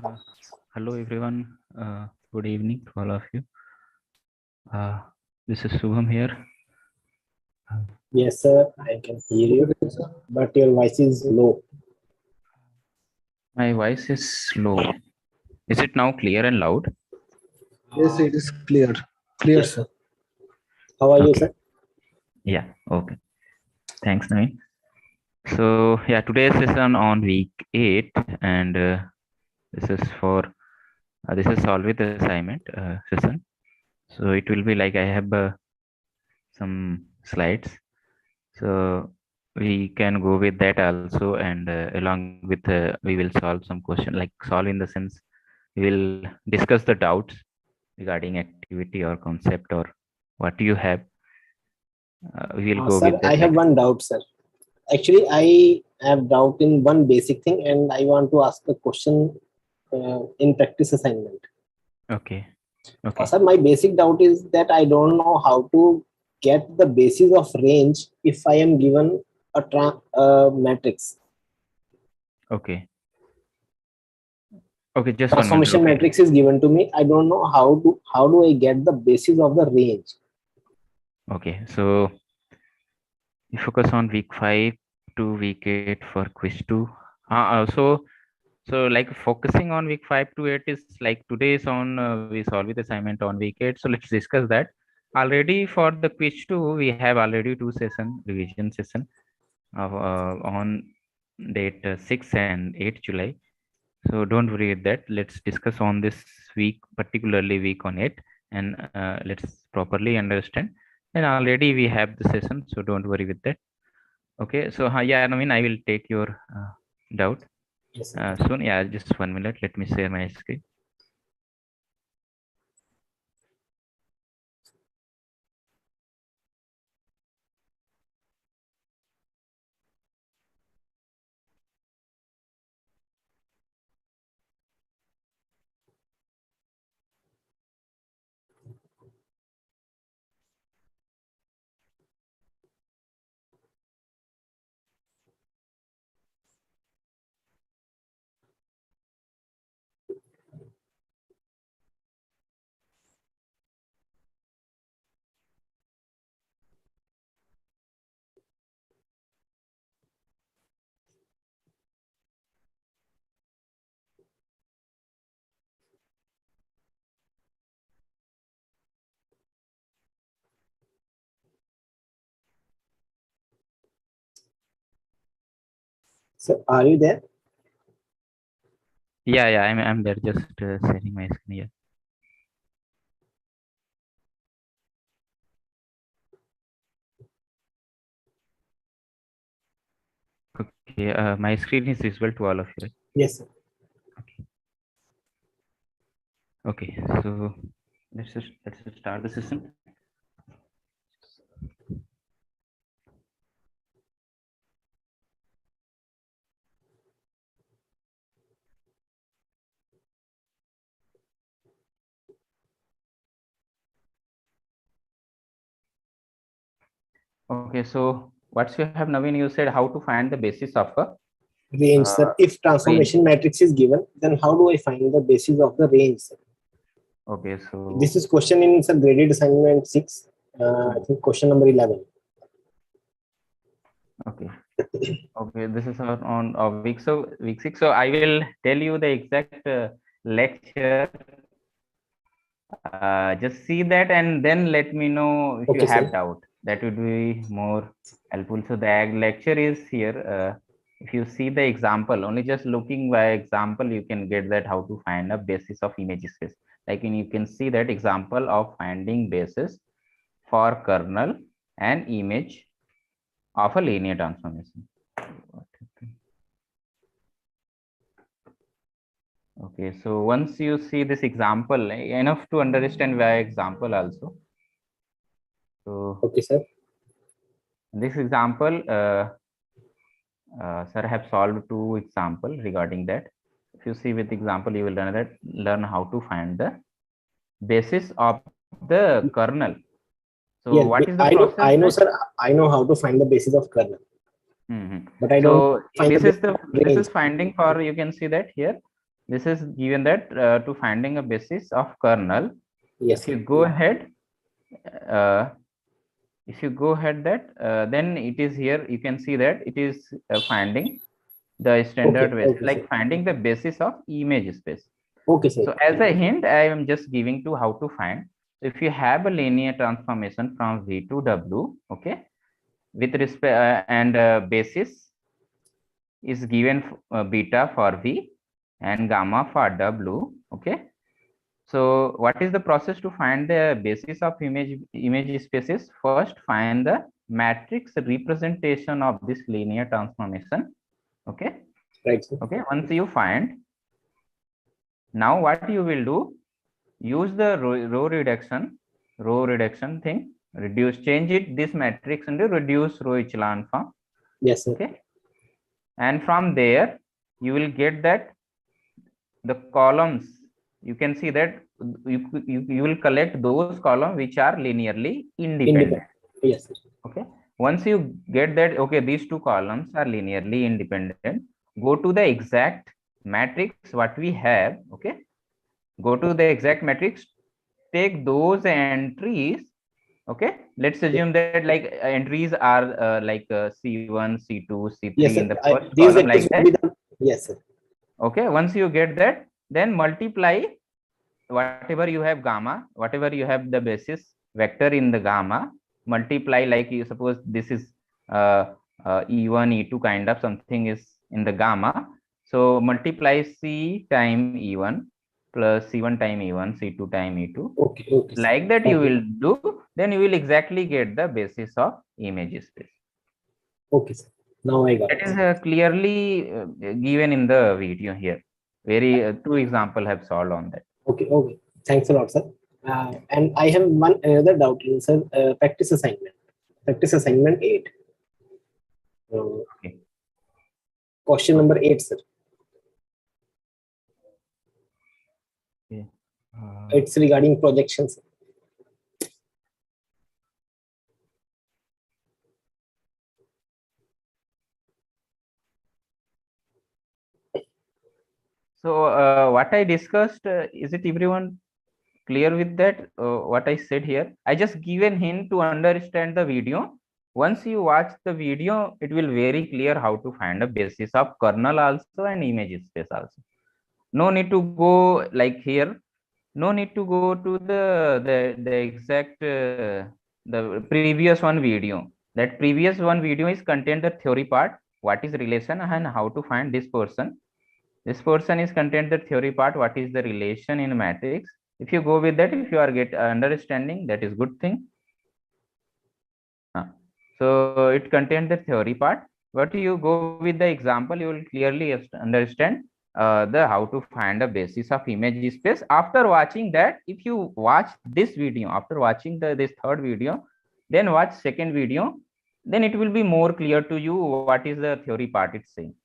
Uh, Hello everyone. Good evening to all of you. Uh, this is Subham here. Yes, sir, I can hear you, but your voice is low. My voice is slow. Is it now clear and loud? Yes, it is clear. Clear, Yes. sir. How are you, Okay. sir? Yeah. Okay. Thanks, Naveen. So yeah, today's session on week 8, and this is for this is solve with assignment session. So it will be like I have some slides. So we can go with that also, and along with we will solve some question, like solve in the sense we will discuss the doubts regarding activity or concept or what you have. We will go Sir, with I that have like one doubt, sir. Actually, I have doubt in one basic thing, and I want to ask a question in practice assignment. okay, okay, Sir, my basic doubt is that I don't know how to get the basis of range if I am given a matrix. okay, okay. Just 1 minute. Transformation Okay, matrix is given to me. I don't know how do I get the basis of the range. okay. So you focus on week 5 to week 8 for quiz 2. So like focusing on week 5 to 8 is like today is on we solve with assignment on week 8. So let's discuss that. Already for the quiz 2, we have already two revision session of on date 6 and 8 July. So don't worry with that. Let's discuss on this week, particularly week on 8, and let's properly understand. And already we have the session, so don't worry with that. Okay, so yeah, I mean, I will take your doubt Yes, sir. soon. Yeah, just 1 minute. Let me share my screen. So, are you there? Yeah, I'm there. Just sharing my screen here. Okay, my screen is visible to all of you, right? Yes, sir. Okay. Okay, so let's just start the session. Okay, so what's you have, Naveen? You said how to find the basis of a Range, sir. If range. transformation matrix is given, then how do I find the basis of the range, sir? Okay, This so is question in sir graded assignment 6. I think question number 11. okay, okay. This is on week 6. So I will tell you the exact lecture. Just see that and then let me know if you Okay, have sir. doubt. That would be more helpful. So the lecture is here. If you see the example, only just looking by example, you can get that how to find a basis of image space. Like you can see that example of finding basis for kernel and image of a linear transformation. Okay, so once you see this example, enough to understand via example also. So Okay, sir. this example, sir have solved two example regarding that. If you see with example, you will learn how to find the basis of the kernel. So Yes, what is the process I know, that? sir. I know how to find the basis of kernel, Mm-hmm. but I don't So find the this basis is the of this range. is finding for, you can see that here. this is given that to finding a basis of kernel. Yes, If you sir. go ahead, uh, then it is here. You can see that it is finding the standard Okay, basis, okay, sir. like finding the basis of image space. Okay, sir. So as a hint, I am just giving to how to find. If you have a linear transformation from V to W, okay, with respect and basis is given beta for V and gamma for W, okay. So what is the process to find the basis of image spaces? First, find the matrix representation of this linear transformation, okay. Right, sir. Okay, once you find, now what you will do, use the row reduction thing, reduce, change it this matrix into reduce row echelon form, Yes, sir. okay. And from there you will get that the columns, you can see that you will collect those columns which are linearly independent, Independent. Yes, sir. okay. Once you get that, okay, these two columns are linearly independent, go to the exact matrix what we have, okay. Go to the exact matrix, take those entries, okay. Let's assume that like entries are c1 c2 c3 Yes, in sir. the first These column, vectors like will that, be the. Yes, sir. okay. Once you get that, then multiply whatever you have gamma, whatever you have the basis vector in the gamma, multiply, like you suppose this is uh, e1 e2 kind of something is in the gamma, so multiply c time e1 plus c1 time e1 c2 time e2, Okay, okay, sir. like that you Thank you. will do, then you will exactly get the basis of image space. Okay, sir. Now I got That it, is sir. clearly given in the video here. Very two example have solved on that. Okay, okay. Thanks a lot, sir. And I have one another doubt in sir, practice assignment. Practice assignment 8. Okay. Question number 8, sir. Okay. It's regarding projections. So what I discussed, is it everyone clear with that? What I said here, I just given hint to understand the video. Once you watch the video, it will very clear how to find a basis of kernel also and image space also. No need to go like here. No need to go to the exact the previous one video. That previous one video is contain the theory part. What is relation and how to find this person. This portion is content the theory part, what is the relation in matrix. If you go with that, if you are get understanding, that is good thing. So it contains the theory part, but you go with the example, you will clearly understand the how to find a basis of image space. After watching that, if you watch this video, after watching this third video, then watch second video, then it will be more clear to you what is the theory part it's saying.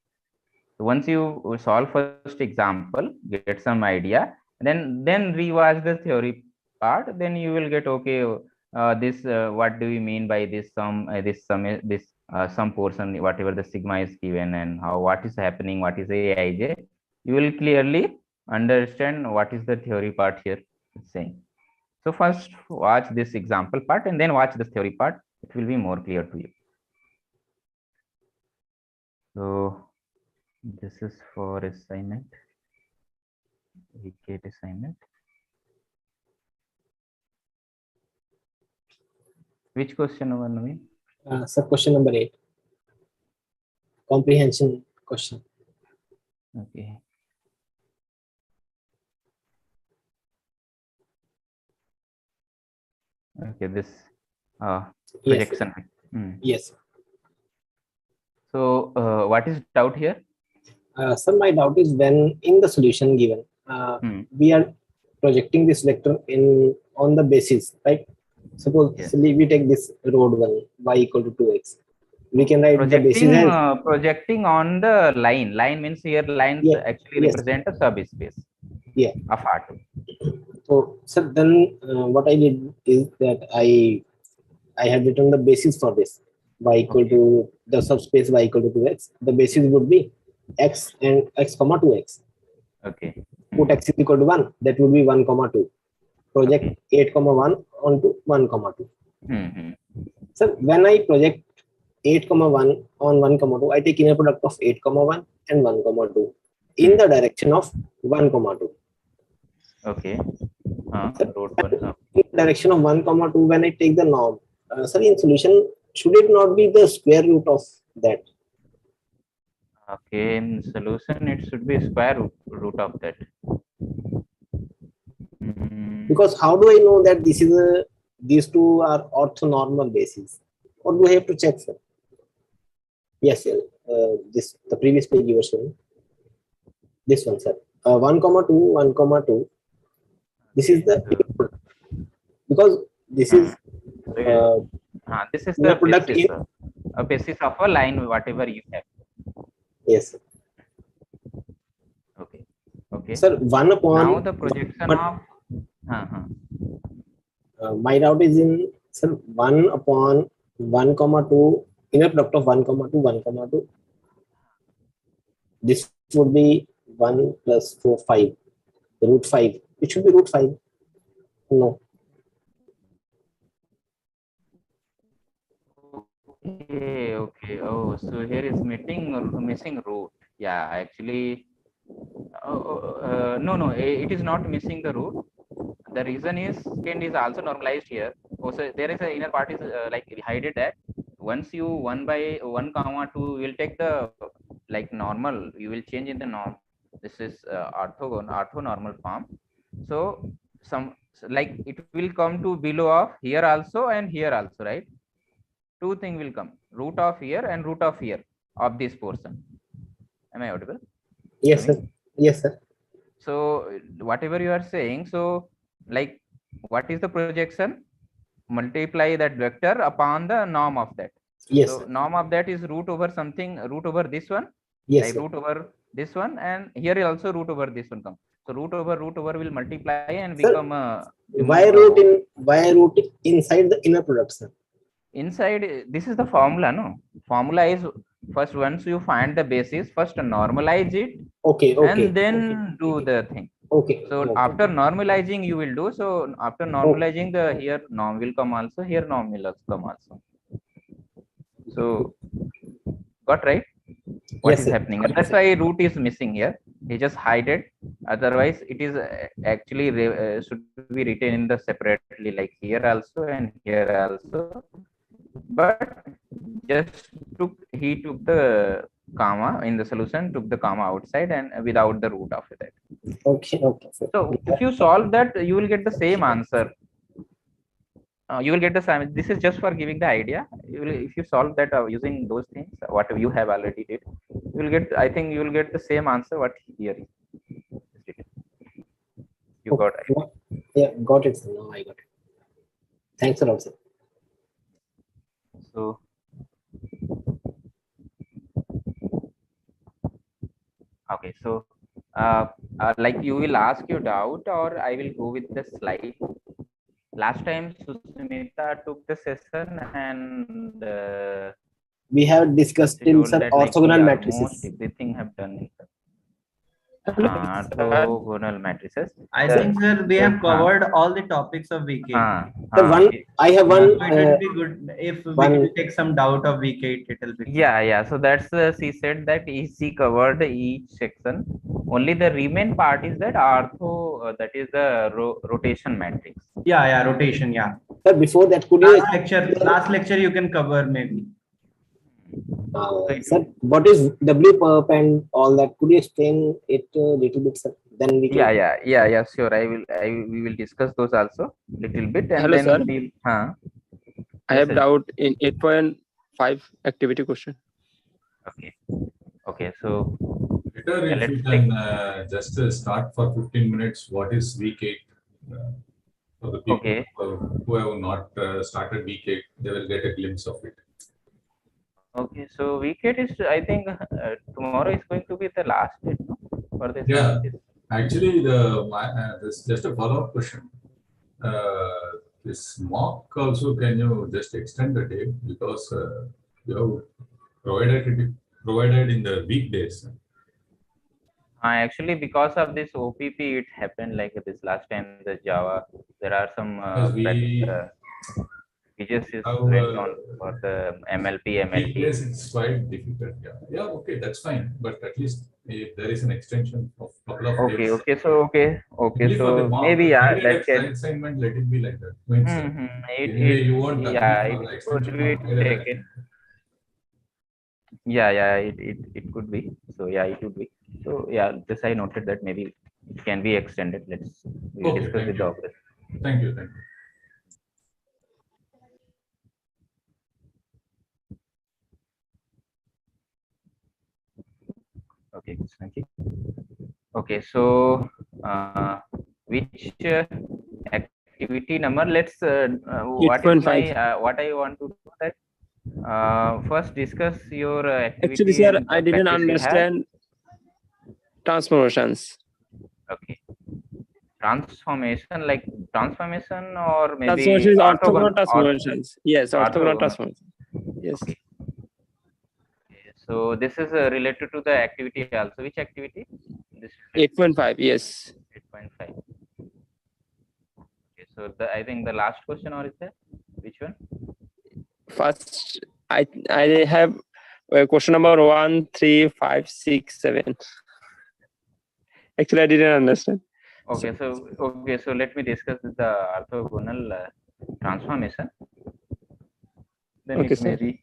So once you solve first example, get some idea, then rewatch the theory part, then you will get okay. This what do you mean by this sum? This sum, this some portion, whatever the sigma is given, and how what is happening, what is aij. You will clearly understand what is the theory part here it's saying. So first watch this example part and then watch the theory part. It will be more clear to you. So this is for assignment. We get assignment. Which question number, Naveen? Sir, question number 8. Comprehension question. Okay. Okay, this Yes. projection. Yes. So what is doubt here? Sir, my doubt is when in the solution given, we are projecting this vector in on the basis, right? Suppose Yes. we take this road 1, y equal to 2x. We can write the basis as projecting on the line. Line means here lines yeah, actually yes, represent a subspace. yeah. Of R2. So, sir, then what I did is that I have written the basis for this y equal to the subspace y equal to 2x. The basis would be x and x comma 2x. Okay. Put x is equal to 1, that would be 1 comma 2. Project Okay. 8 comma 1 onto 1 comma 2. Mm-hmm. So when I project 8 comma 1 on 1 comma 2, I take inner product of 8 comma 1 and 1 comma 2 in the direction of 1 comma 2. Okay. So Road one. in the direction of 1 comma 2, when I take the norm, so in solution, should it not be the square root of that? Okay. In solution, it should be square root of that. Because how do I know that these two are orthonormal bases? Or do I have to check, sir? Yes, sir. The previous page you were showing. This one, sir. 1 comma 2, 1 comma 2. This is the input. Because this is this is the the product basis, in. A basis of a line, whatever you have. Yes, sir. Okay. Okay. Sir, 1 upon. Now the projection of. My doubt is in, sir, 1 upon 1 comma 2, inner product of 1 comma 2, 1 comma 2. This would be 1 plus 4, 5. Root 5. It should be root 5. No. Okay. Okay. Oh, so here is missing root. Yeah, actually. No, it is not missing the root. The reason is second is also normalized here. Also, there is a inner part is like we hided that. Once you 1 by 1 comma 2, you will take the like normal. You will change in the norm. This is orthonormal form. So some like it will come to below of here also and here also, right? Two things will come: root of here and root of here of this portion. Am I audible? Yes, sir. Yes, sir. So whatever you are saying, so like what is the projection? Multiply that vector upon the norm of that. Yes, So sir. norm of that is root over something, root over this one, Yes, like sir. root over this one, and here also root over this one comes. So root over will multiply and Sir, become why root inside the inner product, sir? Inside, this is the formula, no? Formula is first once you find the basis, first normalize it, Okay. and then do the thing. Okay. So after normalizing, you will do. So after normalizing, the here norm will come also. Here norm will come also. So got right? What Yes, is sir. happening? And that's why root is missing here. He just hide it. Otherwise, it is actually should be written in the separately, like here also and here also. But just he took the comma in the solution, took the comma outside and without the root of that. Okay. Sir. So if you solve that, you will get the same answer. You will get the same. This is just for giving the idea. If you solve that using those things, what you have already did, you will get. I think you will get the same answer. What here is. You got it. Yeah, got it, sir. Now I got it. Thanks a lot, sir. So. Okay, so like you will ask your doubt, or I will go with the slide. Last time Susmita took the session and we have discussed in some orthogonal matrices. Everything have done. Orthogonal matrices. I think, sir, we have covered all the topics of VK. I have one. So it will be good if we can take some doubt of VK. It will be. Yeah. So that's she said that she covered each section. Only the remain part is that that is the rotation matrix. Yeah, rotation. Yeah. Sir, before that, could last lecture you can cover maybe. Sir, what is W perp and all that? Could you explain it a little bit, sir? Then we can. Yeah. Sure. We will discuss those also little bit, and hello, then sir. we'll. I have doubt in 8.5 activity question. Okay. So. If you can just start for 15 minutes. What is week 8? For the people who have not started week 8, they will get a glimpse of it. Okay, so week 8 is, I think, tomorrow is going to be the last date, no? For this. Yeah, actually, this just a follow-up question. This mock also, can you just extend the date, because you have provided in the weekdays. Actually, because of this OPP, it happened like this last time. The Java, there are some Because we features is have went on for the MLP. weakness, it's quite difficult. Yeah, okay, that's fine. But at least if there is an extension of couple of Okay, days, only for the so maybe yeah, guided that can. assignment, let it be like that. Means anyway, It you want yeah, nothing it for the could extension be of guided taken. assignment. Yeah, it could be. So yeah, it would be. So yeah, this I noted that maybe it can be extended. We Okay, discuss thank with the you. operator. Thank you. Thank you. Okay, thank you. Okay, so which activity number? Let's what is my 8.5. what I want to do that first discuss your Actually, activity sir, and I the didn't practice you have. understand transformations. Okay, transformation like transformation or maybe Transformation is orthogonal orthogonal or transformations. Yes, orthogonal orthogonal. transformation. Yes. Okay. So this is related to the activity also. Which activity? This 8.5. Yes. 8.5. Okay, so I think the last question or is there? Which one? First, I have question number 1, 3, 5, 6, 7. Actually, I didn't understand. Okay, so let me discuss the orthogonal transformation. Then Okay, it may sir. be.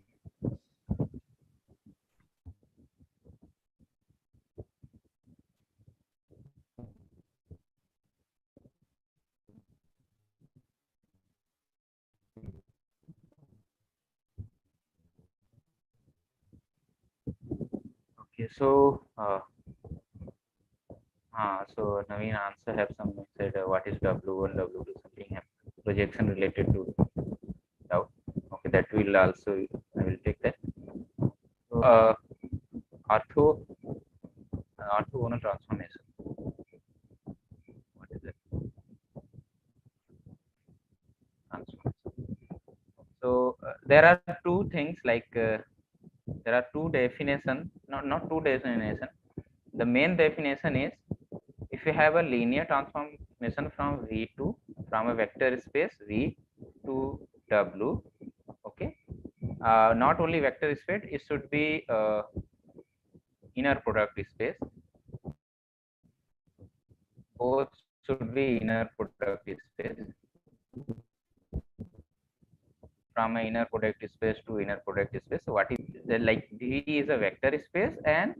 Okay, so so Naveen answer have some said what is W1, W2 something have projection related to doubt. Okay, that will also I will take that. So, orthogonal transformation. What is it? Transformation. So there are two things like there are two definition, not two definition. The main definition is if you have a linear transformation from V to from a vector space V to W, okay, not only vector space, it should be inner product space. Both should be inner product space. From an inner product space to inner product space. So what is like V is a vector space, and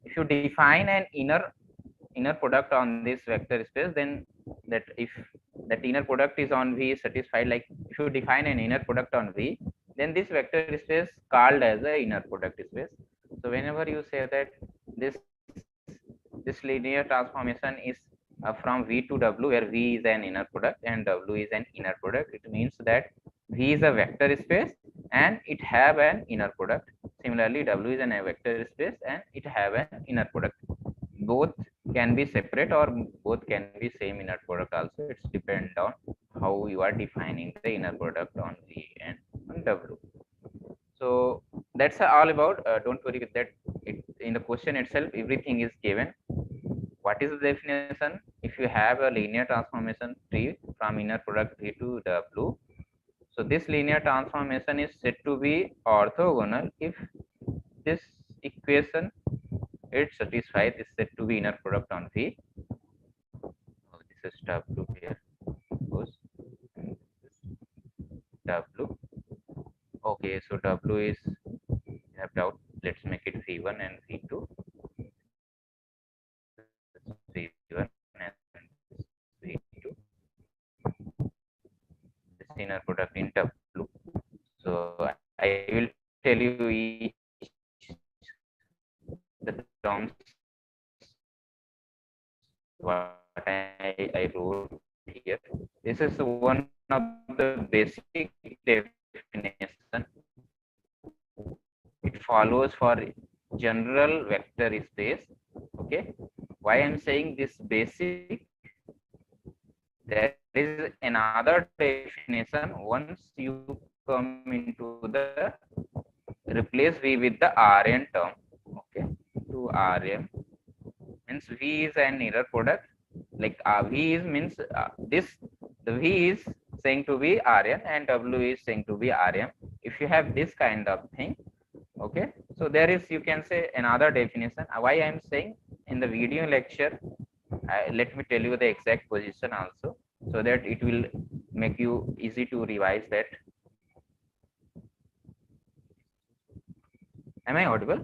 if you define an inner product on this vector space, then that if that inner product is on V is satisfied, like if you define an inner product on V, then this vector space called as a inner product space. So whenever you say that this linear transformation is from V to W, where V is an inner product and W is an inner product, it means that V is a vector space and it have an inner product. Similarly, W is a vector space and it have an inner product. Both can be separate or both can be same inner product also. It's depend on how you are defining the inner product on V and on W. So that's all about. Don't worry with that. In the question itself, everything is given. What is the definition? If you have a linear transformation tree from inner product V to W, so this linear transformation is said to be orthogonal if this equation it satisfies is said to be inner product on V. Oh, this is W here. Suppose W. Okay, so W is you have doubt. Let's make it V1 and V2. V1 and V2. This inner product in W. So I will tell you each the terms what I wrote here. This is one of the basic definition. It follows for general vector space. Okay, why I'm saying this basic? There is another definition once you come into the replace V with the Rn term. Okay, to Rm means V is an inner product. Like V is means the V is saying to be Rn and W is saying to be Rm. If you have this kind of thing, okay, so there is, you can say, another definition. Why I am saying in the video lecture, let me tell you the exact position also, so that it will make you easy to revise that. Am I audible?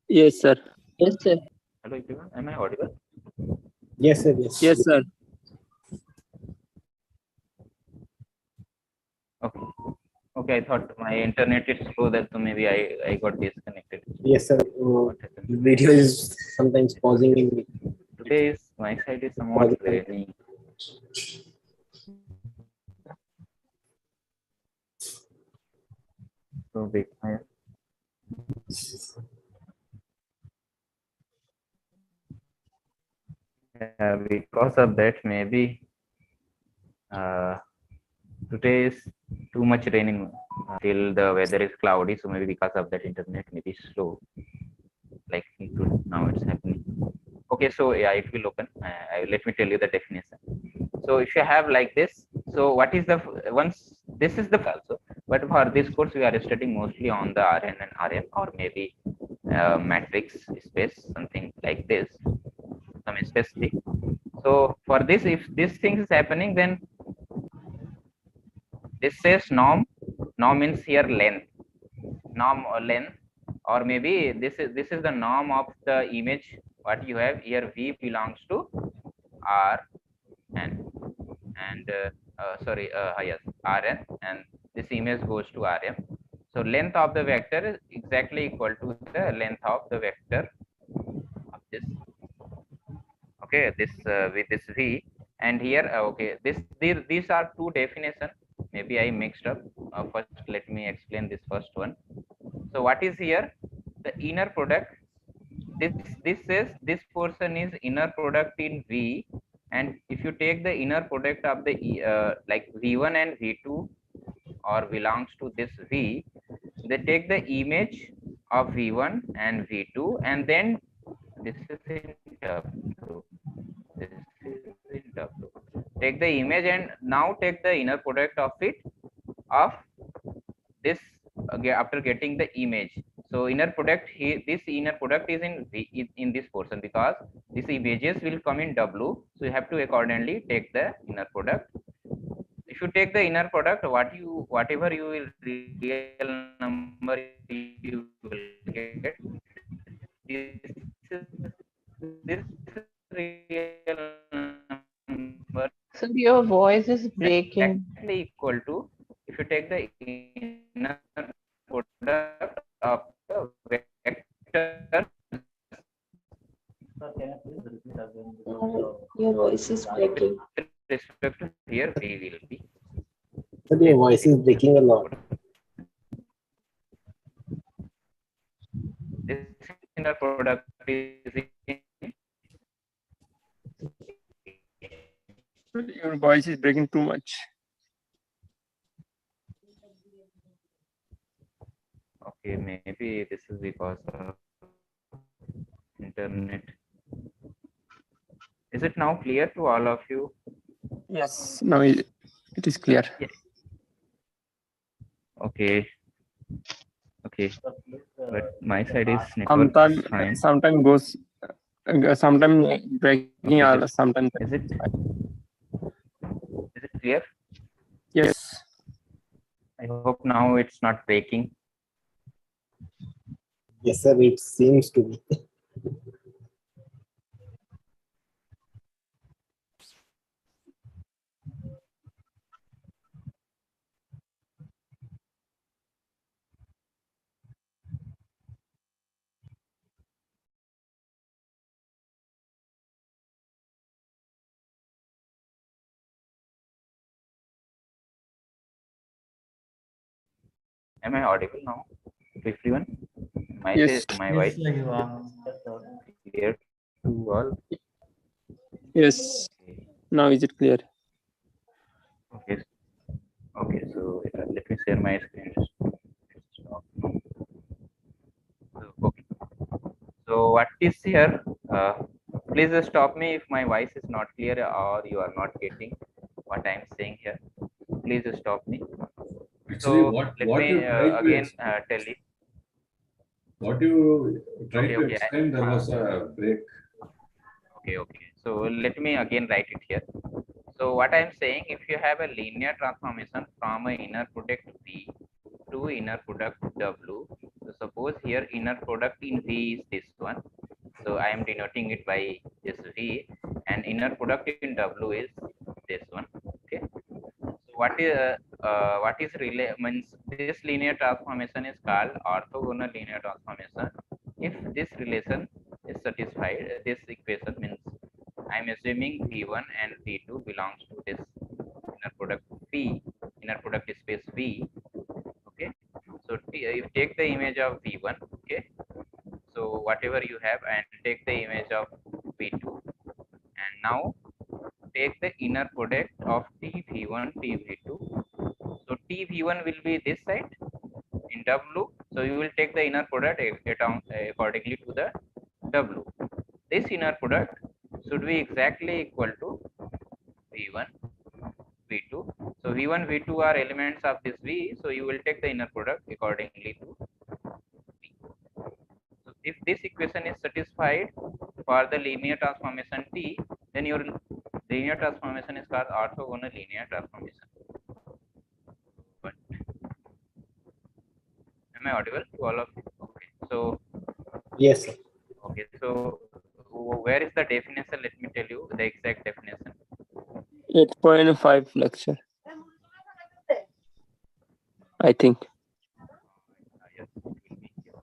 Yes, sir. Yes, sir. Hello everyone, am I audible? Yes, sir. Yes. Yes, sir. Okay. Okay, I thought my internet is slow, that so maybe I got disconnected. Yes, sir. What happened? Video is sometimes pausing in. Today is my side is somewhat raining. So big. Because of that, maybe today is too much raining till the weather is cloudy. So maybe because of that, internet may be slow. Like now it's happening. Okay, so yeah, it will open. Let me tell you the definition. So if you have like this, so what is the once this is the also, but for this course we are studying mostly on the Rn and Rm, or maybe matrix space, something like this, some specific. So for this, if this thing is happening, then this says norm. Norm means here length, norm or length, or maybe this is the norm of the image. What you have here, V belongs to R and sorry, yes, Rn, and this image goes to Rm. So length of the vector is exactly equal to the length of the vector of this. Okay, this with this V, and here okay, these are two definitions. Maybe I mixed up. First, let me explain this first one. So what is here? The inner product. This says this portion is inner product in V, and if you take the inner product of the like V1 and V2, or belongs to this V, they take the image of V1 and V2, and then this is in W. This is in W. Take the image and now take the inner product of it of this after getting the image. So inner product here, this inner product is in V, in this portion, because these images will come in W. So you have to accordingly take the inner product. If you take the inner product, whatever you will real number you will get, this real number Sir, your voice is breaking. exactly equal to, if you take the inner product of the vector. Your voice is breaking. With respect to here, V will be. But your voice is breaking a lot. This inner product is in Your voice is breaking too much. okay, maybe this is because of internet. Is it now clear to all of you? Yes. Now it is clear. Okay. Okay. But my side is network fine. Sometime goes, sometime breaking, Okay, or sometimes. Is it clear? Yes. I hope now it's not breaking. Yes, sir. It seems to be. Am I audible now to everyone? My Yes. my Yes, voice sir, you are. clear to all? Yes. Okay. Now is it clear? Okay. Okay. So let me share my screen. Okay. So So what is here? Please stop me if my voice is not clear or you are not getting what I am saying here. Please stop me. Actually, So let what me you tried to again tell you. what you tried Okay, to okay. explain, there was a break. Okay. So let me again write it here. So what I am saying, if you have a linear transformation from a inner product V to inner product W, so suppose here inner product in V is this one. So I am denoting it by this V, and inner product in W is this one. Okay. So what is means this linear transformation is called orthogonal linear transformation. If this relation is satisfied, this equation means I am assuming V1 and V2 belongs to this inner product V, inner product space V. Okay. So you take the image of V1. Okay. So whatever you have, and take the image of V2, and now take the inner product of T V1, T V2. So T V1 will be this side in W. So you will take the inner product accordingly to the W. This inner product should be exactly equal to V1, V2. So V1, V2 are elements of this V. So you will take the inner product accordingly to V. So if this equation is satisfied for the linear transformation T, then your linear transformation is called orthogonal linear transformation. But am I audible to all of you? Okay. So Yes, sir. okay. So where is the definition? Let me tell you the exact definition. 8.5 lecture, I think. Yes, it will be here.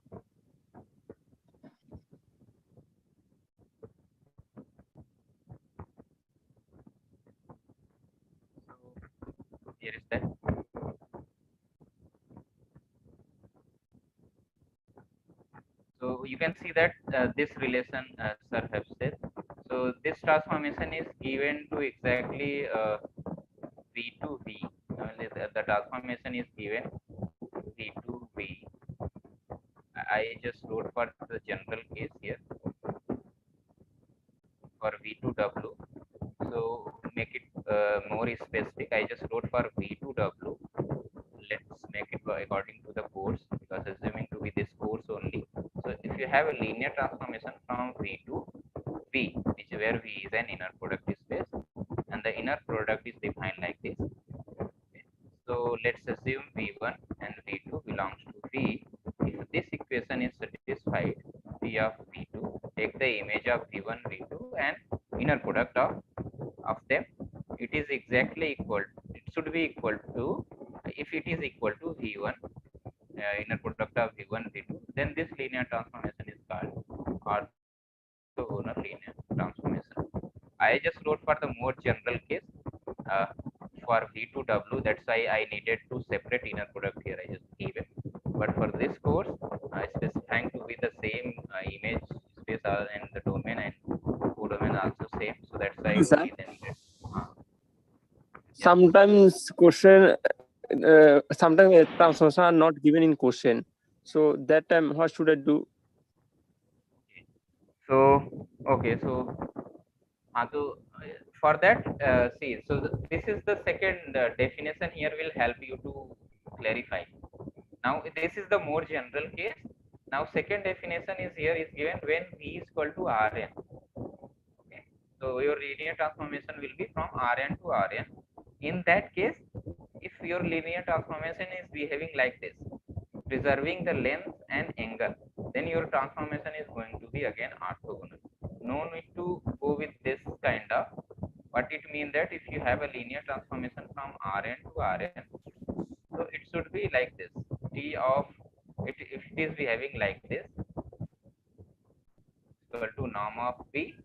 So here is that. So you can see that this relation, sir have said. So this transformation is given to exactly V to V. The transformation is given V to V. I just wrote for the general case here for V to W. So make it more specific. I just wrote for V to W. Let's make it according to the course, because assuming to be this course only. So if you have a linear transformation from V to V, which where V is an inner product space, and the inner product is defined like this. Okay. So let's assume V1 and V2 belongs to V. If this equation is satisfied, V of V2, take the image of V1, V2, and inner product of them. It is exactly equal. It should be equal to. If it is equal to V1, inner product of V1, V2, then this linear transformation is called orthogonal linear transformation. I just wrote for the more general case uh, for V to W. That's why I needed to separate inner product here. I just gave it. But for this course, specifying to be the same image space and the domain and codomain also same. So that's why Sir? we then needed. Sometimes question, sometimes transformation are not given in question. So that time, what should I do? So okay, so for that, see, so this is the second definition here will help you to clarify. Now this is the more general case. Now second definition is here is given when V is equal to Rn. Okay, so your linear transformation will be from Rn to Rn. In that case, if your linear transformation is behaving like this, preserving the length and angle, then your transformation is going to be again orthogonal. No need to go with this kind of. What it means that if you have a linear transformation from Rn to Rn, so it should be like this. T of it, if it is behaving like this, equal to norm of V,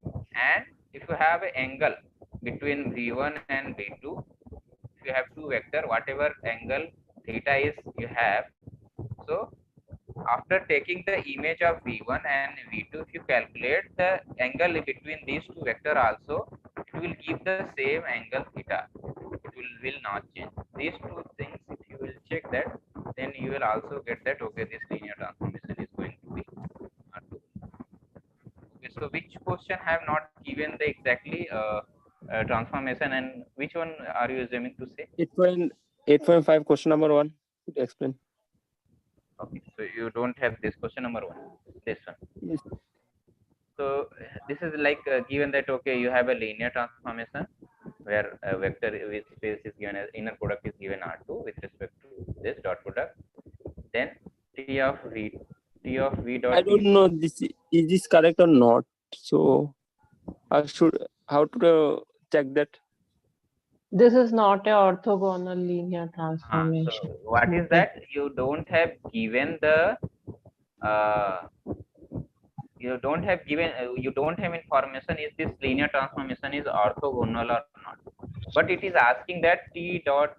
and if you have an angle between V1 and V2, if you have two vector, whatever angle theta is you have, so after taking the image of V1 and V2, if you calculate the angle between these two vector also, it will give the same angle theta. It will not change. These two things, if you will check that, then you will also get that okay, this linear transformation is going to be orthogonal. So which question have not given the exactly transformation, and which one are you assuming to say? 8.5 question number 1. Explain. Okay, so you don't have this question number 1, this one. Yes. So this is like given that okay, you have a linear transformation where a vector with space is given as inner product is given R2 with respect to this dot product. Then T of V dot I don't TV. know is this correct or not. So how to check that? This is not a orthogonal linear So transformation. what is Okay. that? You don't have given the you don't have given you don't have information is this linear transformation is orthogonal or not. But it is asking that tu dot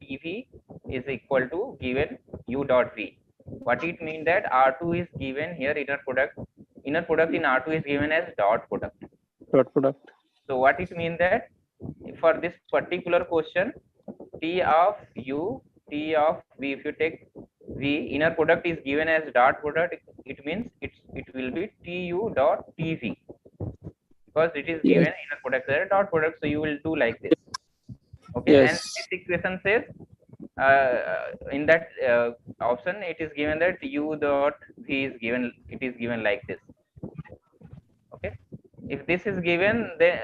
tv is equal to given u dot v. What it means that R2 is given here inner product in R2 is given as dot product. Dot product. So what it means that for this particular question, T of u, T of v, if you take v, inner product is given as dot product, it means it will be tu dot tv, because it is Yes. given inner product as a dot product. So you will do like this. Okay, Yes. and this equation says in that option it is given that u dot v is given, it is given like this. Okay, if this is given, then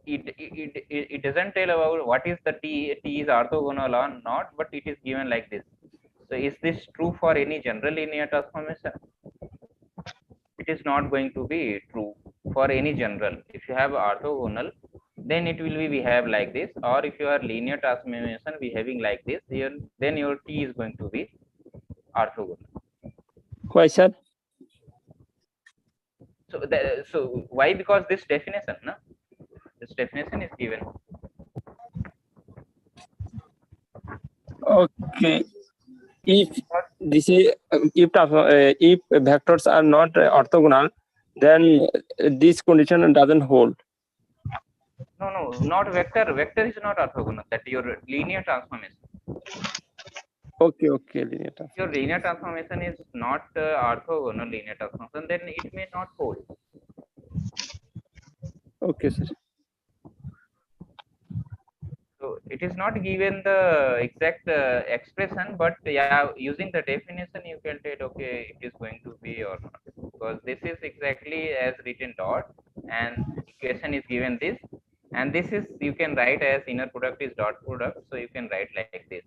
it doesn't tell about what is the t is orthogonal or not, but it is given like this. So is this true for any general linear transformation? It is not going to be true for any general. If you have orthogonal, then it will be behave like this, or if you are linear transformation behaving like this, then your t is going to be orthogonal. Why, sir? So why? Because this definition, no? This definition is given. Okay. If this is if vectors are not orthogonal, then this condition doesn't hold. No, not vector. Vector is not orthogonal. That your linear transformation. Okay, linear If your linear transformation is not orthogonal linear transformation, then it may not hold. Okay, sir. So it is not given the exact expression, but yeah, using the definition you can tell okay, it is going to be or not, because this is exactly as written dot, and equation is given this, and this is you can write as inner product is dot product, so you can write like this.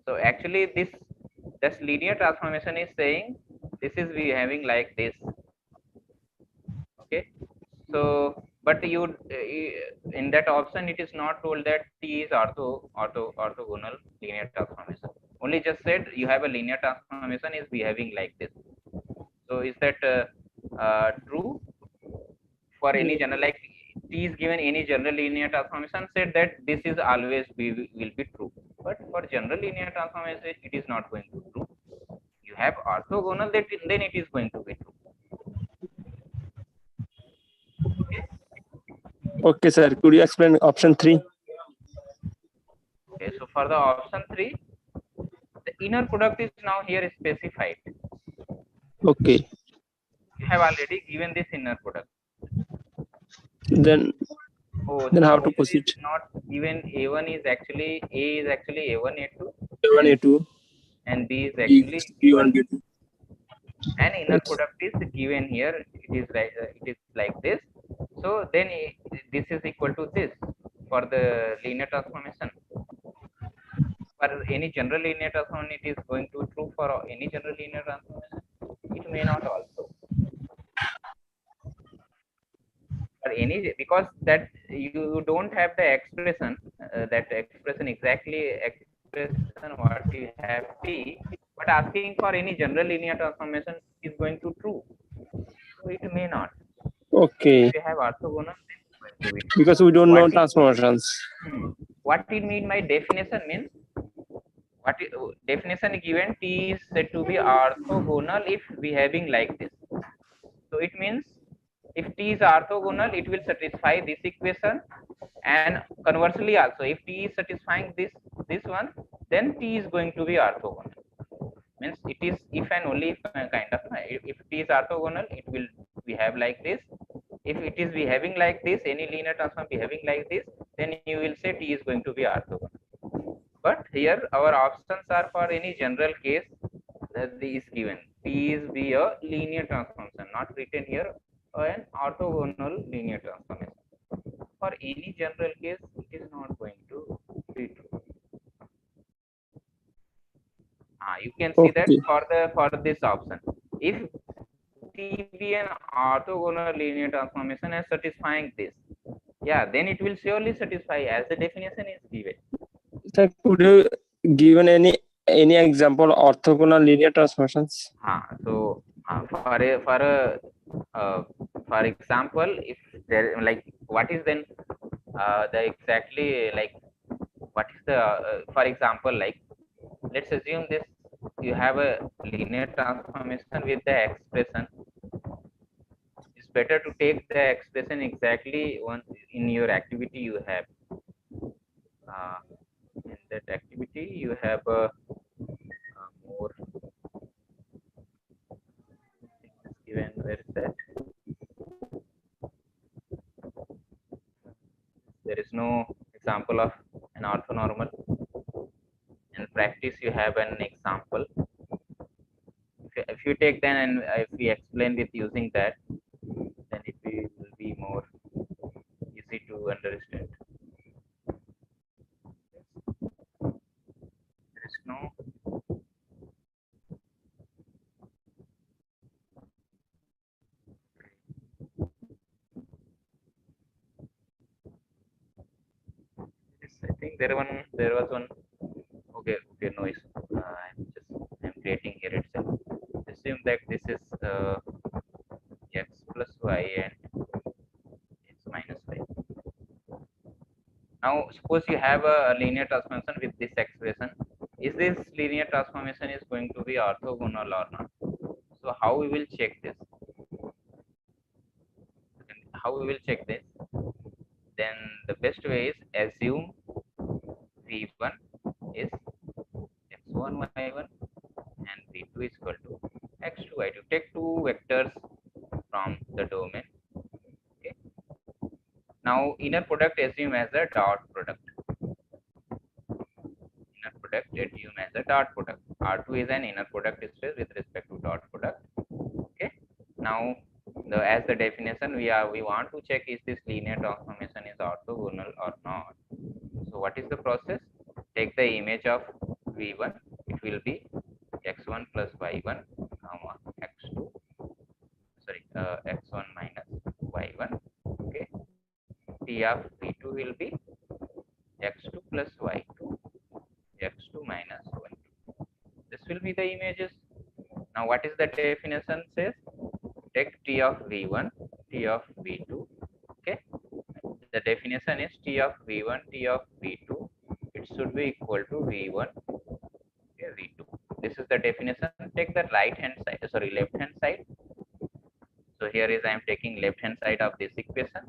So actually this linear transformation is saying this is we having like this. Okay, so but you in that option it is not told that t is orthogonal linear transformation, only just said you have a linear transformation is behaving like this. So is that true for any general, like t is given any general linear transformation, said that this is always will be true, but for general linear transformation it is not going to true. You have orthogonal, that then it is going to be true. Okay, sir. Could you explain option 3? Okay, so for the option 3, the inner product is now here specified. Okay. You have already given this inner product. Then how to proceed? Not given. A1 is actually A1 A2. A1 A2 and B is actually B1 B2. And inner product is given here. It is like this. So then this is equal to this for the linear transformation. For any general linear transformation, it is going to true for any general linear transformation. It may not also. For any, because that you don't have the expression, that expression exactly expression what you have T, but asking for any general linear transformation is going to true. So it may not. Okay. If you have orthogonal, then it's going to be true. Because we don't know transformations. What it mean by definition means, definition given T is said to be orthogonal if behaving like this. So it means if T is orthogonal, it will satisfy this equation, and conversely also, if T is satisfying this one, then T is going to be orthogonal. Means it is if and only if kind of. If T is orthogonal, it will behave like this. If it is behaving like this, any linear transform behaving like this, then you will say T is going to be orthogonal. But here our options are for any general case that is given. T is be a linear transformation, not written here an orthogonal linear transformation. For any general case, it is not going to be true. You can see that Okay. for this option, if T be an orthogonal linear transformation as satisfying this, yeah, then it will surely satisfy as the definition is given. Sir, could you give any example orthogonal linear transformations? So for example, if there like what is then the exactly like what is the for example, like let's assume this, you have a linear transformation with the expression. It's better to take the expression exactly once in your activity you have in that activity you have more things given. Where is that? There is no example of an orthonormal. In practice you have an example. If you take then and if we explain with using that, then it will be more easy to understand. There is no I think there was one. Okay, no issue. I'm creating here itself. Assume that this is x plus y and x minus y. Now suppose you have a linear transformation with this expression. Is this linear transformation is going to be orthogonal or not? So how we will check this? How we will check this? Then the best way is assume v1 is x1 y1 and v2 is equal to x2 y2. Take two vectors from the domain. Okay. Now inner product assume as a dot product. Inner product assume as a dot product. R2 is an inner product space with respect to dot product. Okay. Now as the definition we want to check is this linear transformation is orthogonal or not. So what is the process? Take the image of v1. It will be x1 plus y1 comma x2 sorry x1 minus y1. Okay. T of v2 will be x2 plus y2 x2 minus y2. This will be the images. Now what is the definition says? Take T of v1 T of v2. Okay. The definition is T of v1 T of v2, it should be equal to v1 okay, v2. This is the definition. Take the right hand side, sorry, left hand side. So here is I am taking left hand side of this equation.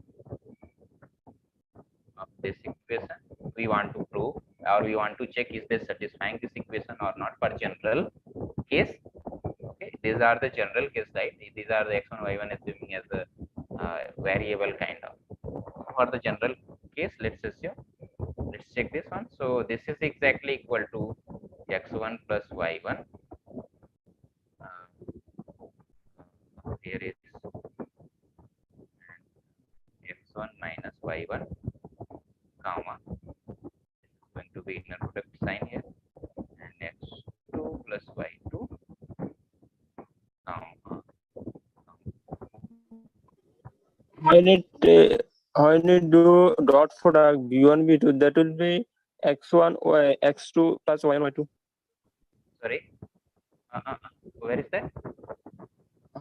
We want to prove or we want to check is this satisfying this equation or not for general case. Okay, these are the general case, right? These are the x1 y1 assuming as a variable kind of. For the general case, let's assume, let's check this one. So this is exactly equal to x1 plus y1. Here is x1 minus y1 comma, this is going to be inner product sign here, and x2 plus y2 comma. When you do dot product b1 b2, that will be x1 y x2 plus y1 y2. Sorry, where is that?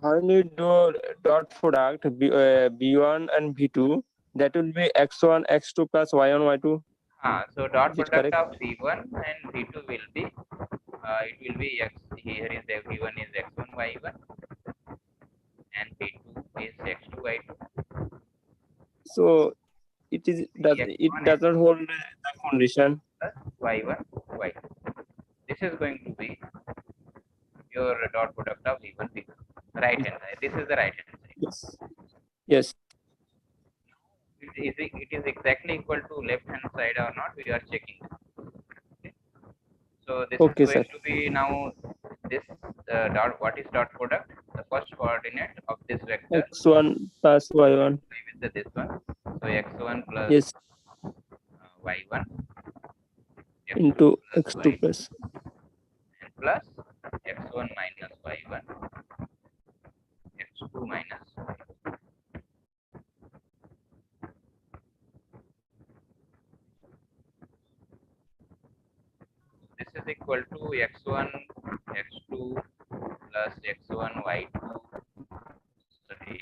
When you do dot product b1 and b2, that will be x1 x2 plus y1 y2. So dot Is it product correct? of v1 and v2 will be it will be x. Here is the v1 is x1 y1 and v2 is x2 y2. So it doesn't hold the condition. Plus y1 y2. This is going to be your dot product of v1 v2. Right hand side. This is the right hand side. Yes. Yes. It is exactly equal to left hand side or not, we are checking. Okay. So this Okay, is going sir. to be now this dot, what is dot product? The first coordinate of this vector X1 plus Y1. with this one. So x1 plus Yes. y1 x2 Into plus X2 y2 plus. and plus x1 minus y1 x2 minus y2. This is equal to x1 x2 plus x1 y2, sorry,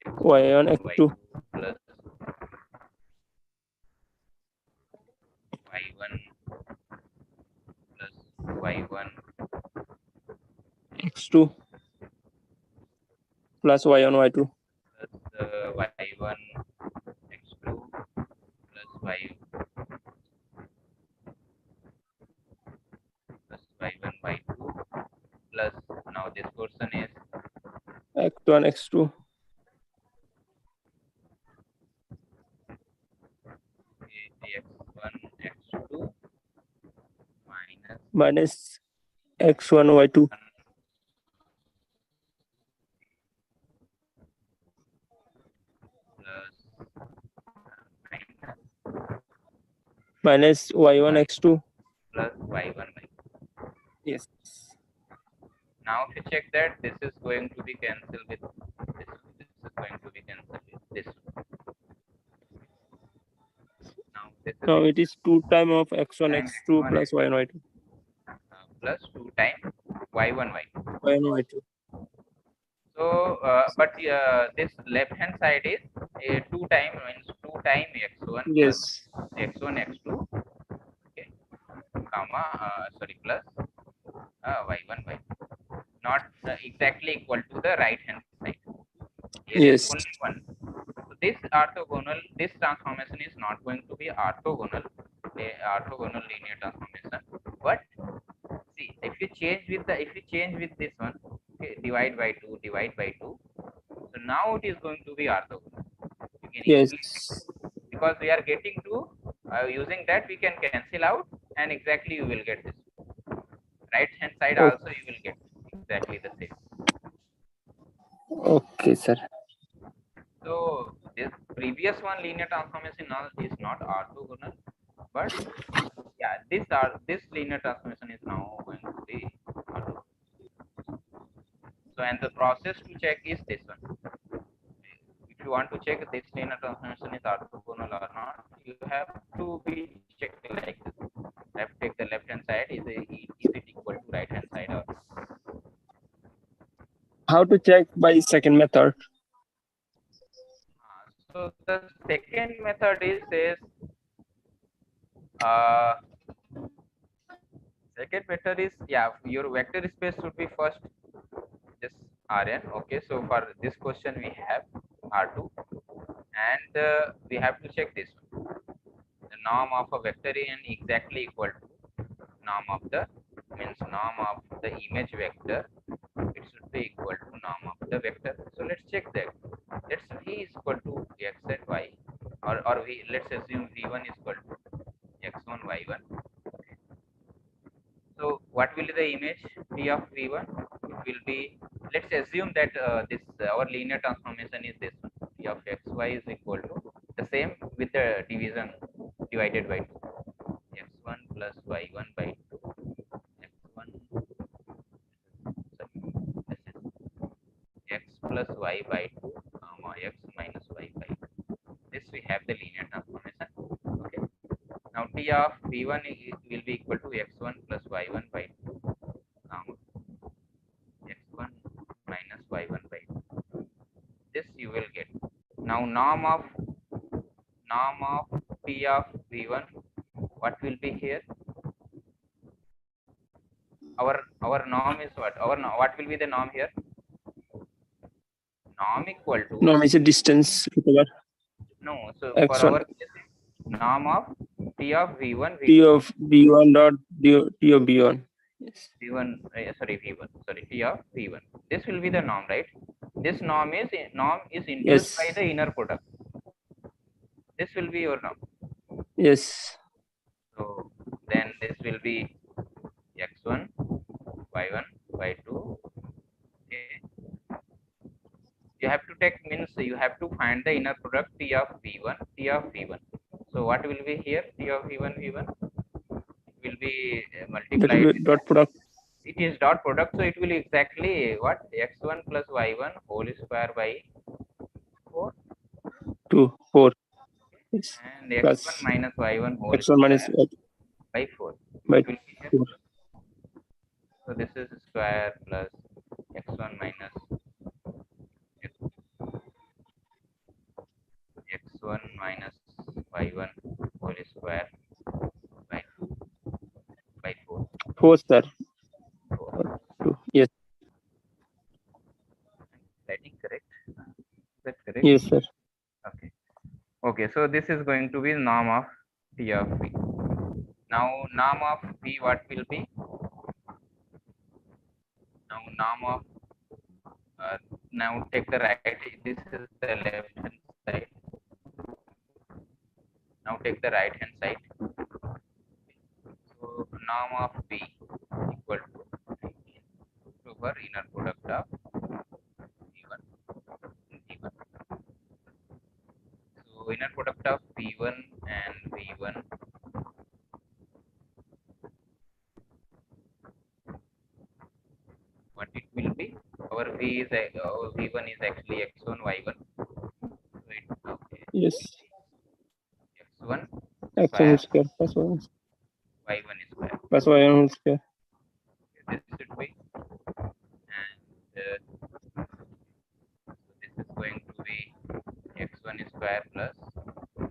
Y1 X2. plus y1 plus y1 X2 plus Y1 Y2. plus y1 x2 plus y plus y1 y2 plus now this portion is X1 X2 x1 x2 minus minus X1 Y2 plus minus Y1 X2. plus y1 y2. Yes. Now if you check that, this is going to be cancelled with this one. This is going to be cancelled with this one. Now this is Now it is 2 times of X1 times X2 x1 plus Y1 Y2. plus 2 times y1 y2. Y1 Y2. So, but this left hand side is 2 times means 2 times x1 plus Yes. x1 x2, okay, comma sorry plus y1 y2, not exactly equal to the right hand side. Here is Yes. only one. So this orthogonal, this transformation is not going to be orthogonal, orthogonal linear transformation. But see, if you change with this one, okay, divide by 2, divide by 2. So now it is going to be orthogonal. You can Yes. easily, because we are getting to using that we can cancel out and exactly you will get this. Right hand side Okay. also you will get exactly the same. Okay, sir. So this previous one linear transformation now is not orthogonal, but yeah, this linear transformation is now going to be orthogonal. So and the process to check is this one. If you want to check this linear transformation is orthogonal or not, you have to be checked like this. You have to take the left hand side, is it equal to right hand side or not? How to check by second method? So the second method is this. Uh, second method is, yeah, your vector space should be first this Rn. Okay, so for this question we have R2, and we have to check this one. The norm of a vector is exactly equal to norm of the norm of the image vector. It should be equal to norm of the vector. So let's check that. Let's v is equal to x and y, or v. Let's assume v1 is equal to x1 y1. So what will be the image p of v1? It will be, let's assume that this our linear transformation is this one. P of xy is equal to the same with the division divided by 2. x1 plus y1 by 2. x1, sorry, this is x plus y by 2 comma x minus y by 2. This we have the linear transformation. Okay. Now t of v1 will be equal to x1 plus y1 by 2 comma x1 minus y1 by 2. This you will get. Now norm of t of v1, what will be here? Our norm is what? What will be the norm here? Norm equal to, Norm is a distance. no. So for X1. our case, norm of t of v1 T of B1 dot T of B1. Yes. v1 sorry v1 sorry t of v1. This will be the norm, right? This norm is induced Yes. by the inner product. This will be your norm. Yes. So then this will be x1, y1, y2. Okay. You have to take, means you have to find the inner product T of v1, T of v1. So what will be here? T of v1, v1. It will be That multiplied. will be dot product. It is dot product, so it will exactly what? X1 plus y1 whole square by 4. 2, 4. Yes. And x1 Plus minus y1 whole x1 minus square by 4. by It will be here. 4. So this is square plus x1 minus x1 minus y1 whole square by 4. 4, sir. 4. 2. Yes. I think correct. Is that correct? Yes, sir. Okay. Okay. So this is going to be norm of T of v. Now norm of v what will be? Now norm of now take the right. This is the left hand side. Now take the right hand side. So norm of v equal to over inner product of v1. v1. So inner product of v1 and v1. What it will be? Our v is our v1 is actually x1 y1. So it, okay. Yes. x1 X1 square plus y1 square plus y1 square. this should be, and so this is going to be x1 square plus y1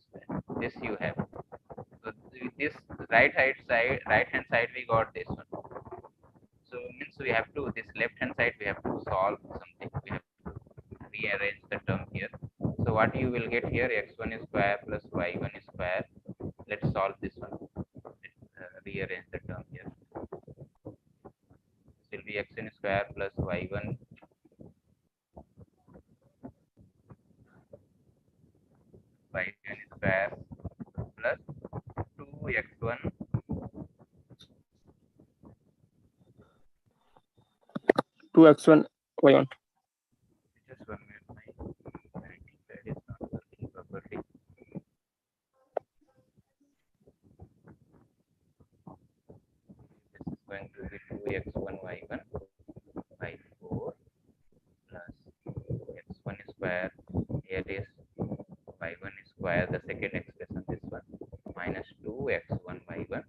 square. This you have. So this right hand side we got this one. So means we have to, this left hand side we have to solve something. We have to rearrange the term here. So what you will get here, x1 square plus y1 square. Let's solve this one. Let's rearrange the term here. This will be xn square plus y1 square plus 2x1 2x1 y1. just 1 minute. My writing pad is not working properly. This is going to be 2x1 y1 by 4 plus x1 square. Here is y1 square, the second expression, this one, minus 2x1 y1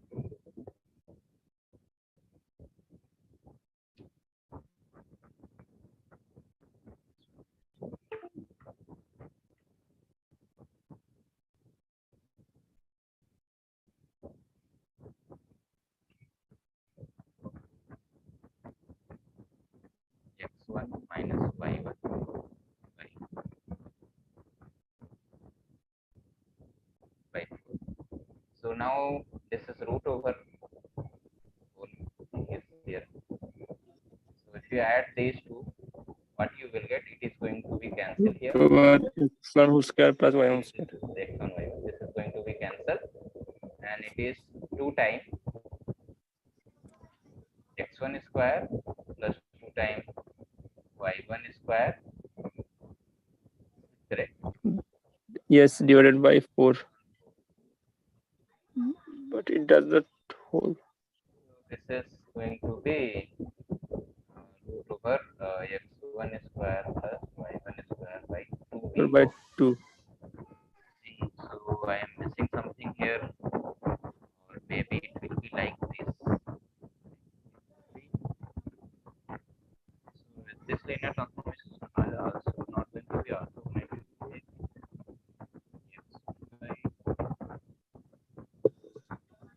x1 minus y1 by 4. So now this is root over whole is here. So if you add these two, what you will get, it is going to be cancelled here. Over x1 whole square plus y1 square. x1 y1. This is going to be cancelled, and it is 2 times x1 square plus 2 times y1 square. Correct. Yes, divided by 4. But it does not hold. This is going to be root over x1 square plus y1 square by 2. By 2. So I am missing something here, or maybe it will be like this. So with this linear transformation are also not going to be orthogonal.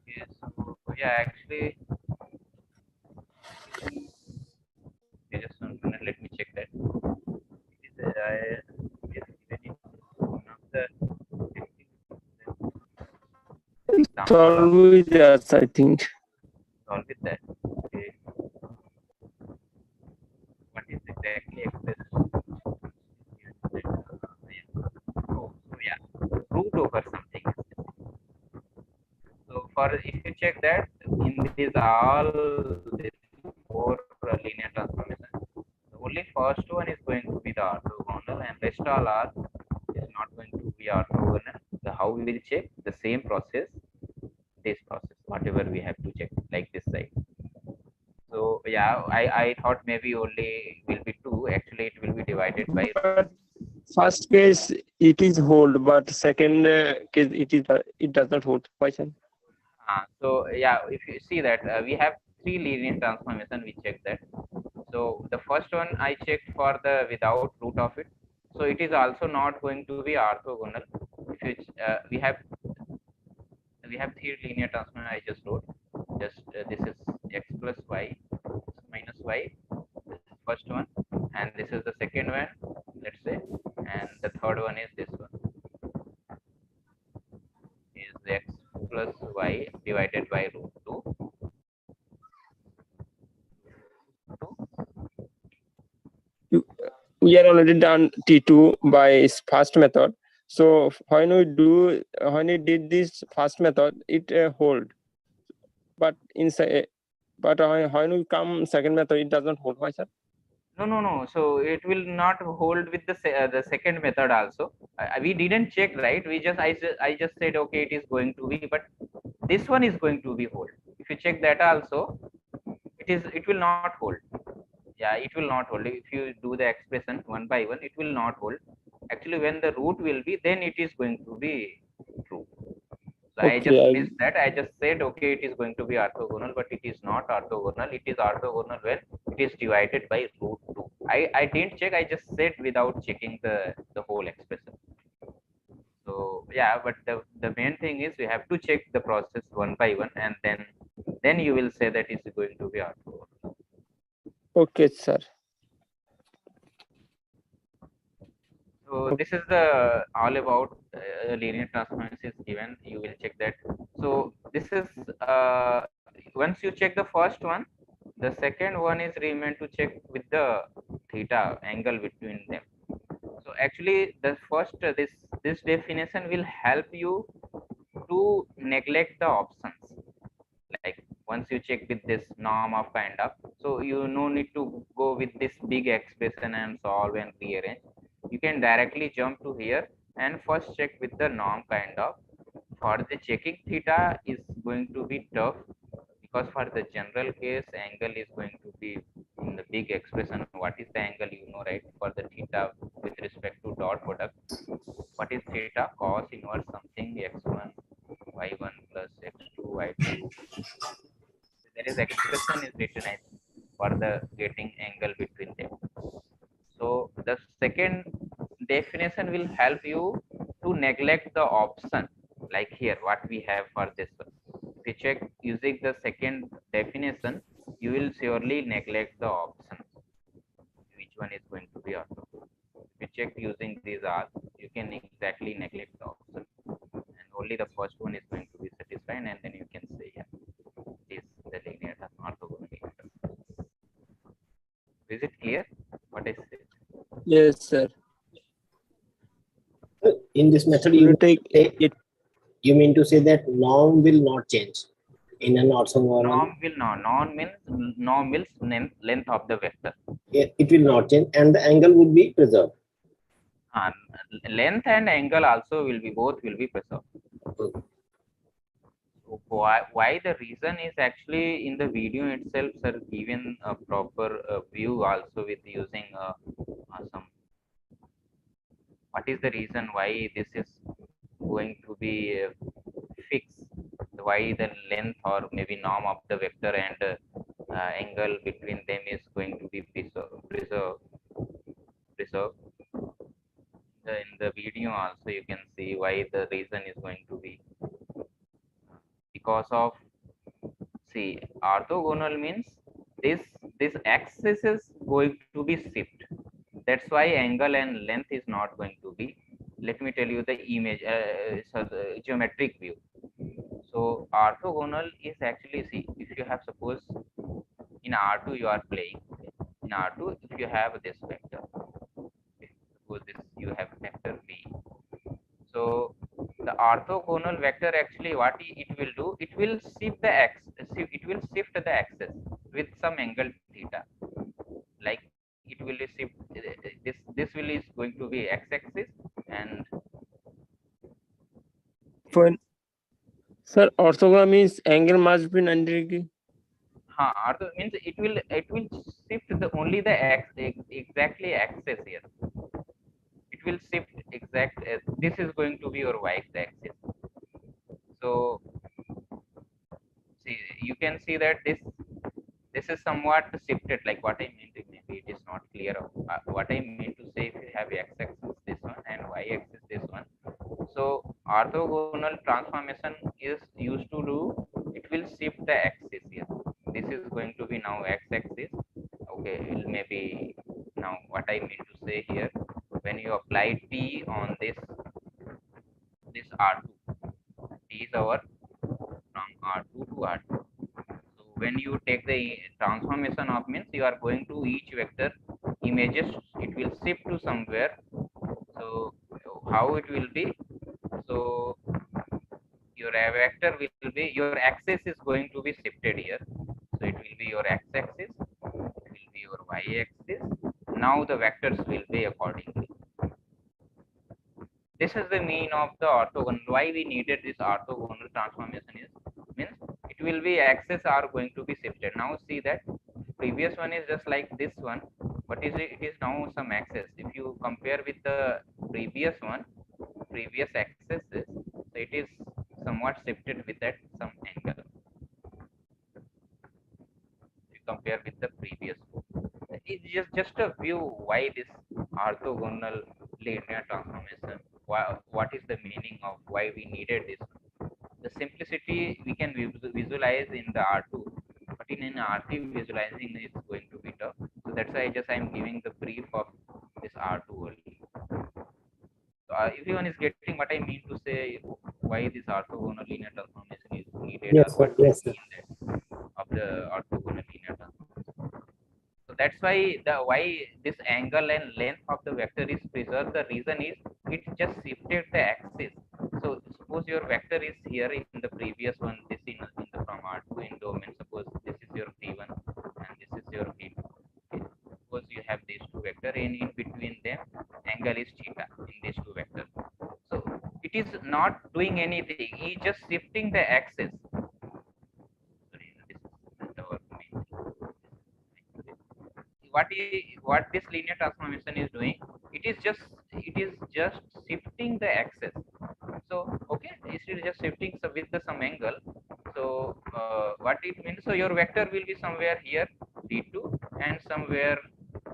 Okay, so yeah, actually, okay, just 1 minute, let me check that. It is yes, even in one of the Solve with us, I think. solve with that. Okay. What is exactly expressed? root over something. So for if you check that in these all these four linear transformations, the only first one is going to be the orthogonal, and rest all are is not going to be orthogonal. So how we will check the same process, this process, whatever we have to check, like this side. So yeah, I thought maybe only will be two. Actually, it will be divided by. But first case it is hold, but second case it does not hold. Why, sir? So yeah, if you see that we have three linear transformation, we check that. So the first one I checked for the without root of it. So it is also not going to be orthogonal. If you we have three linear transformation I just wrote. Just this is x plus y minus y. This is first one, and this is the second one. Let's say, and the third one is this one. Is x plus y divided by root 2. We are already done T2 by first method. So when we did this first method, it hold. But inside, but when we come second method, it doesn't hold. Why, sir? No. So it will not hold with the second method also. We didn't check, right? I just said okay, it is going to be, but this one is going to be hold. If you check that also, it will not hold. Yeah, it will not hold. If you do the expression one by one, it will not hold. Actually, when the root will be, then it is going to be true. So I just missed that. I just said, okay, it is going to be orthogonal, but it is not orthogonal. It is orthogonal when it is divided by root 2. I didn't check. I just said without checking the whole expression. So yeah, but the main thing is we have to check the process one by one, and then you will say that it's going to be orthogonal. Okay, sir. So this is the all about linear transformations is given. You will check that. So this is once you check the first one, the second one is remain to check with the theta angle between them. So actually, the first this definition will help you to neglect the options. Like once you check with this norm of kind of, so you no need to go with this big expression and solve and rearrange. You can directly jump to here and first check with the norm kind of. For the checking theta is going to be tough, because for the general case angle is going to be in the big expression. What is the angle, you know, right? For the theta with respect to dot product, what is theta? Cos inverse something x1 y1 plus x2 y2. There is expression is written as for the getting angle between them. So the second definition will help you to neglect the option, like here what we have for this one. If you check using the second definition, you will surely neglect the option which one is going to be orthogonal. If you check using these all, you can exactly neglect the option, and only the first one is going to be satisfied, and then you can say yeah, this the linear orthogonal. Is it clear what I said? Yes, sir. In this method, you mean to say that norm will not change in an orthogonal? Norm will not. Norm means length of the vector. It will not change, and the angle would be preserved. Length and angle also will be, both will be preserved. So why the reason is actually in the video itself, sir, given a proper view also with using some. What is the reason why this is going to be fixed? Why the length or maybe norm of the vector and angle between them is going to be preserved. In the video also you can see why the reason is going to be because of, see, orthogonal means this axis is going to be shift. That's why angle and length is not going to be. Let me tell you the image, so the geometric view. So orthogonal is actually, see, if you have suppose in R2 you are playing. In R2, if you have this vector, suppose this you have vector V. So orthogonal vector actually what it will do, it will shift the the axis with some angle theta. Like it will shift this will is going to be x-axis and Fine. Sir, orthogonal means angle must be 90 degree. ortho means it will shift the only the exactly axis here. It will shift exact this is going to be your y-axis. So see, you can see that this is somewhat shifted, like what I meant, maybe it is not clear. What I mean to say, if you have x-axis this one and y-axis this one, so orthogonal transformation is used to do, it will shift the axis here. This is going to be now x-axis. Okay, it may be now what I mean to say here, when you apply t on this r2, t is our from r2 to r2. So when you take the transformation of means, you are going to each vector images, it will shift to somewhere. So how it will be? So your vector will be, your axis is going to be shifted here. So it will be your x-axis, it will be your y-axis. Now the vectors will be accordingly. This is the mean of the orthogonal. Why we needed this orthogonal transformation is, means it will be axes are going to be shifted. Now see that previous one is just like this one, but it is now some axis. If you compare with the previous one, previous axis is, so it is somewhat shifted with that some angle. If you compare with the previous one, it's just a view why this orthogonal linear transformation. What is the meaning of why we needed this? The simplicity we can visualize in the R2, but in an R3 visualizing is going to be tough. So that's why I'm giving the brief of this R2 only. So everyone is getting what I mean to say, why this orthogonal linear transformation is needed, Yes, or sir. what Yes, we sir. mean that of the orthogonal linear transformation. So that's why why this angle and length of the vector is preserved. The reason is it just shifted the axis. So suppose your vector is here in the previous one, this in the from R2 in domain. Suppose this is your V1 and this is your V2. Okay. Suppose you have these two vectors, and in between them angle is theta in these two vectors. So it is not doing anything. It is just shifting the axis. Sorry, this is our main thing. What this linear transformation is doing, it is just shifting the axis. So okay, it is just shifting with the some angle. So what it means, so your vector will be somewhere here v2 and somewhere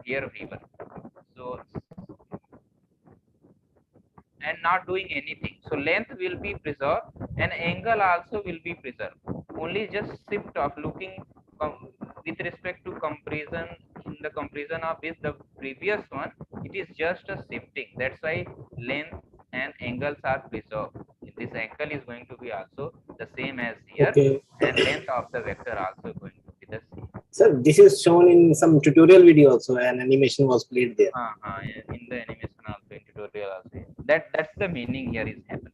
here v1. So and not doing anything, so length will be preserved and angle also will be preserved. Only just shift of looking with respect to comparison, in the comparison of this the previous one, it is just a shifting. That's why length and angles are preserved. This angle is going to be also the same as here, Okay. and length of the vector also going to be the same. Sir, this is shown in some tutorial video also. An animation was played there. In the animation also, in tutorial also, that's the meaning here is happening.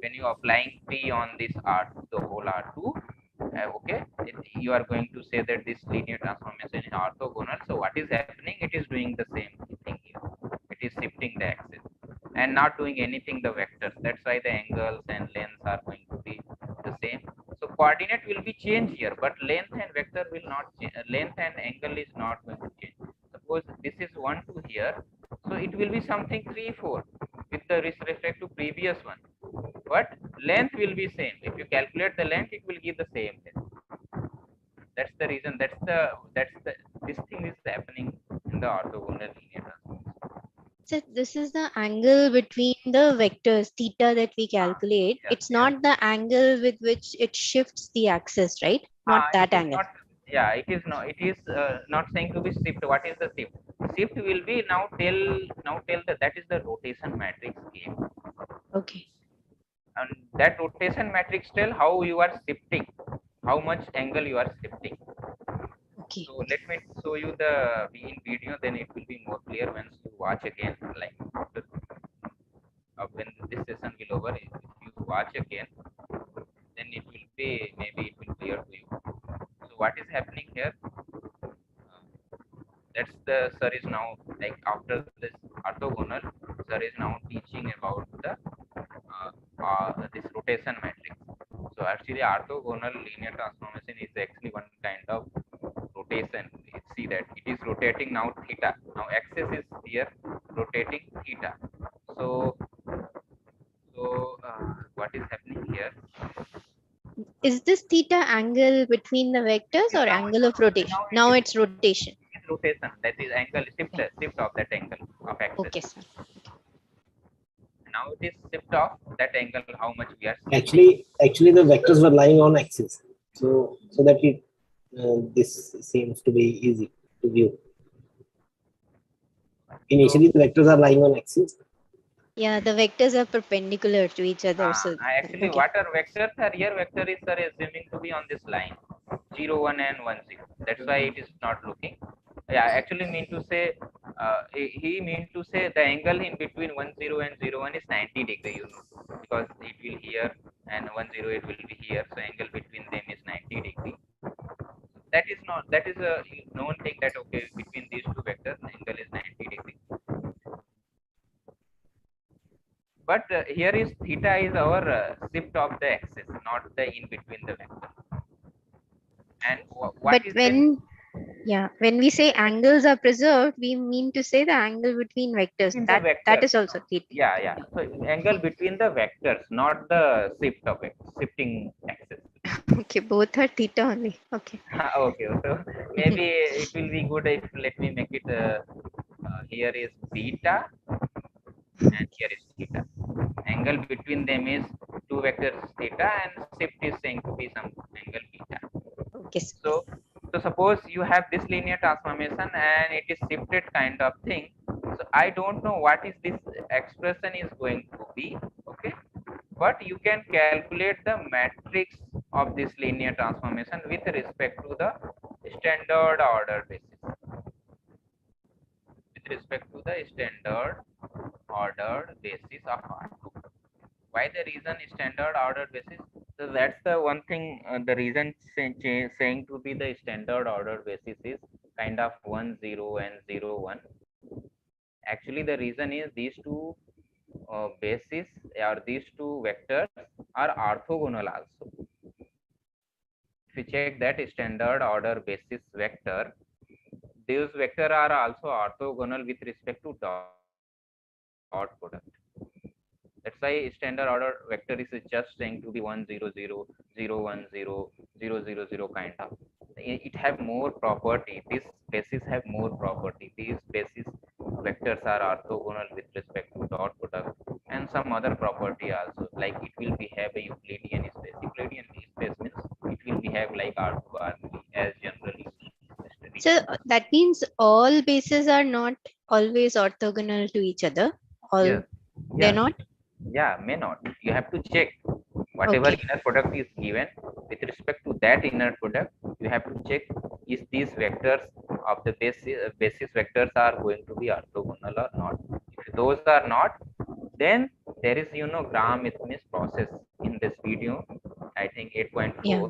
When you applying P on this R2, the whole R2, okay, you are going to say that this linear transformation is orthogonal. So what is happening? It is doing the same thing here. It is shifting the axis and not doing anything the vectors. That's why the angles and lengths are going to be the same. So coordinate will be changed here, but length and vector will not change. Length and angle is not going to change. Suppose this is 1 2 here, so it will be something 3 4 with the respect to previous one, but length will be same. If you calculate the length, it will give the same length. That's the reason. This thing is happening in the orthogonal linear transformation. So this is the angle between the vectors theta that we calculate. Yes, It's not the angle with which it shifts the axis, right? Not that it is angle. not. Yeah, it is not. It is not saying to be shift. What is the shift? Shift will be now tell that is the rotation matrix game. Okay. And that rotation matrix tell how you are shifting, how much angle you are shifting. Okay. So let me show you the in video, then it will be more clear once you watch again, like after when this session will over. watch again, then it will be, maybe it will clear to you. So what is happening here? That's the sir is now, like, after this orthogonal, sir is now teaching about the this rotation matrix. So actually orthogonal linear transformation is actually one kind of rotation. You see that it is rotating now theta. Now axis is here rotating theta. So what is happening here? Is this theta angle between the vectors or angle of rotation? Now it's rotation. It's rotation. That is angle shift of that angle of axis. Okay, sir. Now it is shift of that angle. How much we are Actually, the vectors were lying on axis, so that it this seems to be easy to view. Initially, the vectors are lying on axis. Yeah, the vectors are perpendicular to each other. So actually, what are vectors are here? Vector is assuming to be on this line, 0, 1 and 1, 0. That's why it is not looking. Yeah, actually mean to say, he mean to say the angle in between 1, 0 and 0, 1 is 90 degree, you know, because it will here and 1, 0, it will be here. So angle between them is 90 degree. That is not, that is a known thing that, okay, between these two vectors, angle is 90 degree. But here is theta is our shift of the axis, not the in between the vector. And what but is when we say angles are preserved, we mean to say the angle between vectors. That is also theta. Yeah. So angle between the vectors, not the shift of it, shifting axis. Okay, both are theta only. Okay. Okay, so maybe it will be good if, let me make it, here is beta and here is theta. Angle between them is two vectors theta, and shift is saying to be some angle beta. Okay. So suppose you have this linear transformation and it is shifted kind of thing. So I don't know what is this expression is going to be, okay? But you can calculate the matrix of this linear transformation with respect to the standard order basis. With respect to the standard order basis of R2. Why the reason standard order basis? So that's the one thing, the reason saying to be the standard order basis is kind of 1, 0 and 0, 1. Actually the reason is these two bases or these two vectors are orthogonal also. If you check that standard order basis vector, these vectors are also orthogonal with respect to dot product. That's why standard order vector is just saying to be 1, 0, 0, 0, 1, 0, 0, 0, 0 kind of. It have more property. These bases have more property. These bases vectors are orthogonal with respect to dot product and some other property also. Like it will behave a Euclidean space. Euclidean space means it will behave like R2, R3 as generally. So that means all bases are not always orthogonal to each other. They're not. Yeah, may not. You have to check whatever inner product is given with respect to that inner product. You have to check is these vectors of the basis vectors are going to be orthogonal or not. If those are not, then there is, Gram-Smith process in this video. I think 8.4. Yeah.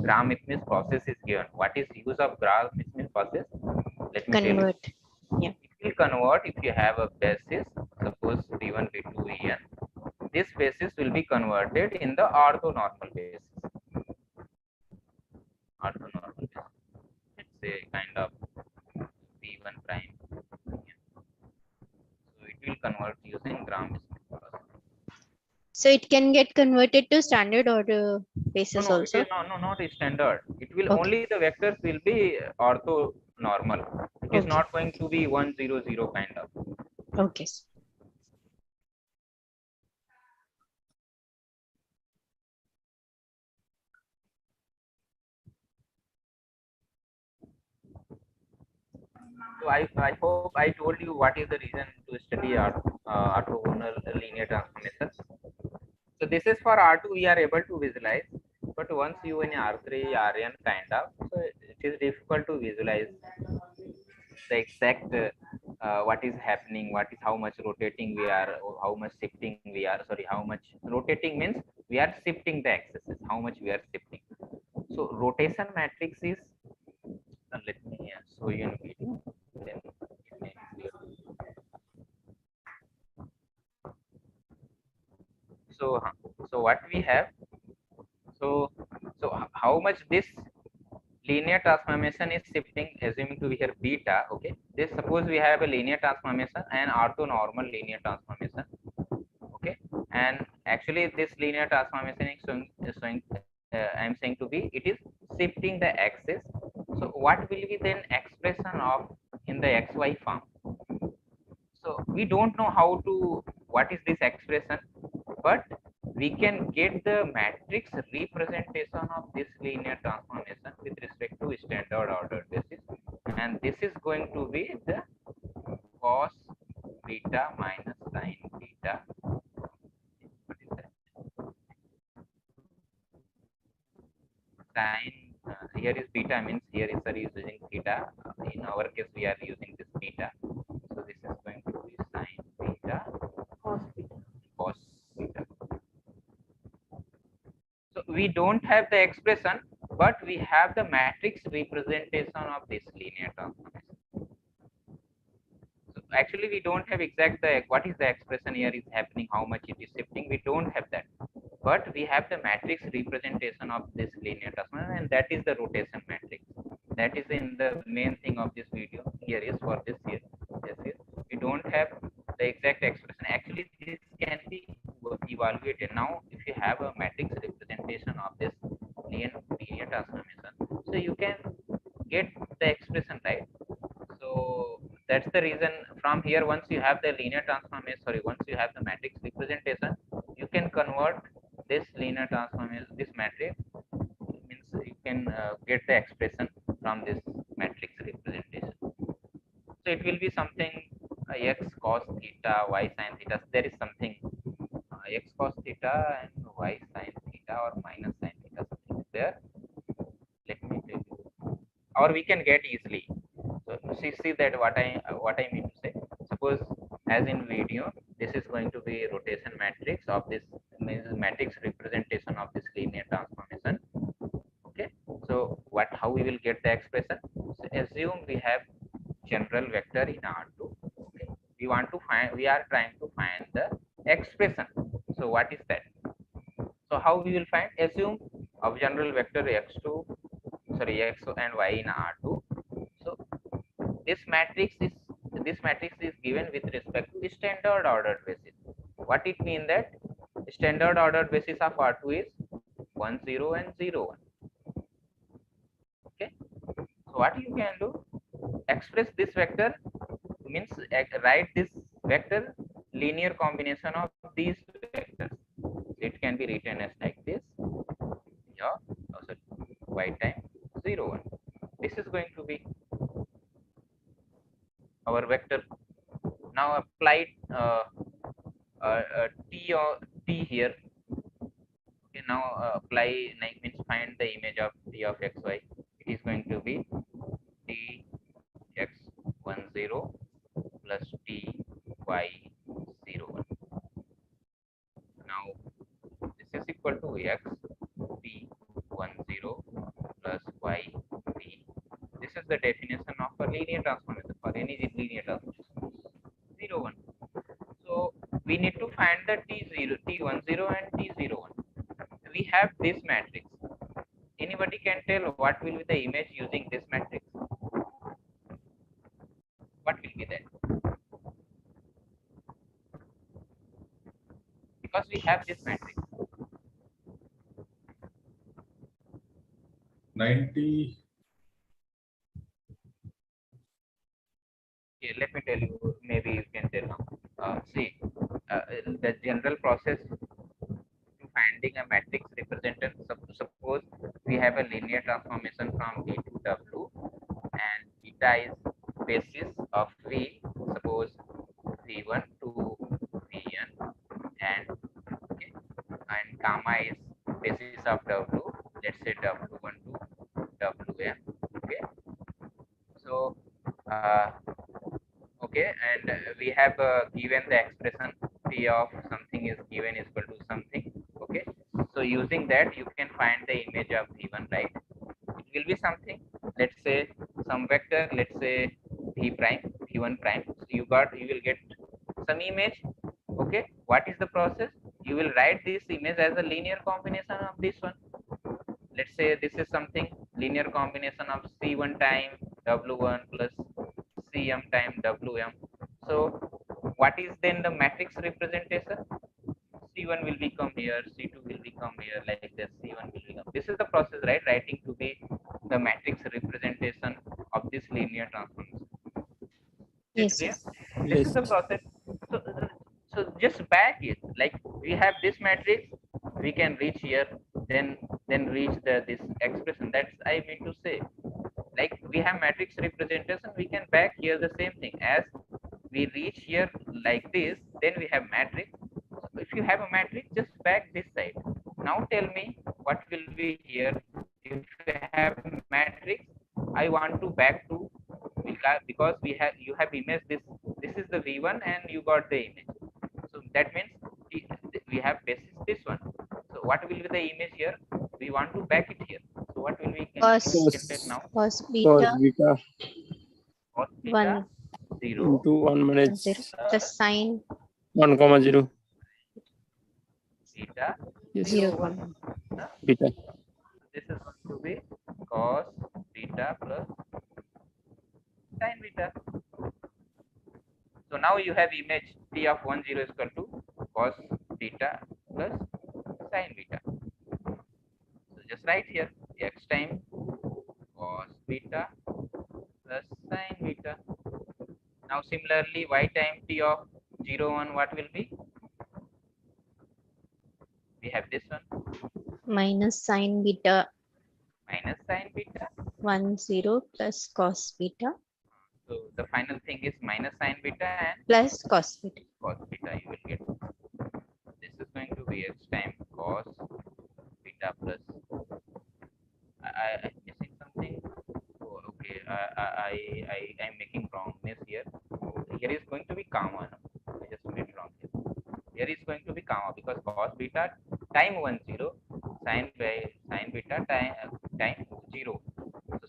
Gram-Smith process is given. What is use of Gram-Smith process? Let me tell you. Yeah. It will convert if you have a basis, suppose B1, B2, En. This basis will be converted in the orthonormal basis. Orthonormal basis. Let's say kind of B1 prime. So it will convert using Gram-Smith process. So it can get converted to standard order basis also? It is not a standard. It will only the vectors will be orthonormal. It is not going to be 1, 0, 0 kind of. Okay. So I hope I told you what is the reason to study orthogonal linear transformation. So this is for R2 we are able to visualize, but once you in R3, Rn kind of, so it is difficult to visualize the exact what is happening, what is how much rotating we are, how much shifting we are, sorry, how much rotating means we are shifting the axis, how much we are shifting. So rotation matrix is, let me show you in video, then it may be clear. So, so what we have, so how much this linear transformation is shifting, assuming to be here beta. Okay, this suppose we have a linear transformation and orthonormal linear transformation. Okay, and actually this linear transformation is showing I'm saying to be, it is shifting the axis. So what will be then expression of in the xy form? So we don't know how to, what is this expression, but we can get the matrix representation of this linear transformation with respect to standard ordered basis, and this is going to be the cos beta minus sin beta. What is that? Sin, here is beta, means here is sir is using theta. In our case we are using this beta, so this is going to be sin beta cos beta. So we don't have the expression, but we have the matrix representation of this linear transformation. So actually we don't have exact the what is the expression here is happening, how much it is shifting, we don't have that, but we have the matrix representation of this linear transformation, and that is the rotation matrix. That is in the main thing of this video. Here is for this here. Yes, here we don't have the exact expression. Actually this can be evaluated. Now if you have a matrix representation of this linear transformation, so you can get the expression, right? So that's the reason from here, once you have the linear transformation, sorry, once you have the matrix representation, you can convert this linear transformation, this matrix, means you can get the expression from this matrix representation. So it will be something x cos theta, y sin theta. There is something x cos theta and y sin theta or minus sin theta, something is there. Let me tell you, or we can get easily. So see that what I mean to say. Suppose as in video, this is going to be rotation matrix of this, means matrix representation of this linear transformation. Okay, so what, how we will get the expression? So assume we have general vector in R2. Okay, we want to find, we are trying to find the expression. So what is that? So how we will find? Assume of general vector x2, sorry, x and y in R2. So this matrix is given with respect to standard ordered basis. What it means that standard ordered basis of R2 is 1 0 and 0 1. Okay, so what you can do, express this vector, means write this vector linear combination of these vectors. It can be written as like this, yeah, also y time 0 1. This is going to be our vector. Now apply t or t here. Okay, now apply, like, means find the image of t of xy. It is going to be t x 1 0 plus t y 0 1. Now this is equal to x t 1 0 plus y t. This is the definition of a linear transformation for any linear transformation 0 1. So we need to find the t0, t1 0 and t0 1. We have this matrix. Anybody can tell what will be the image using this matrix? What will be that? Because we have this matrix. 90. Okay, let me tell you, maybe you can tell now. See, the general process to finding a matrix representation, suppose we have a linear transformation from V to W, and beta is basis of V, suppose V1 to Vn, and okay, and gamma is basis of W, let's say W1 to Wn. Okay, so okay, and we have given the expression T of something is given is equal to something. Okay, so using that you can find the image of V1, right? It will be something, let's say some vector, let's say V prime, V1 prime. So you will get some image. Okay, what is the process? You will write this image as a linear combination of this one. Let's say this is something linear combination of C1 time W1 plus Cm time Wm. So what is then the matrix representation? C1 will become here, C2 will become here, like this. C1 will become. This is the process, right? Writing to be the matrix representation of this linear transformation. Yes, Clear? sir. This Yes. is the process. So, just back it. Like we have this matrix, we can reach here, then reach this expression. That's I mean to say. Like we have matrix representation, we can back here the same thing. As we reach here like this, then we have matrix. If you have a matrix, just back this side. Now tell me what will be here. If you have matrix, I want to back to, because you have image this. This is the V1 and you got the image. So that means we have basis this one. So what will be the image here? We want to back it here. So what will we can take now? Cos Cos beta beta Cos beta 0 into 1 minus 0 plus sine 1 comma 0 beta Yes. 0 0 1. beta. This is going to be cos beta plus sin beta. So now you have image T of 10 is equal to cos beta plus sin beta. So just write here x time cos beta plus sin beta. Now similarly y time T of 0 1 what will be? We have this one minus sine beta minus sin beta. 1 0 plus cos beta So the final thing is minus sin beta and plus cos beta. cos beta you will get. This is going to be x time cos beta plus. I'm missing something. Oh, okay. I'm making wrongness here. Here is going to be comma. No? I just made wrong here. Here is going to be comma because cos beta time 10 sin beta time 0. So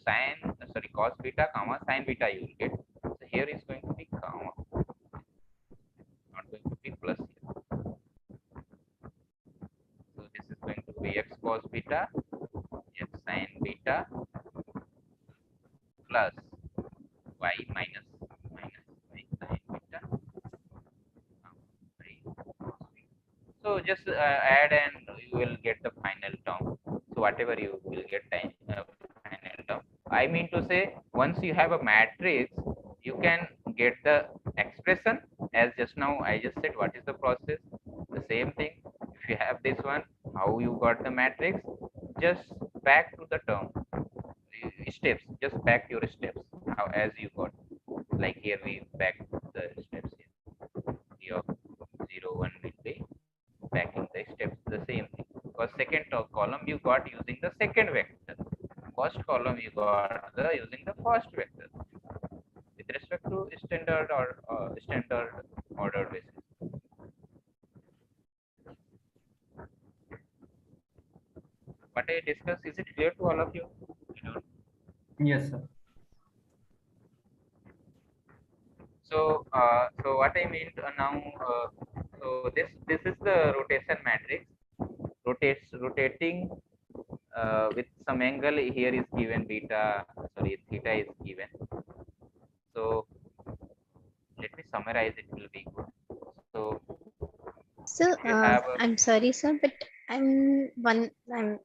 sorry cos beta comma sin beta you will get. So here is going to be comma, not going to be plus here. So this is going to be x cos beta, x sin beta plus y minus y sin beta. So just add and you will get the final term. So whatever you will get final term. I mean to say once you have a matrix, you can get the expression as just now I just said. What is the process? The same thing. If you have this one, how you got the matrix? Just back to the term steps. Just back your steps. How as you got. Like here we back the steps here. T of 0 1 will be backing the steps the same thing. Because second column you got using the second vector. First column you got using the first vector. With respect to standard or standard order basis. What I discussed, is it clear to all of you? Yes, sir. So, so what I mean now, so this is the rotation matrix. Rotating with some angle here is given theta is given. So let me summarize. It will be good. So So if you have I'm sorry, sir, but I'm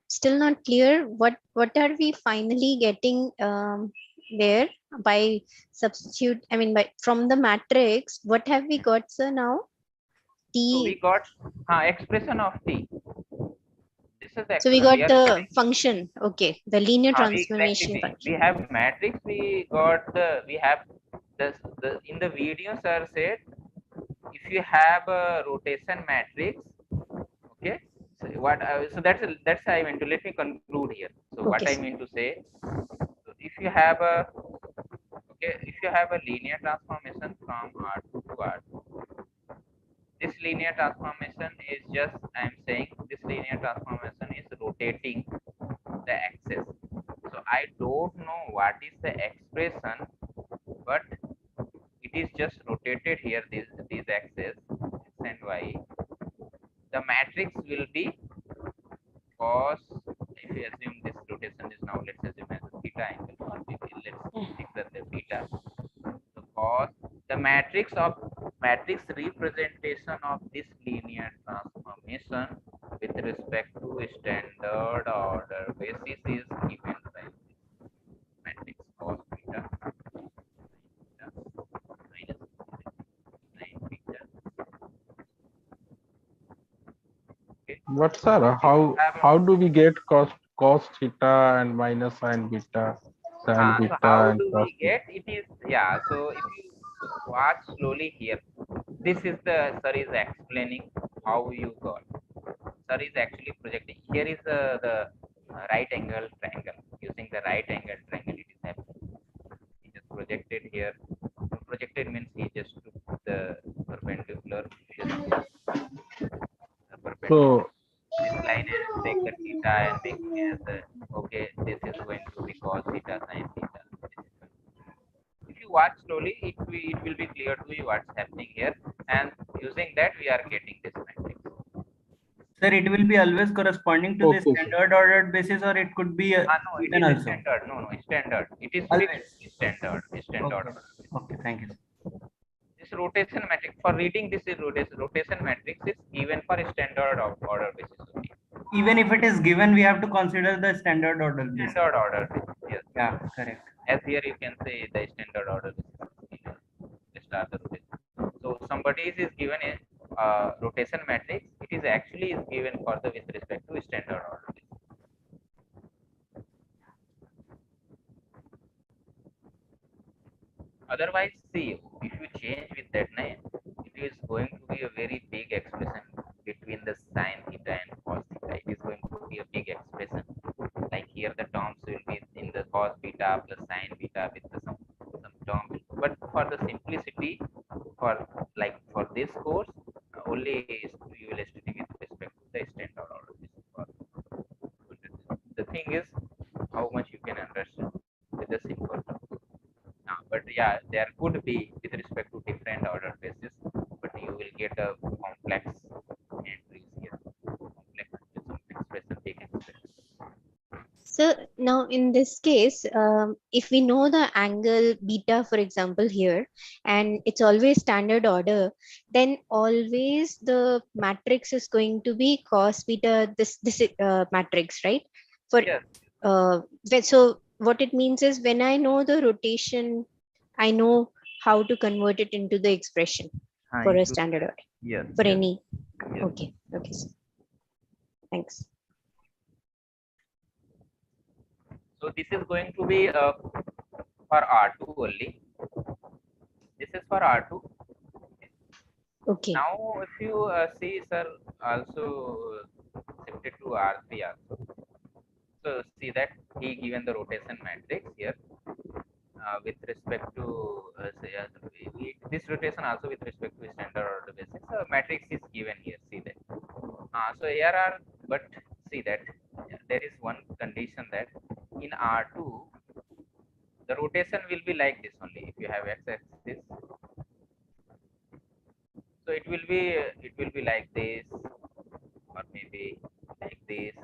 still not clear. What are we finally getting there by substitute? I mean, by from the matrix, what have we got, sir? Now so we T. got expression of T. This is the So we expression got we are the getting. function. Okay, the linear transformation We function. have matrix. We have the in the videos are said if you have a rotation matrix, okay. So so that's I mean to let me conclude here. So what Okay, I sir. mean to say, so if you have a if you have a linear transformation from R2 to R2, This linear transformation is just, I'm saying this linear transformation is rotating the axis. So I don't know what is the expression, but it is just rotated here, these axes, x and y. The matrix will be cos, if you assume this rotation is now, let's assume as a theta angle, or let's declare the theta. So cos, the matrix representation of this linear transformation with respect to standard order basis is given by this matrix cos theta minus sin theta. Okay. But sir, how do we get cos theta and minus sin beta, sin So beta how and do cos we get it is, yeah, so if you watch slowly here, this is the sir is explaining how you got. Sir is actually projecting. Here is the right angle triangle. Using the right angle triangle, it is happening. He just projected here. Projected means he just took the perpendicular, perpendicular So this line and take the theta and making as a, okay, this is going to be cos theta sin theta. If you watch slowly, it will be clear to you what's happening here, and using that we are getting this matrix. Sir, it will be always corresponding to the okay, standard ordered basis, or it could be No, it even is also. standard. No, standard. It is Always. fixed standard. Standard. Okay. Okay, thank you. This rotation matrix, for reading this is rotation matrix is given for standard order basis only. Even if it is given, we have to consider the standard order basis. Standard order basis, yes. Yeah, correct. As here you can say the standard order basis. Start the rotation. So somebody is given a rotation matrix. It is actually is given for the with respect to standard order basis. Otherwise, see, if you change with that name, it is going to be a very big expression between the sine theta and cos theta. It is going to be a big expression. Like here, the terms will be in the cos beta plus sine beta with some term. But for the simplicity, for this course, only we will study with respect to the standard order. The thing is how much you can understand with the simple term. But yeah, there could be with respect to different order basis, but you will get a complex entries here, complex some expression, big expression. So now in this case, if we know the angle beta, for example, here, and it's always standard order, then always the matrix is going to be cos beta, this matrix, right? For Yes. so what it means is when I know the rotation, I know how to convert it into the expression for a standard order. Yes. For any. Yes. Okay. Okay. Sir. Thanks. So this is going to be for R2 only. This is for R2. Okay. Now, if you see, sir, also shifted to R3 also. So see that he given the rotation matrix here with respect to this rotation also with respect to standard order basis. So matrix is given here. See that. So here are, but see that there is one condition that in R2 the rotation will be like this only. If you have x-axis, so it will be like this, or maybe like this.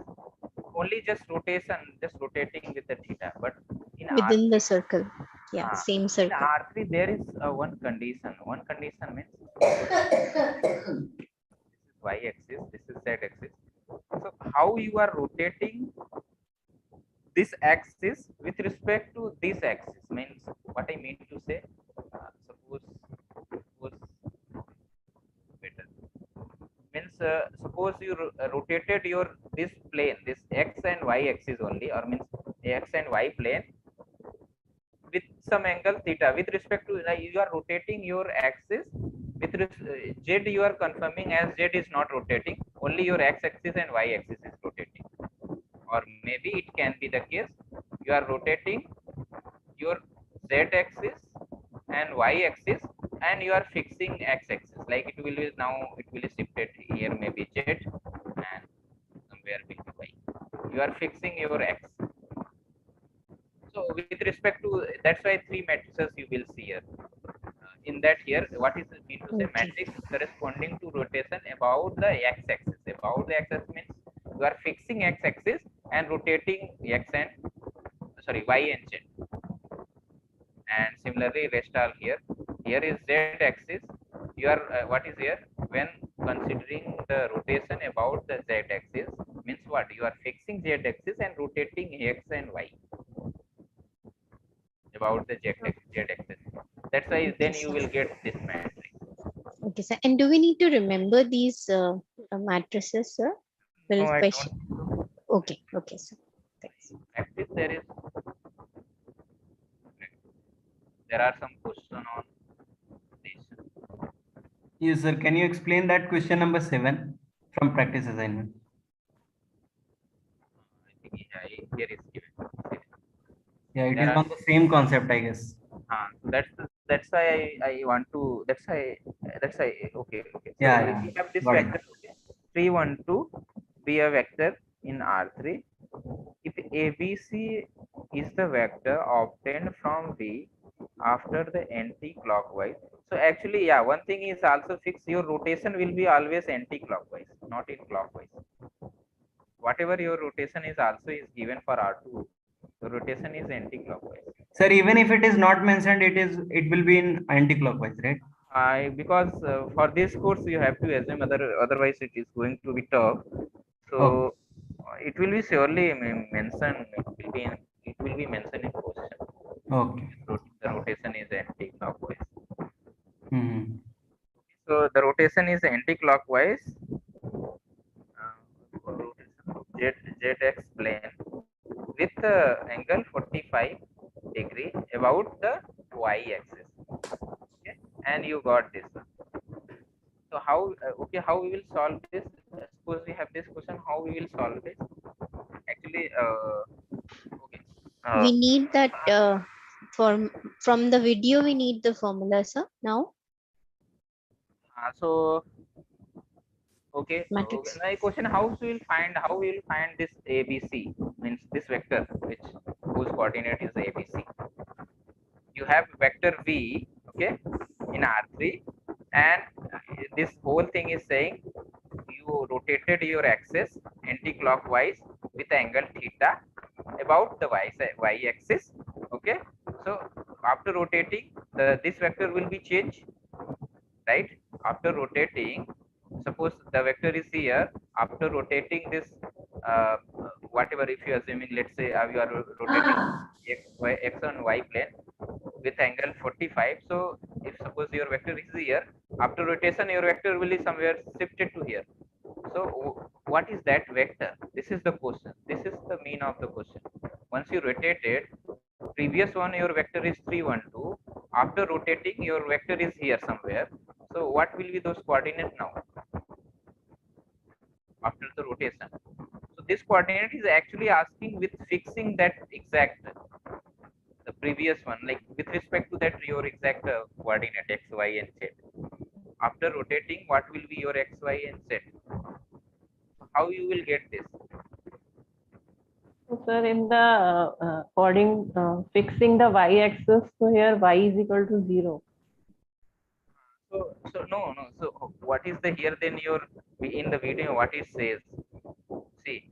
Only just rotation, just rotating with the theta. But in Within R3, the circle. Yeah, same circle. in R3 there is one condition. One condition means y-axis, this is z-axis. So how you are rotating this axis with respect to this axis means what I mean to say. Suppose better means suppose you rotated your this plane, this x and y axis only, or means x and y plane with some angle theta with respect to you are rotating your axis with z, you are confirming as z is not rotating, only your x axis and y axis is rotating. Or maybe it can be the case you are rotating your z axis and y axis and you are fixing x axis. Like it will be now, it will be shifted here, maybe Z, and somewhere will be Y. You are fixing your X. So with respect to, that's why three matrices you will see here. In that here, what is it mean to say? Okay. Matrix corresponding to rotation about the x-axis. About the x-axis means you are fixing x-axis and rotating x and y and z. And similarly, rest all here. Here is z-axis. You are what is here? When considering the rotation about the z-axis, means what? You are fixing z-axis and rotating x and y about the z-axis. That's why then you will get this matrix. Okay, sir. And do we need to remember these matrices, sir? No, Will I question. don't. Okay, okay, sir. Thanks. Actually, there are some question on this. Yes, sir. Can you explain that question number 7 from practice assignment? I think here is given. Yeah, it There is are, on the same concept, I guess. that's why I want to. That's why. Okay. So Yeah, we yeah. have this Got it. vector. Okay. 3, 1, 2 be a vector in R3. If ABC is the vector obtained from V after the anti-clockwise. So actually, yeah, one thing is also fixed. Your rotation will be always anti-clockwise, not in clockwise. Whatever your rotation is also is given for R2. The rotation is anti-clockwise. Sir, even if it is not mentioned, it will be in anti-clockwise, right? Because for this course you have to assume, otherwise it is going to be tough. So Okay. it will be surely mentioned. It will be mentioned in question. Okay. The rotation is anti-clockwise. Hmm. So the rotation is anti-clockwise. ZX plane with angle 45 degree about the y-axis. Okay, and you got this. So how how we will solve this? Suppose we have this question, how we will solve this? Actually, okay. We need that from the video. We need the formula, sir. Now So okay. matrix. My question: how we will find this ABC, means this vector whose coordinate is ABC? You have vector V, okay, in R3, and this whole thing is saying you rotated your axis anti-clockwise with angle theta about the y-axis. Okay, so after rotating, this vector will be changed, right? After rotating, suppose the vector is here. After rotating this, whatever, if you are assuming, let's say you are rotating x on y plane with angle 45. So if suppose your vector is here, after rotation your vector will be somewhere shifted to here. So what is that vector? This is the question. This is the mean of the question. Once you rotate it, previous one your vector is 312. After rotating your vector is here somewhere. So what will be those coordinates now after the rotation? So this coordinate is actually asking with fixing that exact the previous one, like with respect to that your exact coordinate x, y, and z. After rotating, what will be your x, y, and z? How you will get this? So, sir, in the fixing the y-axis, so here y is equal to 0. So no. So what is the here then your in the video what it says? See,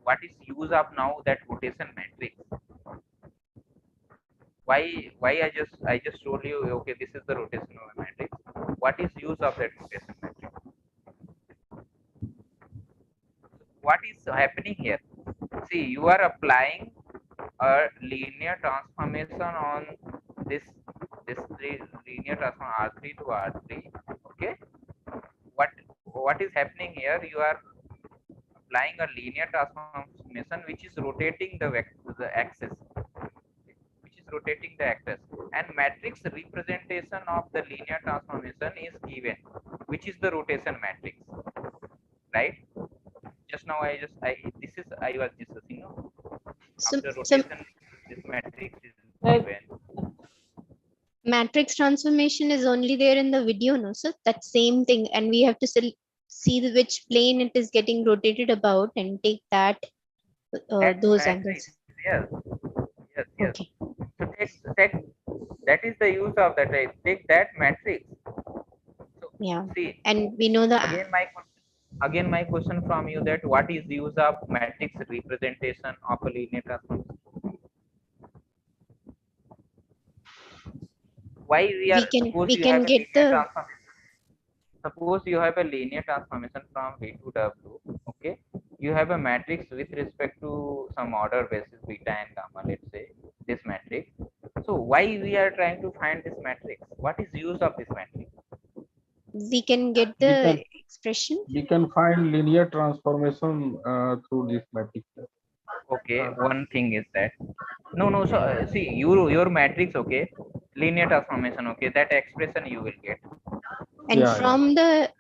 what is use of now that rotation matrix? Why I just told you, okay, this is the rotation matrix. What is use of that rotation matrix? What is happening here? See, you are applying a linear transformation on this linear transform R3 to R3. Okay, what is happening here? You are applying a linear transformation which is rotating the axis, which is rotating the axis, and matrix representation of the linear transformation is given, which is the rotation matrix, right? Just now I was discussing, no? So, After rotation, this matrix is Right. given. matrix transformation is only there in the video, no? So that same thing, and we have to still see which plane it is getting rotated about and take that those angles. Yes, yes, yes. Okay. So that is the use of that. Right? Take that matrix. So Yeah. see, And we know the again my question from you, that what is the use of matrix representation of a linear transformation? Why we can get the suppose you have a linear transformation from V to W, okay? You have a matrix with respect to some order basis beta and gamma, let's say this matrix. So why we are trying to find this matrix? What is use of this matrix? we can get the expression. We can find linear transformation through this matrix. Okay, one thing is that no. So see, your matrix, okay, linear transformation, okay, that expression you will get. And from the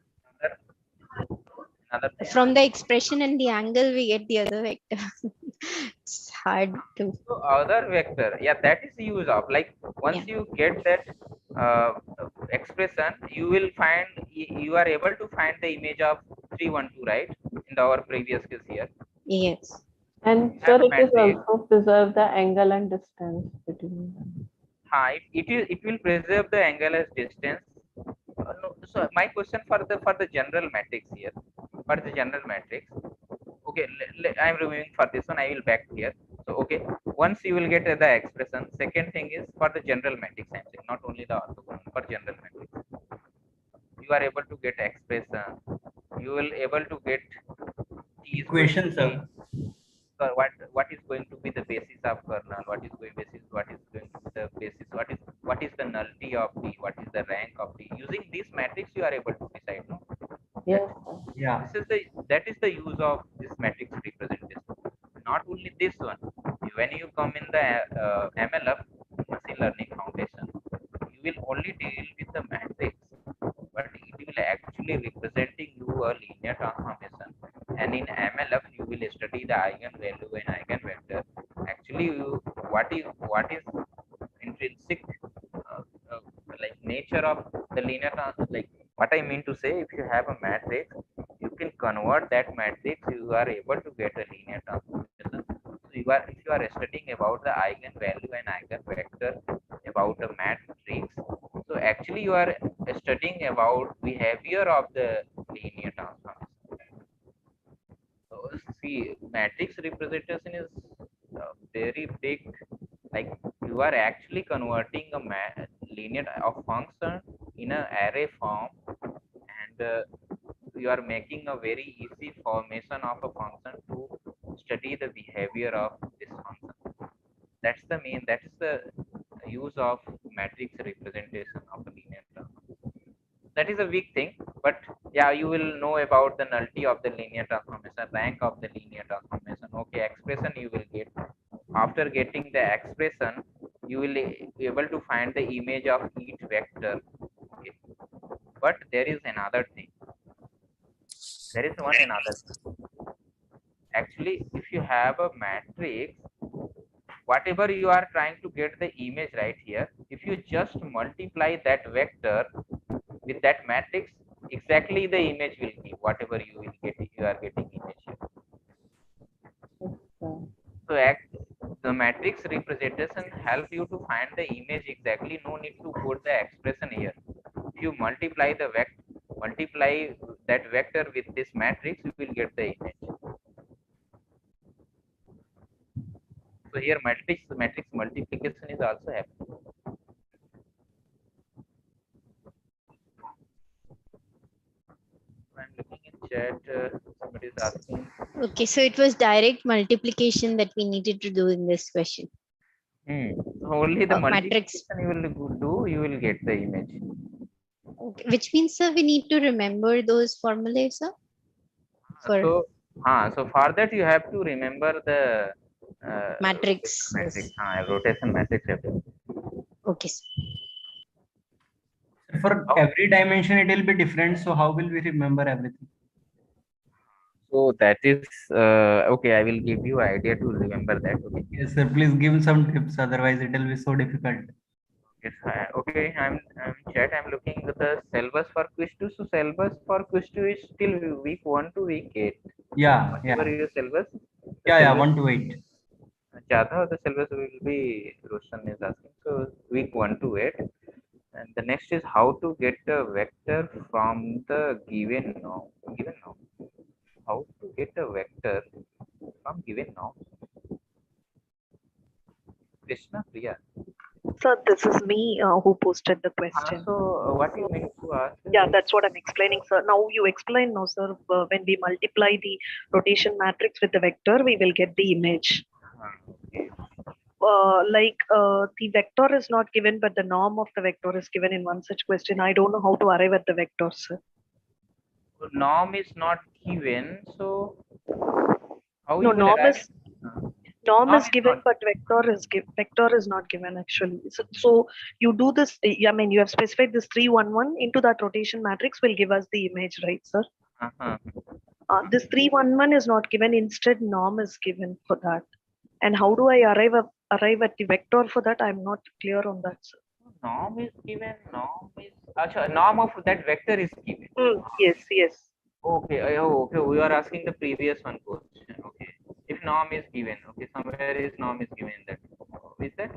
Another thing. from the expression and the angle, we get the other vector. It's hard to. So other vector, yeah, that is the use of, like once you get that expression, you will find you are able to find the image of 312, right? In our previous case here. Yes. And sir, it is also preserve the angle and distance between them. It will preserve the angle as distance. No, so my question for the general matrix here, for the general matrix, okay, I am reviewing for this one. I will back here. So okay, once you will get the expression. Second thing is for the general matrix. I'm saying not only the orthogonal, for general matrix, you are able to get expression. You will able to get equation, sir. What is going to be the basis of kernel? What is going to be the basis? What is the nullity of D? What is the rank of D? Using this matrix, you are able to decide. No. Yes. Yeah. That is the use of this matrix representation. Not only this one. When you come in the MLF, machine learning foundation, you will only deal with the matrix, but it will actually representing you a linear transformation. And in MLF, you will study the eigenvalue and eigenvector. Actually, what is intrinsic like nature of the linear like what I mean to say, if you have a matrix, you can convert that matrix, you are able to get a linear transformation. So if you are studying about the eigenvalue and eigenvector about a matrix, so actually you are studying about behavior of the linear transformation. So see, matrix representation is very big. Like you are actually converting a linear of function in an array form, and you are making a very easy formation of a function to study the behavior of this function. That's the use of matrix representation of a linear transformation. That is a weak thing, but yeah, you will know about the nullity of the linear transformation, rank of the linear transformation. Okay, expression you will get. After getting the expression, you will be able to find the image of each vector. Okay. But there is another thing. There is one another thing. Actually, if you have a matrix, whatever you are trying to get the image right here, if you just multiply that vector with that matrix, exactly the image will give whatever you are getting image here. So the matrix representation help you to find the image exactly. No need to put the expression here. If you multiply that vector with this matrix, you will get the image. So here matrix multiplication is also happening. I'm looking in chat. Somebody is asking. Okay, so it was direct multiplication that we needed to do in this question. Only the multiplication you will get the image. Okay. Which means, sir, we need to remember those formulas, sir. So for that you have to remember the matrix. Rotation matrix. Okay. For every dimension, it will be different. So how will we remember everything? So that is okay. I will give you idea to remember that. Okay. Yes, sir. Please give some tips. Otherwise, it will be so difficult. Yes, okay. I'm chat. I'm looking at the syllabus for quiz 2. So syllabus for quiz 2 is still week 1 to week 8. Yeah, Whatever yeah, your syllabus, the yeah, yeah. syllabus 1 to 8. Jada, the syllabus will be Roshan is asking. So week 1 to 8. And the next is how to get a vector from the given norm. Given norm. How to get a vector from given norm. Krishna Priya. Sir, this is me who posted the question. So what you meant to ask? Yeah, that's what I'm explaining, sir. Now you explain now, sir. When we multiply the rotation matrix with the vector, we will get the image. Okay. The vector is not given, but the norm of the vector is given in one such question. I don't know how to arrive at the vector, sir. Norm is not given, so how No, you will norm arrive? is norm is given, not. but vector is not given actually. So you do this. I mean, you have specified this 311 into that rotation matrix will give us the image, right, sir? This 311 is not given. Instead, norm is given for that. And how do I arrive at the vector for that? I'm not clear on that, sir. Norm is given. Norm of that vector is given. Yes, yes. Okay. Okay. We are asking the previous one question. Okay. If norm is given, okay, somewhere is norm is given in that. Is that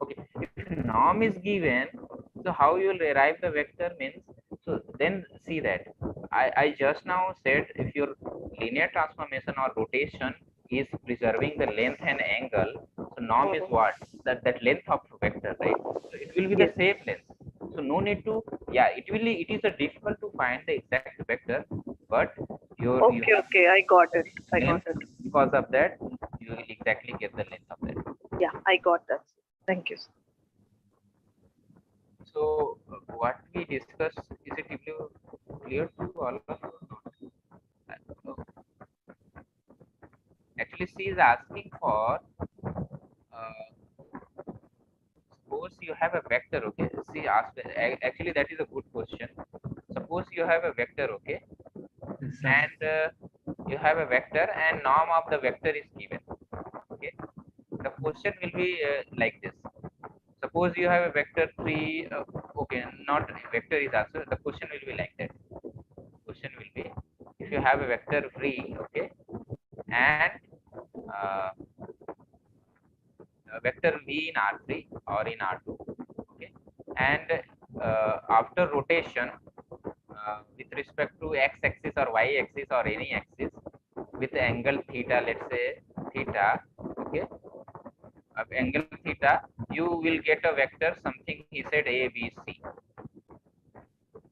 okay? If norm is given, so how you will arrive the vector means. So then see that I just now said if your linear transformation or rotation is preserving the length and angle, so norm is what? That length of vector, right? So it will be the same length. So no need to, yeah, it is a difficult to find the exact vector, but you have I got it. length, because of that you will exactly get the length of that. Yeah, I got that. Thank you, sir. So what we discussed, is it clear to all of you? Actually, she is asking for suppose you have a vector, okay? She asked, actually that is a good question. Suppose you have a vector, okay? And you have a vector and norm of the vector is given, okay? The question will be like this. Suppose you have a vector 3, okay, not vector is also, the question will be like that. Question will be, if you have a vector 3, okay, and uh, a vector v in R3 or in R2, okay, and after rotation with respect to x-axis or y-axis or any axis with angle theta, let's say theta, okay, of angle theta, you will get a vector something he said a b c.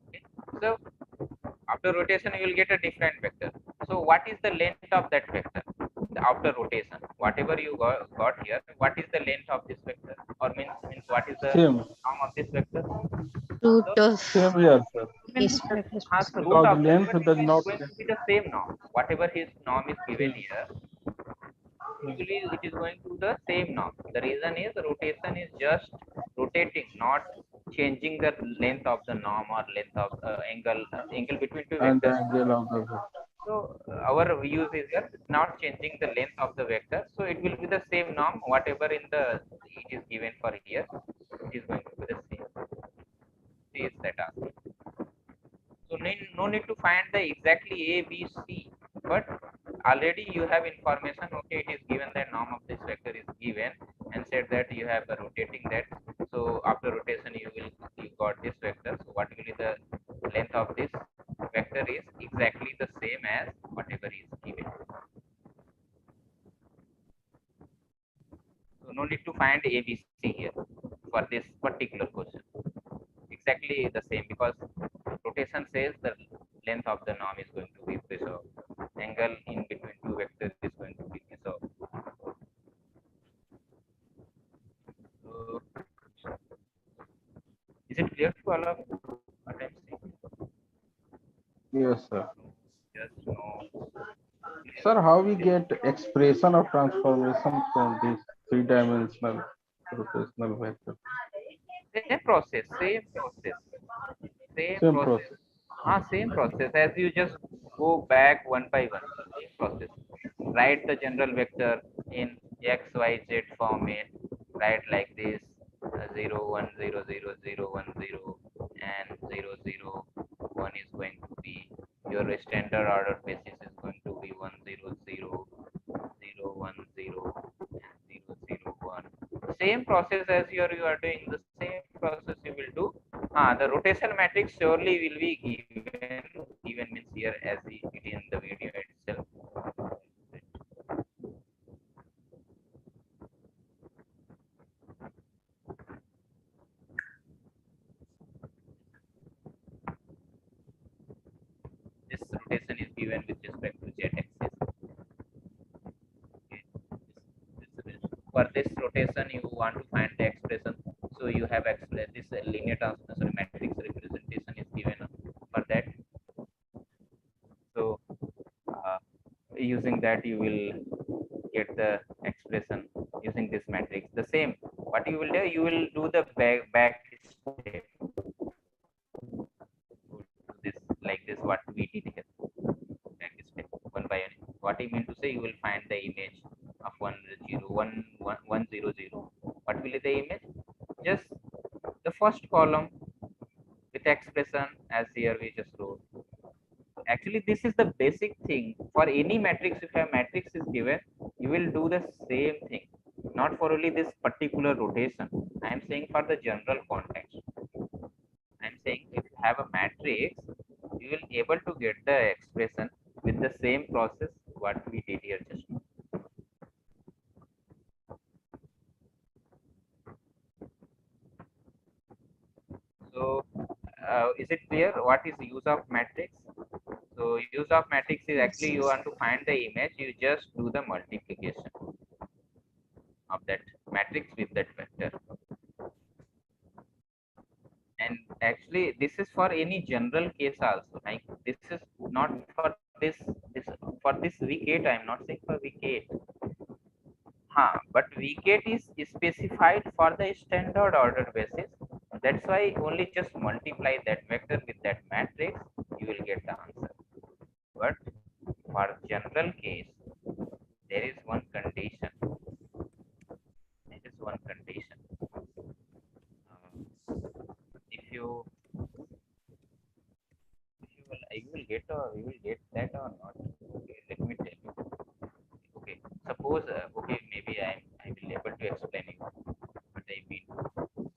Okay. So after rotation you will get a different vector. So what is the length of that vector after rotation? Whatever you got here, what is the length of this vector, or means what is the Same. norm of this vector? Root of Same here, sir. So root Because of that, length but does it is not. going to be the same norm. Whatever his norm is given Same. here, usually it is going to the same norm. The reason is rotation is just rotating, not changing the length of the norm or length of angle between two And the vectors. angle of the vector. So our use is that not changing the length of the vector. So it will be the same norm. Whatever in the it is given for here, it is going to be the same. See, is that asking. So no need to find the exactly A, B, C, but already you have information. Okay, it is given that norm of this vector is given, and said that you have a rotating that. So after rotation, you got this vector. So what will be the length of this vector is exactly the same as whatever is given. So no need to find A, B, C here for this particular question. Exactly the same, because rotation says the length of the norm is going to be preserved. Angle in between two vectors is going to be preserved. So, is it clear to all of you what I'm saying? Yes, sir. Just no. Sir, how we get expression of transformation from this three-dimensional rotational vector? Same process, same process, same Same process. Same process as you just go back one by one. Same process. Write the general vector in x, y, z format. Write like this. 0 1 0 0 0 1 0 and 0 0 1 is going to be your standard order basis is going to be 1 0 0 0 1 0 and 0 0 1. Same process as you are doing, the same process you will do. The rotation matrix surely will be given means here as it in the video itself. This rotation is given with respect to z axis. Okay. For this rotation, you want to find the expression. So you have expressed this linear transformation matrix representation is given for that. So using that, you will get the expression using this matrix. The same, what you will do, you will do the back step. This like this, what we did here. Back step one by one. What I mean to say, you will find the image of 1 0 1 1 1 0 0. What will be the image? Just the first column with expression as here we just wrote. Actually, this is the basic thing for any matrix. If a matrix is given, you will do the same thing, not for only this particular rotation. I am saying for the general context. I am saying if you have a matrix, you will able to get the expression with the same process what we did here just now. So is it clear what is use of matrix? So use of matrix is actually you want to find the image, you just do the multiplication of that matrix with that vector. And actually this is for any general case also, like this is not for this week 8. I am not saying for week 8. But week 8 is specified for the standard order basis. That's why only just multiply that vector with that matrix, you will get the answer. But for general case, there is one condition. There is one condition. If you will get that or not. Okay, let me tell you. Okay, suppose okay, maybe I will able to explain you what I mean.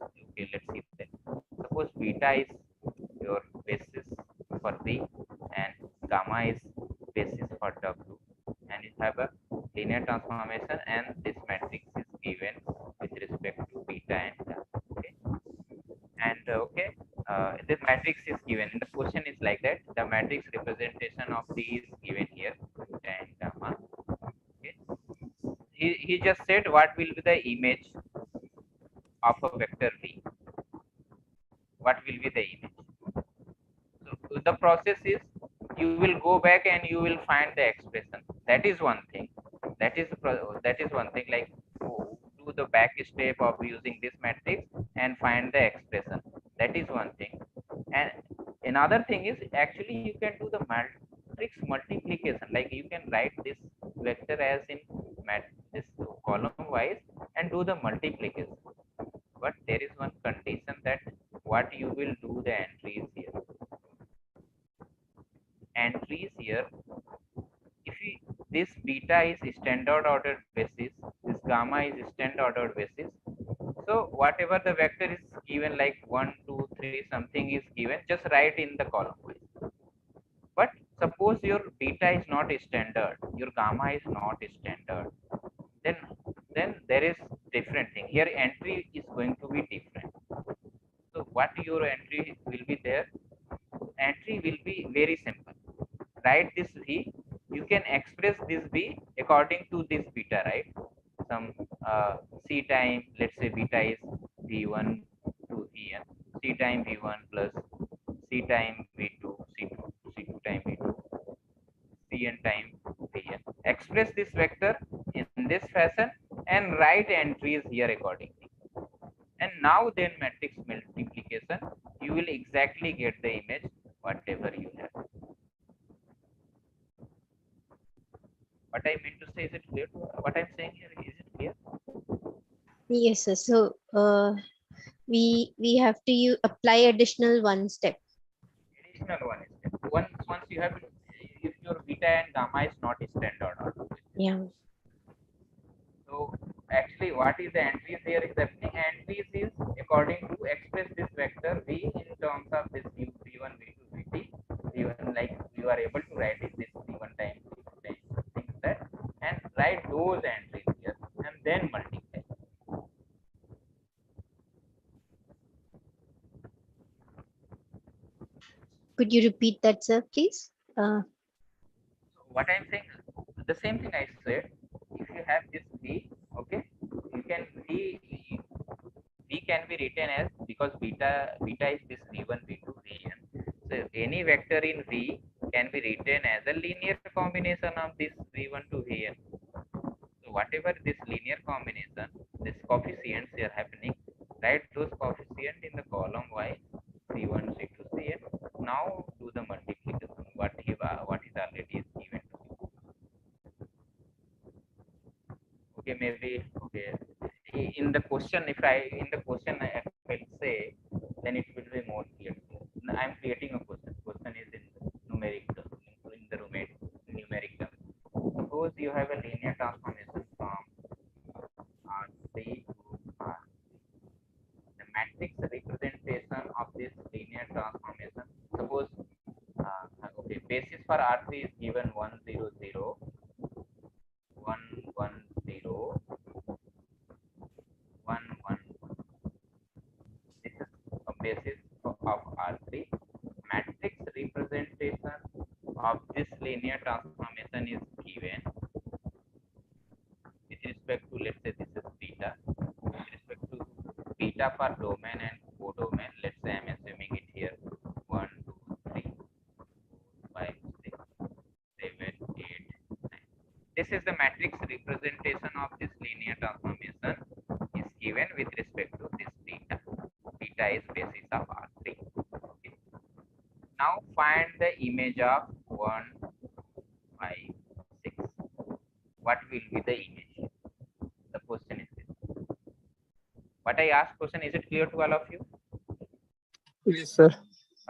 Okay, let's see that. Suppose beta is your basis for B and gamma is basis for W, and you have a linear transformation, and this matrix is given with respect to beta and gamma. Okay, and this matrix is given, and the question is like that: the matrix representation of D is given here, beta and gamma. Okay, he just said what will be the image of a vector V. What will be the image? So the process is you will go back and you will find the expression. That is one thing. That is one thing. Like do the back step of using this matrix and find the expression. That is one thing. And another thing is actually you can do the matrix multiplication. Like you can write this vector as in this column wise and do the multiplication. But there is one condition that what you will do the entries here. Entries here, if this beta is standard ordered basis, this gamma is standard ordered basis. So whatever the vector is given, like 1 2 3 something is given, just write in the column wise. But suppose your beta is not standard, your gamma is not standard, then there is different thing here. Entry is going to be different. So what your entry will be there? Entry will be very simple. Write this V. You can express this V according to this beta, right? Some C time, let's say beta is V1 to Vn. C time V1 plus C time V2, C2 time V2, Cn time Vn. Express this vector in this fashion and write entries here accordingly. And now then matrix multiplication, you will exactly get the image whatever you have. What I mean to say, is it clear? What I'm saying here, is it clear? Yes, sir. So we have to apply additional one step. Additional one step. Once you have, if your beta and gamma is not standard order. Yeah. So actually, what is the entries here is happening? Entries is according to express this vector v in terms of this v1, v2, vt. Even like you are able to write it this v1 times v2 times things that, and write those entries here and then multiply. Could you repeat that, sir, please? So what I'm saying, the same thing I said. If you have this v, okay, you can v can be written as, because beta is this v1, v2, vn. So any vector in v can be written as a linear combination of this v1 to vn. So whatever this linear combination, this coefficients here happening, write those coefficients in the column y, c1, c2, cn. Now do the multiplication. What is already is given to you. Okay, maybe okay. In the question, if I will say, then it will be more clear. I am creating a question. Question is in numeric term, in the numeric term. Suppose you have a linear transformation from R3 to R. The matrix representation of this linear transformation. Suppose okay, basis for R3 is given 1 0 0, 1 1 0, 1 1. This is a basis of R3. Matrix representation of this linear transformation is given with respect to, let's say this is beta, with respect to beta for domain and codomain. Let's say I'm assuming it here 1 2 3 4 5 6 7 8 9. This is the matrix representation of this linear transformation is given with respect to this beta. Beta is basis of R3. Okay. Now find the image of 1 5 6. What will be the image? The question is this. What I asked question, is it clear to all of you? Yes, sir.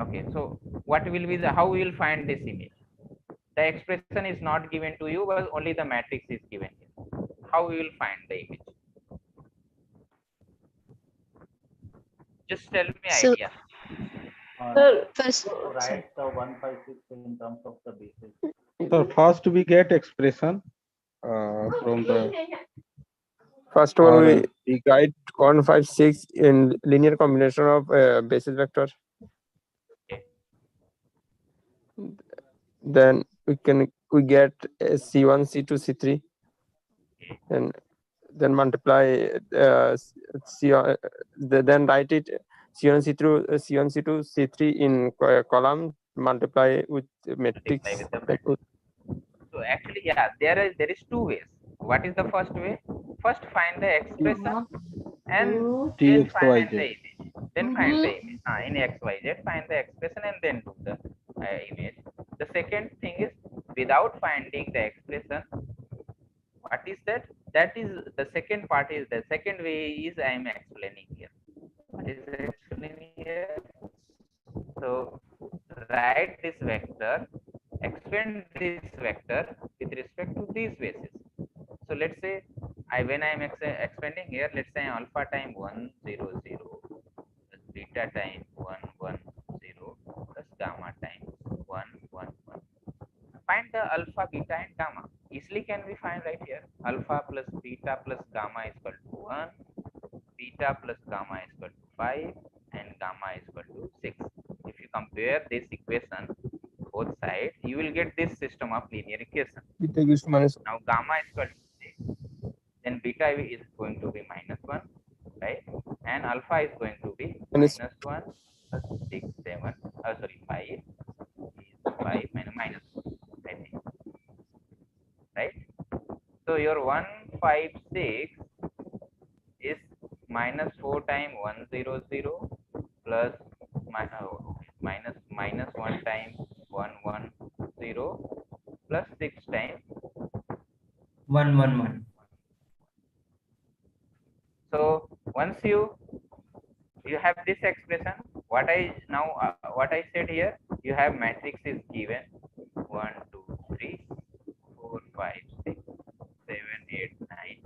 Okay, so what will be how we will find this image? The expression is not given to you, but only the matrix is given here. How we will find the image? Just tell me So, idea. first, Write the 156 in terms of the basis. So first we get expression from the First of all, we guide 156 in linear combination of basis vector. Okay. Then we get C1, C2, C3, and then multiply then write it C1, C2, C1, C2, C3 in column, multiply with matrix. So actually, yeah, there is two ways. What is the first way? First find the expression and then find the image. Then find the image. In XYZ, find the expression and then do the image. The second thing is, without finding the expression, what is that? That is the second part. Is the second way is I am explaining here. What is explaining here? So write this vector, expand this vector with respect to these bases. So let's say when I am expanding here, let's say alpha time 1 0 0 plus beta time 1 1 0 plus gamma time 1 1 1. Find the alpha, beta, and gamma. Easily can we find right here? Alpha plus beta plus gamma is equal to 1, beta plus gamma is equal to 5, and gamma is equal to 6. If you compare this equation, both sides, you will get this system of linear equation. Now gamma is equal to 6, then beta is going to be -1, right? And alpha is going to be -1 plus 6, 7, sorry, 5 is 5 minus 1, I think. Right? So your 156 is -4 times 100 plus minus 1 times 110 plus 6 times 111. So once you you have this expression. What I now what I said here, you have matrix is given 1, 2, 3, 4, 5, 6, 7, 8, 9.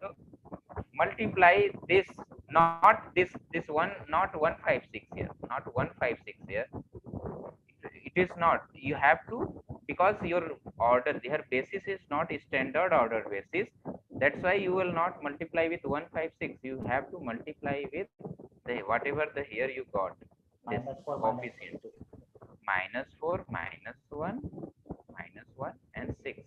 So multiply this, not this one, not 156 here, not 156 here. It is not. You have to, because your order, your basis is not standard order basis. That's why you will not multiply with 156. You have to multiply with the whatever the here you got. This coefficient -4, -1, -1, and 6.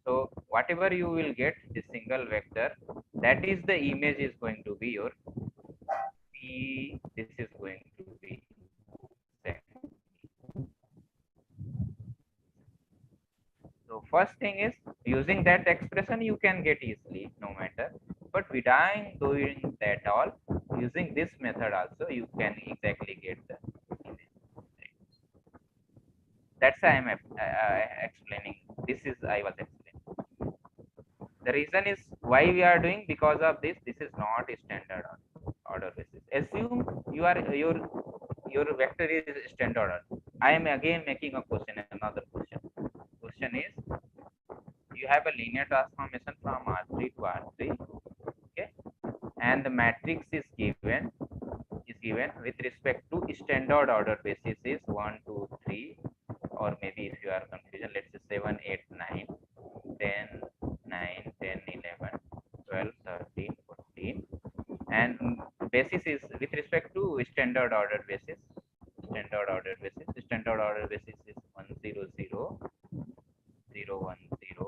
So whatever you will get, the single vector, that is the image is going to be your P. This is going to be second. So first thing is, using that expression you can get easily, no matter. But without doing that all, using this method also you can exactly get the image. That's why I am explaining. This is I was explaining. The reason is why we are doing, because of this. This is not a standard order basis. Assume you are your vector is standard order. I am again making a question, another question. Question is, you have a linear transformation from R3 to R3, okay, and the matrix is given with respect to standard order basis is 1, 2, 3, or maybe if you are confusion, let's say 7, 8, 9, 10, 9, 10, 11, 12, 13, 14, and basis is with respect to standard order basis. Standard order basis is 1, 0, 0, 0, 1, 0,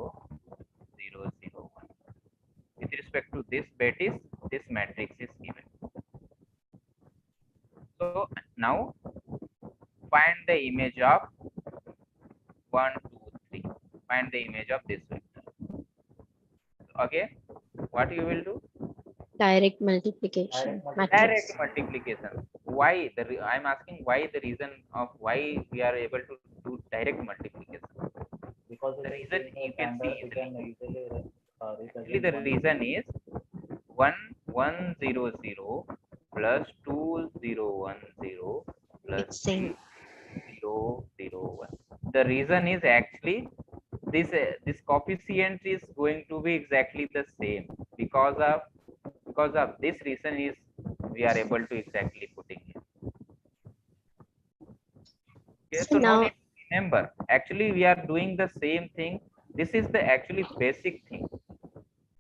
0, 0, 1. With respect to this basis, this matrix is given. So now find the image of 1, 2, 3. Find the image of this vector. Okay, what you will do? Direct multiplication. Direct multiplication. Why? I am asking why, the reason of why we are able to do direct multiplication. Because The it reason is you a can see standard, we can easily. usually Actually, the reason is 1, 1, 0, 0 plus 2, 0, 1, 0 plus It's 3, same. 0, 0, 1. The reason is actually this coefficient is going to be exactly the same, because of this reason is we are able to exactly putting it. Okay, So so no now, need to remember. Actually, we are doing the same thing. This is the actually basic thing.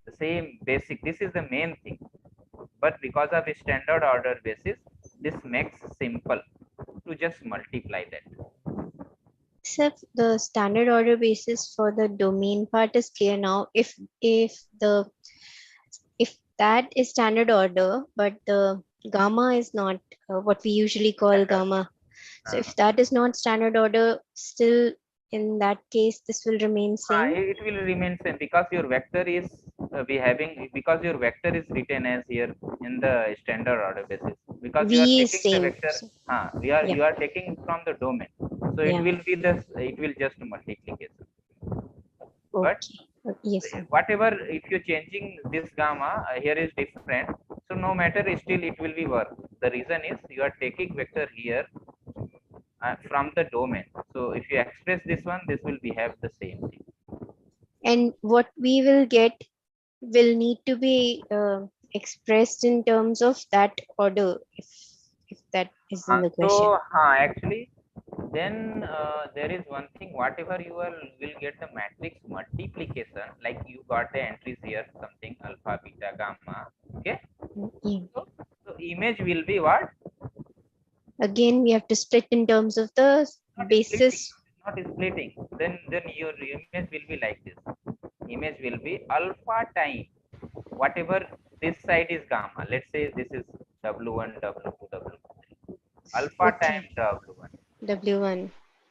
The same basic. This is the main thing. But because of a standard order basis, this makes simple to just multiply that. except the standard order basis for the domain part is clear now. If that is standard order, but the gamma is not what we usually call gamma. So if that is not standard order, still in that case, this will remain same. It will remain same because your vector is because your vector is written as here in the standard order basis, because you are V is taking the same. vector. So, You are taking from the domain, so it will be it will just multiplication. But yes, sir. whatever, if you're changing this gamma here is different, so no matter, still it will be work. The reason is you are taking vector here from the domain, so if you express this one, this will behave the same thing. And what we will get will need to be expressed in terms of that order, if that is in the question. So actually, then there is one thing, whatever you will get the matrix multiplication, like you got the entries here, something alpha, beta, gamma, okay. So image will be what? Again, we have to split in terms of the basis. Not splitting. Then your image will be like this. Image will be alpha time whatever this side is gamma. Let's say this is W1, W2, W3. Alpha time W1. W1.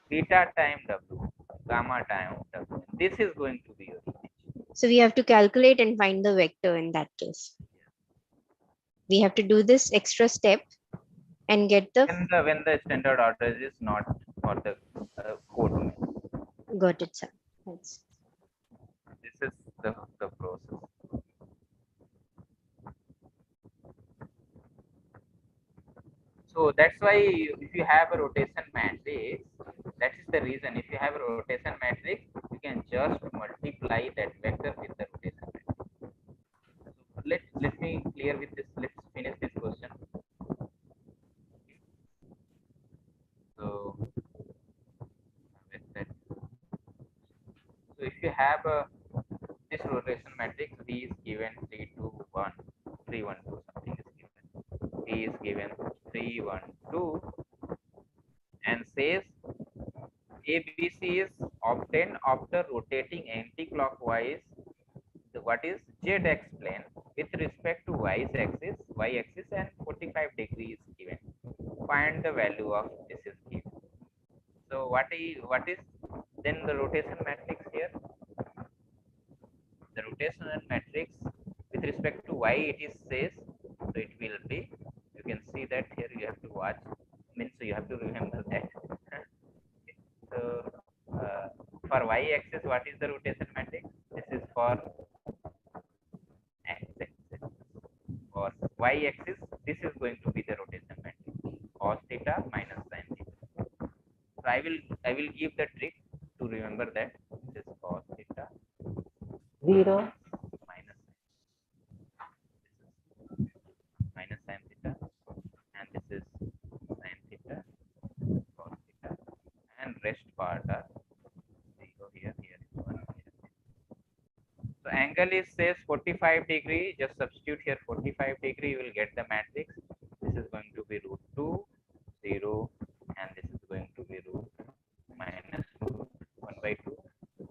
Beta time W1. Gamma time W1. This is going to be your image. So we have to calculate and find the vector in that case. We have to do this extra step and get the when the standard order is not for the codomain. Got it, sir. Thanks. This is the process. So that's why if you have a rotation matrix, that is the reason. If you have a rotation matrix, you can just multiply that vector with the rotation matrix. So let me clear with this. Let's finish this question. So with that, so if you have a this rotation matrix, V is given 3 2 1 3 1 2 something is given. V is given 3 1 2 and says ABC is obtained after rotating anti-clockwise the what is ZX plane with respect to y-axis and 45 degrees given. Find the value of this is given. So what is then the rotation matrix here? The rotational matrix with respect to y it is says, so it will be, you can see that here you have to watch, means so you have to remember that. So for y-axis, what is the rotation matrix? This is for x-axis. For y-axis, this is going to be the rotation matrix, cos theta minus sin theta. So I will give the trick to remember that. This is cos theta 0 minus sin theta, and this is sin theta, cos theta, and rest part are 0 here, here is 1 here. So angle is says 45 degree, just substitute here 45 degree, you will get the matrix. This is going to be root 2, 0, and this is going to be root minus 1 by 2,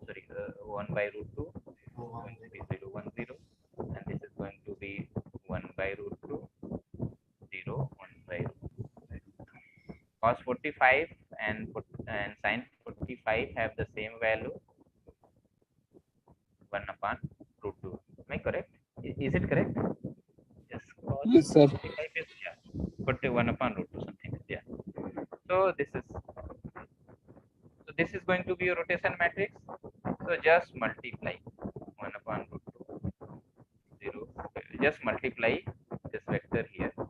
sorry, 1 by root 2, going to be 0, 1, 0, and this is going to be 1 by root 2, 0, 1 by root 2. Cos 45 and sin 45 have the same value, 1 upon root 2. Am I correct? Is it correct? Yes. Cos Yes, sir. 45 is, yeah, 41 upon root 2 something. Yeah. So this is going to be a rotation matrix. So just multiply 1 upon root 2, 0. Just multiply this vector here, 3.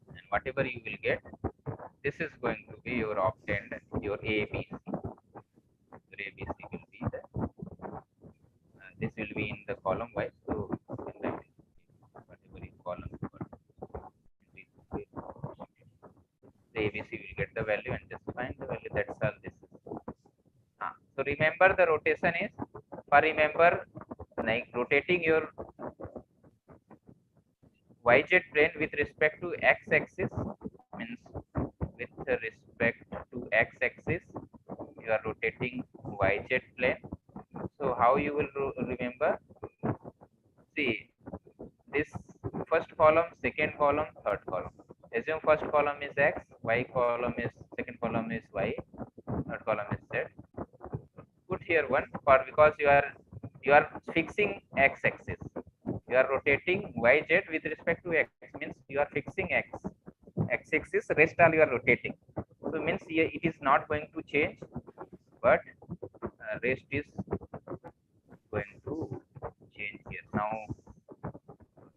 And whatever you will get, this is going to be your obtained, your ABC. Your ABC will be the, this will be in the column wise. So whatever is column, the ABC will get the value and just find the value. That's all this is. So remember the rotation is, for remember like rotating your YZ plane with respect to x-axis, means with respect to x-axis you are rotating YZ plane. So how you will remember? See, this first column, second column, third column. Assume first column is x, y column is, second column is y, third column is z. Put here 1 for, because you are fixing x-axis. You are rotating yz with respect to x, means you are fixing x-axis, rest all you are rotating. So means here it is not going to change, but rest is going to change here. Now,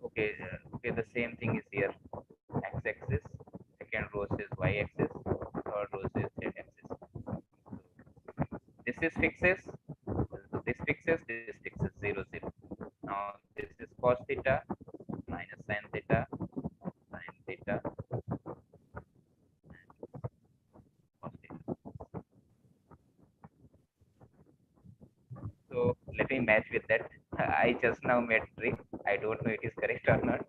okay, the same thing is here. X-axis, second row is y-axis, third row is z-axis. This is fixes, this fixes, 0, 0. Now this is cos theta minus sin theta, cos theta. So let me match with that. I just now made trick. I don't know it is correct or not.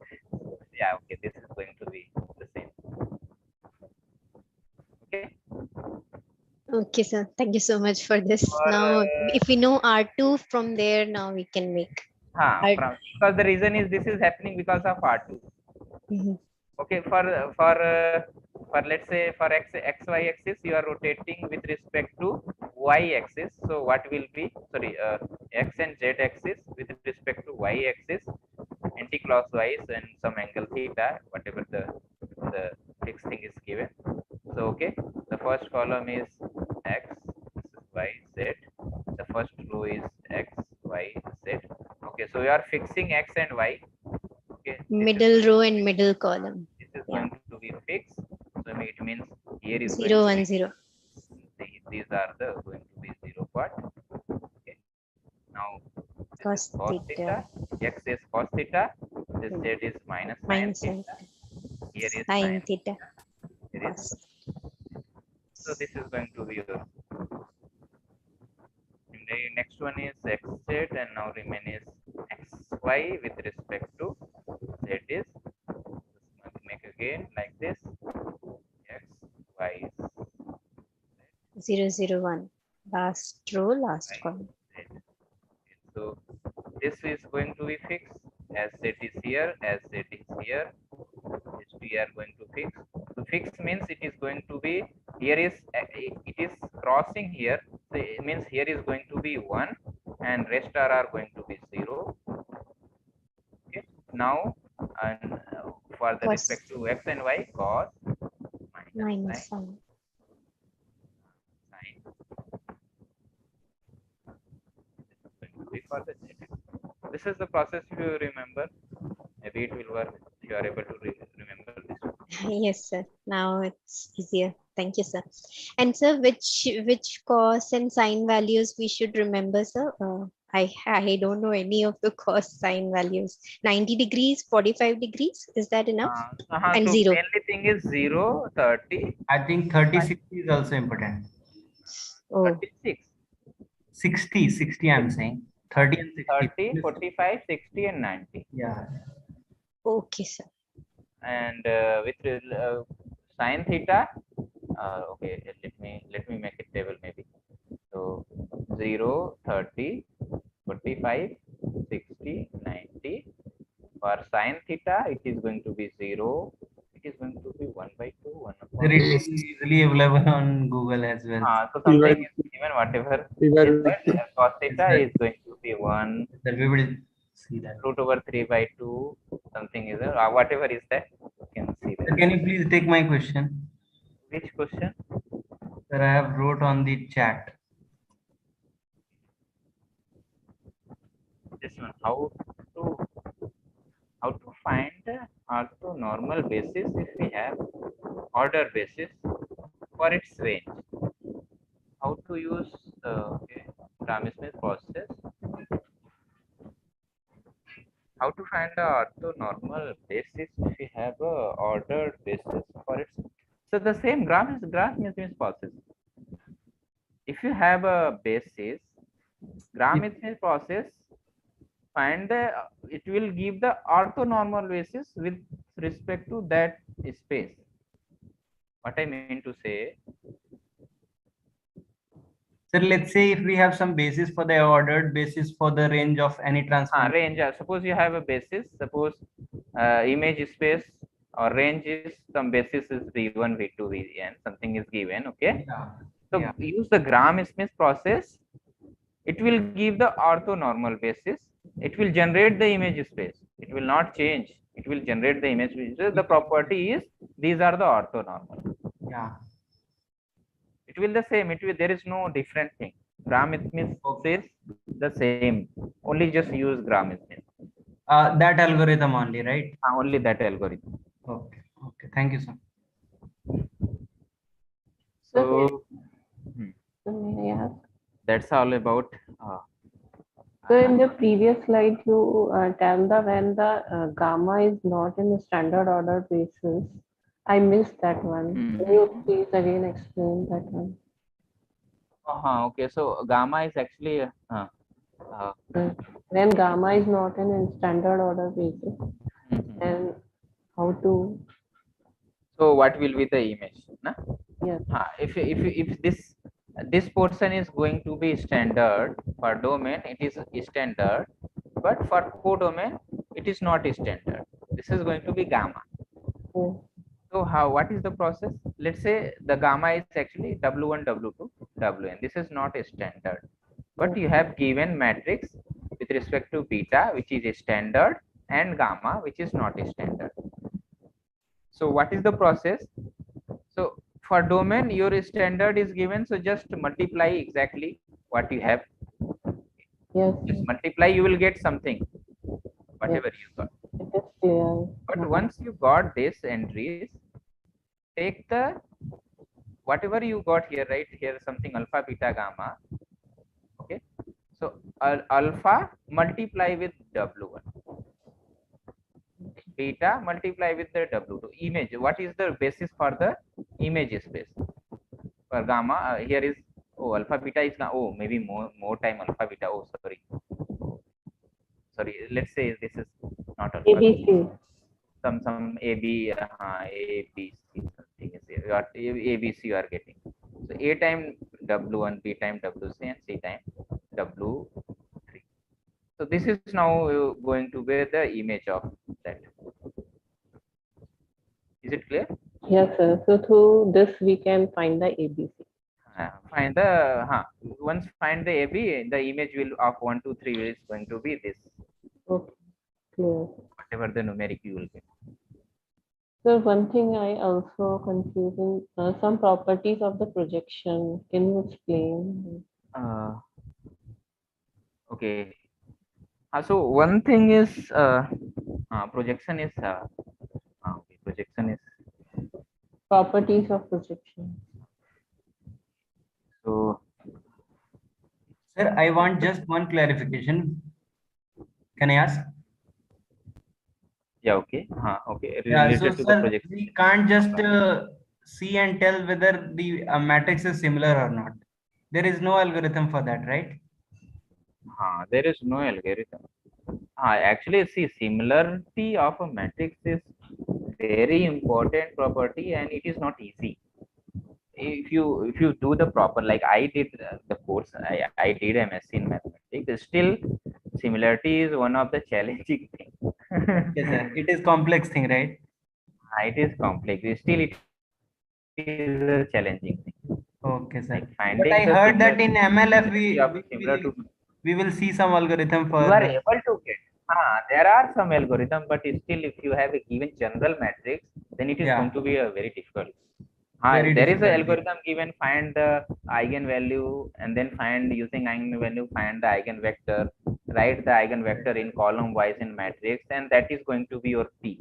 Yeah, okay, this is going to be the same. Okay. Okay, sir. Thank you so much for this. Now, if we know R2 from there, now we can make. Because the reason is this is happening because of R2. Okay, for let's say for xy axis you are rotating with respect to y axis. So what will be, sorry, x and z axis with respect to y axis anti-clockwise and some angle theta, whatever the fixed thing is given. So okay, the first column is x, this is y, z. The first row is x, y, z. Okay, so you are fixing x and y. Okay, middle row and middle column. This is Yeah. going to be fixed. So it means here is 0, 1, going to 0. be, these are the going to be 0 part. Okay. Now this is Cos cos theta. theta. X is cos theta. This z is minus sin Minus theta. sin Here is sin sin theta. Here is, Cos. so this is going to be your. And the next one is xz, and now remain is xy with respect to z is. Make again like this. X, y, 0, 0, 1. Last row, last column. z. So this is going to be fixed as z is here, as z is here. This we are going to fix. So fix means it is going to be here is it is crossing here. So it means here is going to be 1 and rest are going to be 0. Okay. Now and for the Cos. respect to x and y, cos Minus sin. sin. For the z. This is the process. If you remember, maybe it will work if you are able to remember this. Yes, sir. Now it's easier. Thank you, sir. And sir, which cos and sine values we should remember, sir? I don't know any of the cos sine values. 90 degrees, 45 degrees. Is that enough? And so 0. mainly thing is 0, 30. I think 30, 60 is also important. Oh. 36. 60, I'm saying. 30 and 60. 30, 45, 60, and 90. Yeah. Okay, sir. And with sine theta, okay, let me make it table maybe. So 0, 30, 45, 60, 90. For sine theta, it is going to be 0. It is going to be 1 by 2, 1 upon It is easily available on Google as well. so something is given, whatever is that, cos theta is going to be 1. That we will see that. Root over 3 by 2, something is there, whatever is that, you can see that. Can you please take my question? Which question? That I have wrote on the chat. This one, how to find orthonormal basis if we have order basis for its range. How to use Graham-Smith process. How to find the orthonormal basis if we have a ordered basis for its. So the same Graham-Smith process. If you have a basis, Graham-Smith process, find the it will give the orthonormal basis with respect to that space. What I mean to say. Sir, let's say if we have some basis for the ordered basis for the range of any transform. Range. Suppose you have a basis. Suppose image space or range is some basis is V1, V2, Vn. Something is given. Okay. Yeah. So use the Graham-Smith process. It will give the orthonormal basis. It will generate the image space. It will not change. It will generate the image space. The property is these are the orthonormal. Yeah. It will the same. It will, there is no different thing. Graham-Smith says the same. Only just use Graham-Smith. That algorithm only, right? Only that algorithm. Okay. Okay. Thank you, sir. So May I ask? that's all about. So in the previous slide, you tell the when the gamma is not in the standard order basis. I missed that one. Can you please again explain that one? Okay, so gamma is actually when gamma is not in standard order basis, and how to. So what will be the image? Na? Yes. If this portion is going to be standard for domain, it is standard, but for codomain, it is not standard. This is going to be gamma. Yes. So what is the process? Let's say the gamma is actually W1, W2, Wn. This is not a standard, but you have given matrix with respect to beta, which is a standard, and gamma, which is not a standard. So what is the process? So for domain, your standard is given. So just multiply exactly what you have. Yes. Just multiply, you will get something, whatever you got. Clear. But once you got this entries, take the whatever you got here, right? Here something alpha, beta, gamma. Okay. So alpha multiply with W1. Beta multiply with the W2 image. What is the basis for the image space? For gamma, here is alpha beta is maybe more time alpha beta. Sorry. Let's say this is not alpha. ABC. Some A B A B C something is here. You are A B C you are getting. So A time W1, B time WC, and C time W3. So this is now going to be the image of that. Is it clear? Yes, sir. So through this we can find the ABC. Find the once find the AB, the image will of 1, 2, 3 is going to be this. Okay, clear. Whatever the numeric you will get. So one thing I also confusing some properties of the projection. Can you explain? Okay. So one thing is projection is projection is Properties of projection. so. Sir, I want just one clarification. Can I ask? Yeah, okay. Okay. Yeah, Related so to the sir, projection. we can't just see and tell whether the matrix is similar or not. There is no algorithm for that, right? There is no algorithm. Actually, see, similarity of a matrix is very important property, and it is not easy. If you do the proper, like I did the course, I did MSc in mathematics. Still, similarity is one of the challenging things. Yes, sir. It is complex thing, right? It is complex. Still, it is a challenging thing. Okay, sir. Like finding But I the heard that in MLF similarity of similar to we will see some algorithm for. you are able to get. There are some algorithm, but still, if you have a given general matrix, then it is going to be a very difficult. Very There is an difficult, yeah. algorithm given, find the eigenvalue and then find using eigenvalue, find the eigenvector, write the eigenvector in column wise in matrix, and that is going to be your P.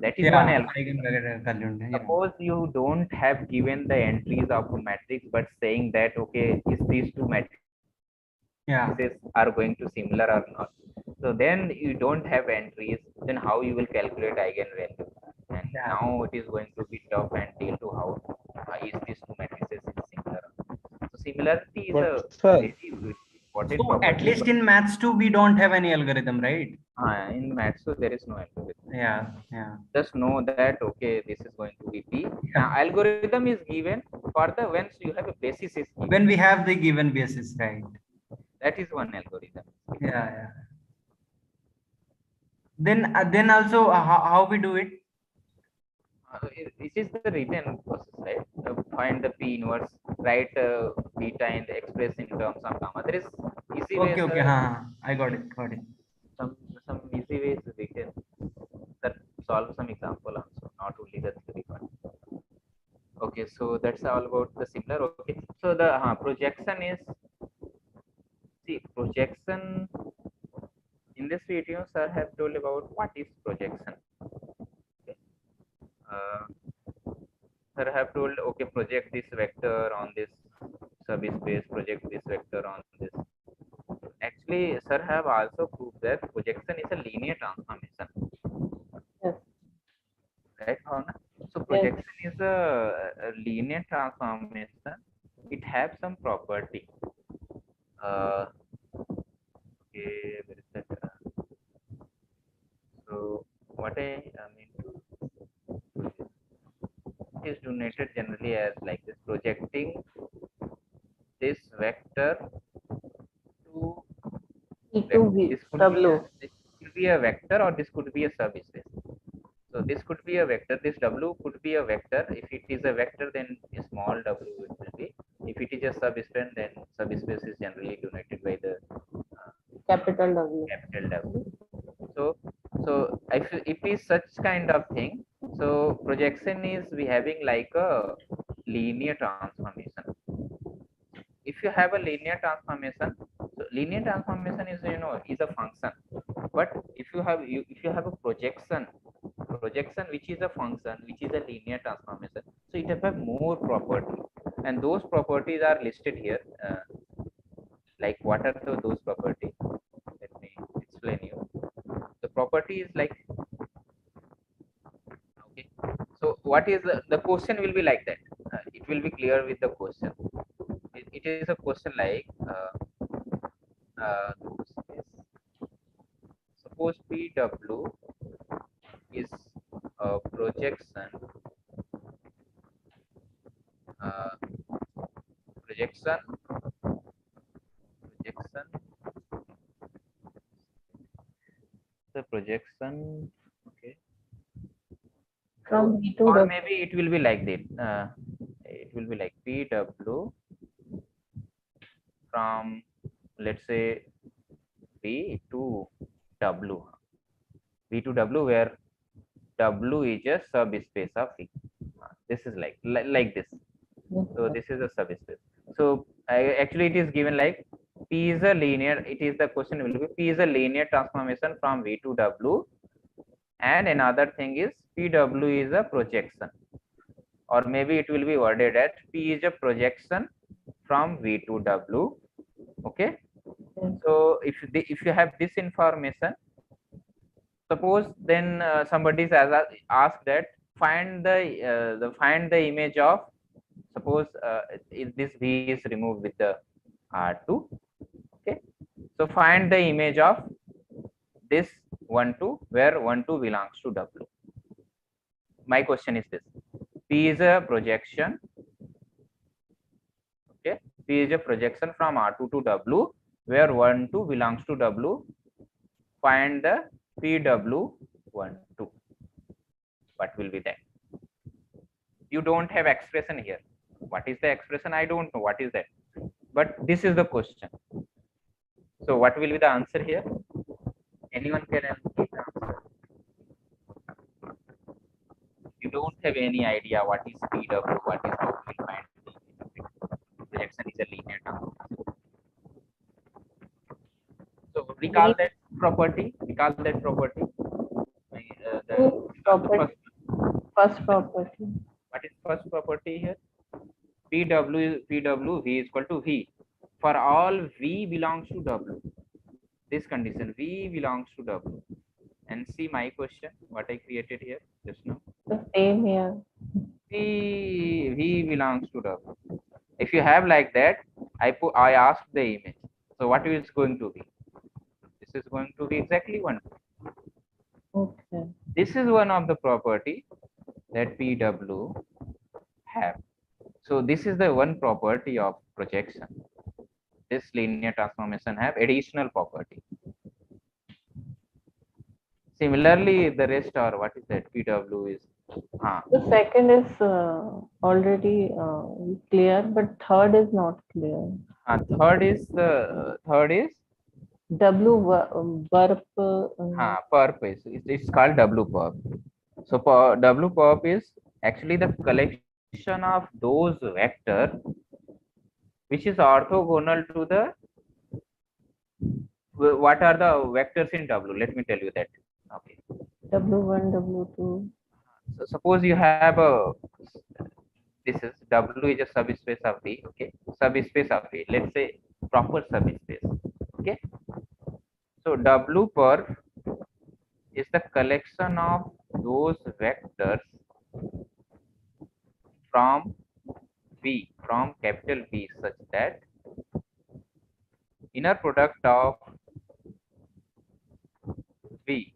That is one algorithm. Yeah. Suppose you don't have given the entries of a matrix, but saying that, okay, is these two matrices are going to similar or not. So then you don't have entries, then how you will calculate eigenvalue? And now it is going to be tough and deal to how is these two matrices is similar. So similarity is a very important So property. at least in maths too, we don't have any algorithm, right? In maths, so there is no algorithm. Yeah. Just know that, okay, this is going to be P. Now, algorithm is given for the once you have a basis is given. When we have the given basis, right? That is one algorithm. Yeah. Then also how we do it? This is the written process, right? Find the P inverse, write beta and express in terms of gamma. There is easy ways. Okay. I got it. Some easy ways we can solve some example also, not only the theory part. Okay, so that's all about the similar. Okay, so the projection is, see, projection in this video, sir have told about what is projection. Okay. Sir have told, okay, project this vector on this subspace, project this vector on this. Actually, sir have also proved that projection is a linear transformation. Yes. Right, Bhavna? So projection is a linear transformation. It has some property. Okay, where is that? So what I mean to is denoted generally as like this: projecting this vector to this could be a vector, or this could be a subspace. So this could be a vector. This W could be a vector. If it is a vector, then a small w it will be. If it is a subspace, then subspace is generally denoted by the capital W. So if it is such kind of thing, so projection is behaving like a linear transformation. If you have a linear transformation, so linear transformation is is a function. But if you have a projection which is a function, which is a linear transformation, so it have more property, and those properties are listed here. Like what are those properties? Let me explain you. The property is like, okay, so what is the question will be like that. It will be clear with the question. It is a question like, suppose PW is a projection uh, projection the projection, okay, From V to or W. maybe it will be like that. It will be like PW from, let's say, V to W. V to W, where W is a subspace of V. This is like this. So this is a subspace. So actually it is given like P is a linear. It is the question will be P is a linear transformation from V to W, and another thing is PW is a projection, or maybe it will be worded as P is a projection from V to W. Okay. So if you have this information, suppose then somebody has asked that find the image of, suppose if this V is removed with the R2. Okay, so find the image of this 1 2 where 1 2 belongs to W. My question is this: P is a projection. Okay, P is a projection from R2 to W where 1 2 belongs to W. Find the PW1 2. What will be that? You don't have expression here. What is the expression? I don't know what is that, but this is the question. So what will be the answer here? Anyone can give the answer? You don't have any idea what is PW, what is, how we will find the projection is a linear transformation. So recall that property. First property. What is first property here? PW V is equal to V for all V belongs to W. This condition V belongs to W. And see my question, what I created here just now. The same here. V belongs to W. If you have like that, I asked the image. So what is going to be? This is going to be exactly 1. Okay. This is one of the property that PW have. So this is the one property of projection. This linear transformation have additional property. Similarly, the rest are, what is that? PW is the second is already clear, but third is not clear. Third is W burp. Perp is, it's called W perp. So W perp is actually the collection of those vector which is orthogonal to the, what are the vectors in W? Let me tell you that. Okay. W1, W2. So suppose you have a, this is W is a subspace of V. Okay, subspace of V. Let's say proper subspace. Okay. So W perp is the collection of those vectors from V, from capital V, such that inner product of V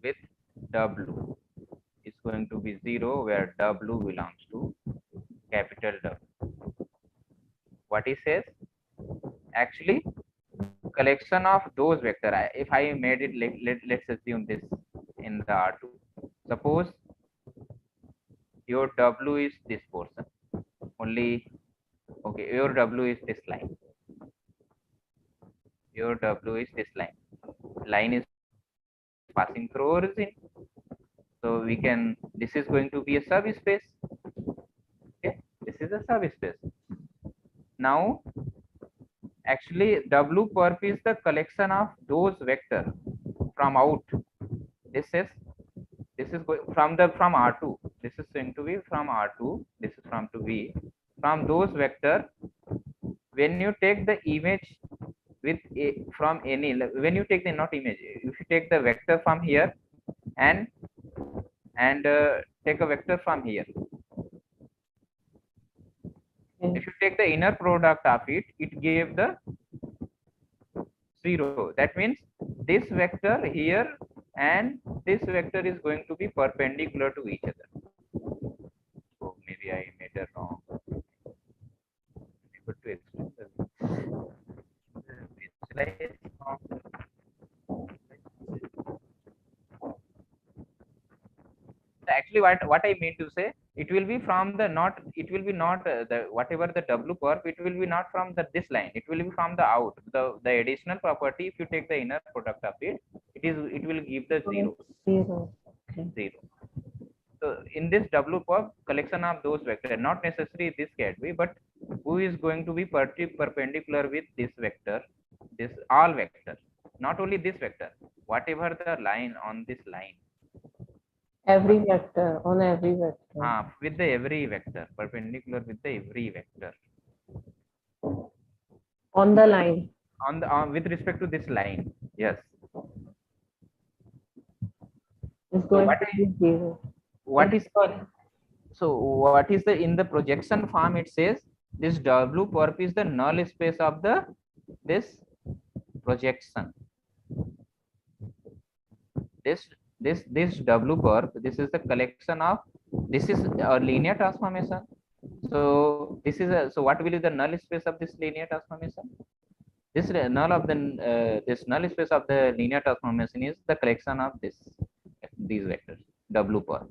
with W is going to be 0, where W belongs to capital W. What he says? Actually, collection of those vector. If I made it, let's assume this in the R2. Suppose your W is this portion only. Okay, your W is this line. Your W is this line. Line is passing through origin. So we can, this is going to be a subspace. Okay, this is a subspace. Now, actually, W perp is the collection of those vector from out. This is going from R2. This is going to be from R2. This is from to V. From those vector, when you take the image with from any, when you take the not image, if you take the vector from here and take a vector from here. If you take the inner product of it, it gave the 0. That means this vector here and this vector is going to be perpendicular to each other. So maybe I made it wrong. Able to explain actually what I mean to say, it will be from the not, it will be not the whatever the W curve, it will be not from the this line, it will be from the out. The additional property, if you take the inner product of it, it will give the 0. 0. Okay. 0. So in this W curve, collection of those vectors, not necessarily this can be, but who is going to be perpendicular with this vector, this all vectors, not only this vector, whatever the line on this line. Every vector, on every vector. With the every vector, perpendicular with the every vector. On the line. On the with respect to this line, yes. It's going to be 0. What is so what is the in the projection form? It says this W perp is the null space of the this projection. This W perp, this is the collection of, this is a linear transformation. So this is a, so what will be the null space of this linear transformation? This null of the this null space of the linear transformation is the collection of these vectors W perp.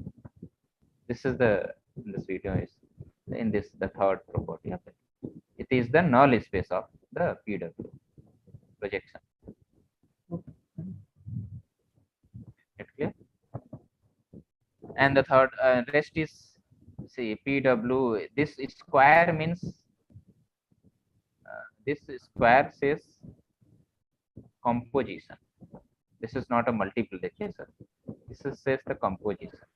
This is the, in this video is in this the third property of it. It is the null space of the PW projection. Clear? And the third rest is, see, PW. This square means this square says composition. This is not a multiplication. This is says the composition.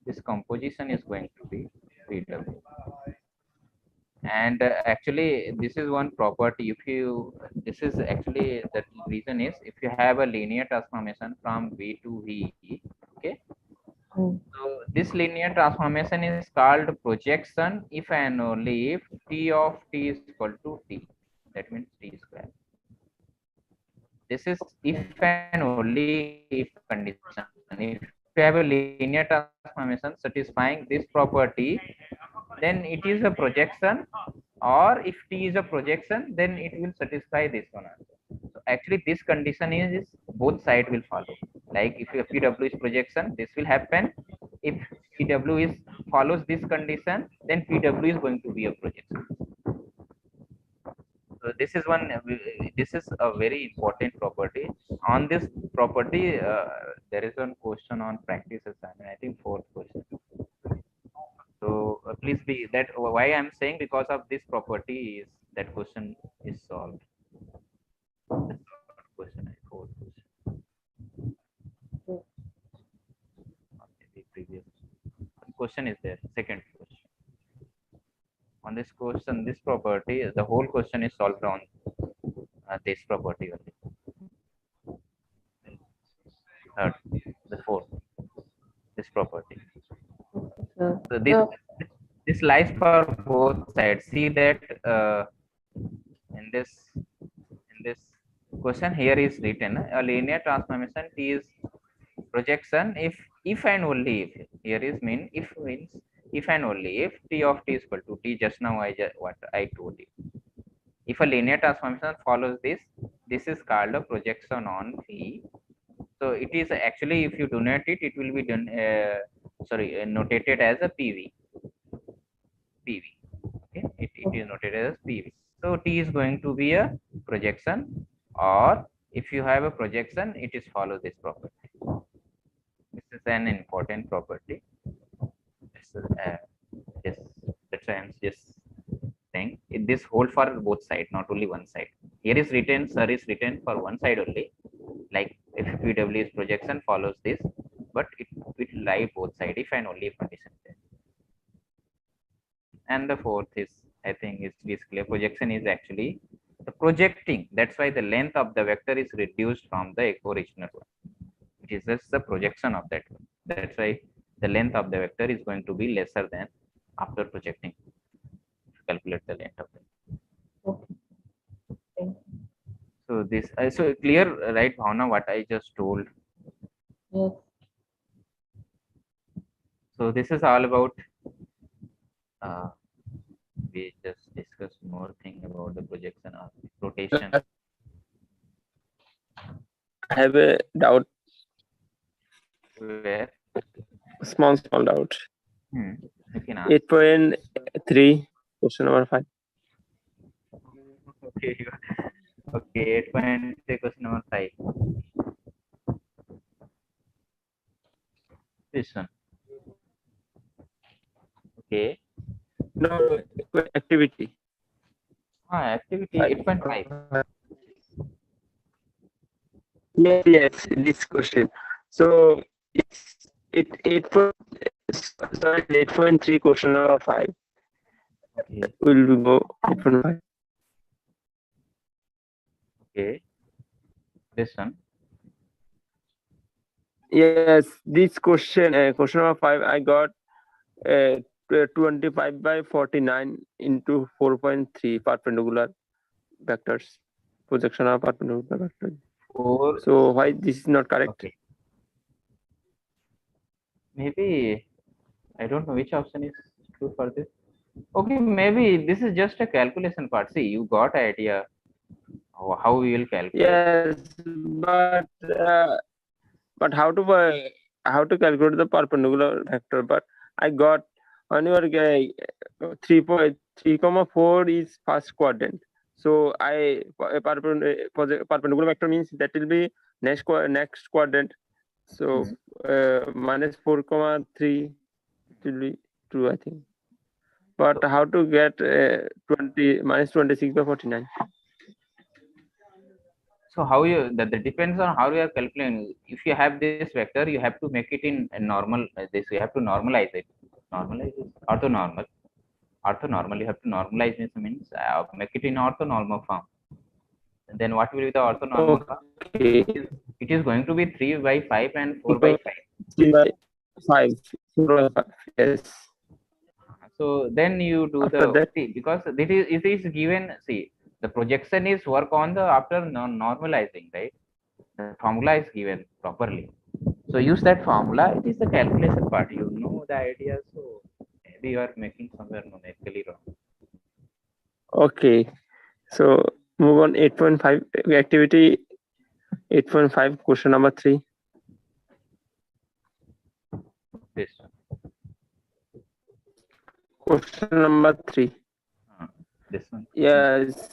This composition is going to be PW. And actually, this is one property. If you, this is actually the reason is, if you have a linear transformation from V to V, okay. So this linear transformation is called projection if and only if T of T is equal to T. That means T square. This is if and only if condition. If you have a linear transformation satisfying this property, then it is a projection, or if T is a projection, then it will satisfy this one also. So actually this condition is both sides will follow. Like if your PW is projection, this will happen. If PW is follows this condition, then PW is going to be a projection. So this is one, this is a very important property. On this property, there is one question on practice assignment, I think 4th question. So please be that, why I'm saying, because of this property is that question is solved. Question 4th question. Maybe previous question is there, second question. On this question, this property, the whole question is solved on this property only. Third, the fourth, this property. So this lies for both sides. See that in this question here is written a linear transformation T is projection if and only if. Here is mean if means if and only if T of T is equal to T. Just now what I told you. If a linear transformation follows this is called a projection on V. So it is actually, if you donate it, it will be done notated as a PV. Okay, it is noted as PV. So T is going to be a projection, or if you have a projection, it is follow this property. This is an important property. That's why I'm just saying this hold for both sides, not only one side. Here is written, sir is written for one side only. Like if PW's projection follows this, but it will lie both sides if and only if condition is there. And the fourth is, I think, is basically projection is actually the projecting. That's why the length of the vector is reduced from the original one. It is just the projection of that one. That's why the length of the vector is going to be lesser than after projecting. Calculate the length of it. Okay. So this, so clear, right, Bhavna, what I just told? Yes. So this is all about. We just discussed more thing about the projection of rotation. I have a doubt. Where? Small doubt. You can ask. 8.3, question number 5. Okay. Okay. 8.3, question number 5. This one. Okay. No, activity. Activity 8.5. Yes, this question. So it's 8.3, question number 5. Okay. Will we go 8.5? Okay. This one. Yes, this question, question number 5, I got 25 by 49 into 4.3 perpendicular vectors. Projection of perpendicular vectors. So why this is not correct? Okay. Maybe I don't know which option is true for this. Okay, maybe this is just a calculation part. See, you got idea how we will calculate. Yes, but how to calculate the perpendicular vector? But I got on your 3.3, 4 is first quadrant. So perpendicular vector means that will be next quadrant. So minus 4, 3 will be true, I think. But how to get minus 26 by 49? So how you that depends on how you are calculating. If you have this vector, you have to make it in a normal. This you have to normalize it. Normalize it. Orthonormal. Orthonormal. You have to normalize this means make it in orthonormal form. And then what will be the orthonormal form? It is going to be 3 by 5 and 4 by 5. 3 by 5. 4 by 5. Yes. So then you do After that, see, because it is given. See, the projection is work on the after normalizing, right? The formula is given properly. So use that formula. It is the calculation part. You know the idea. So maybe you are making somewhere numerically wrong. okay. So move on 8.5 activity 8.5 question number 3. This one. Question number 3. This one. Yes.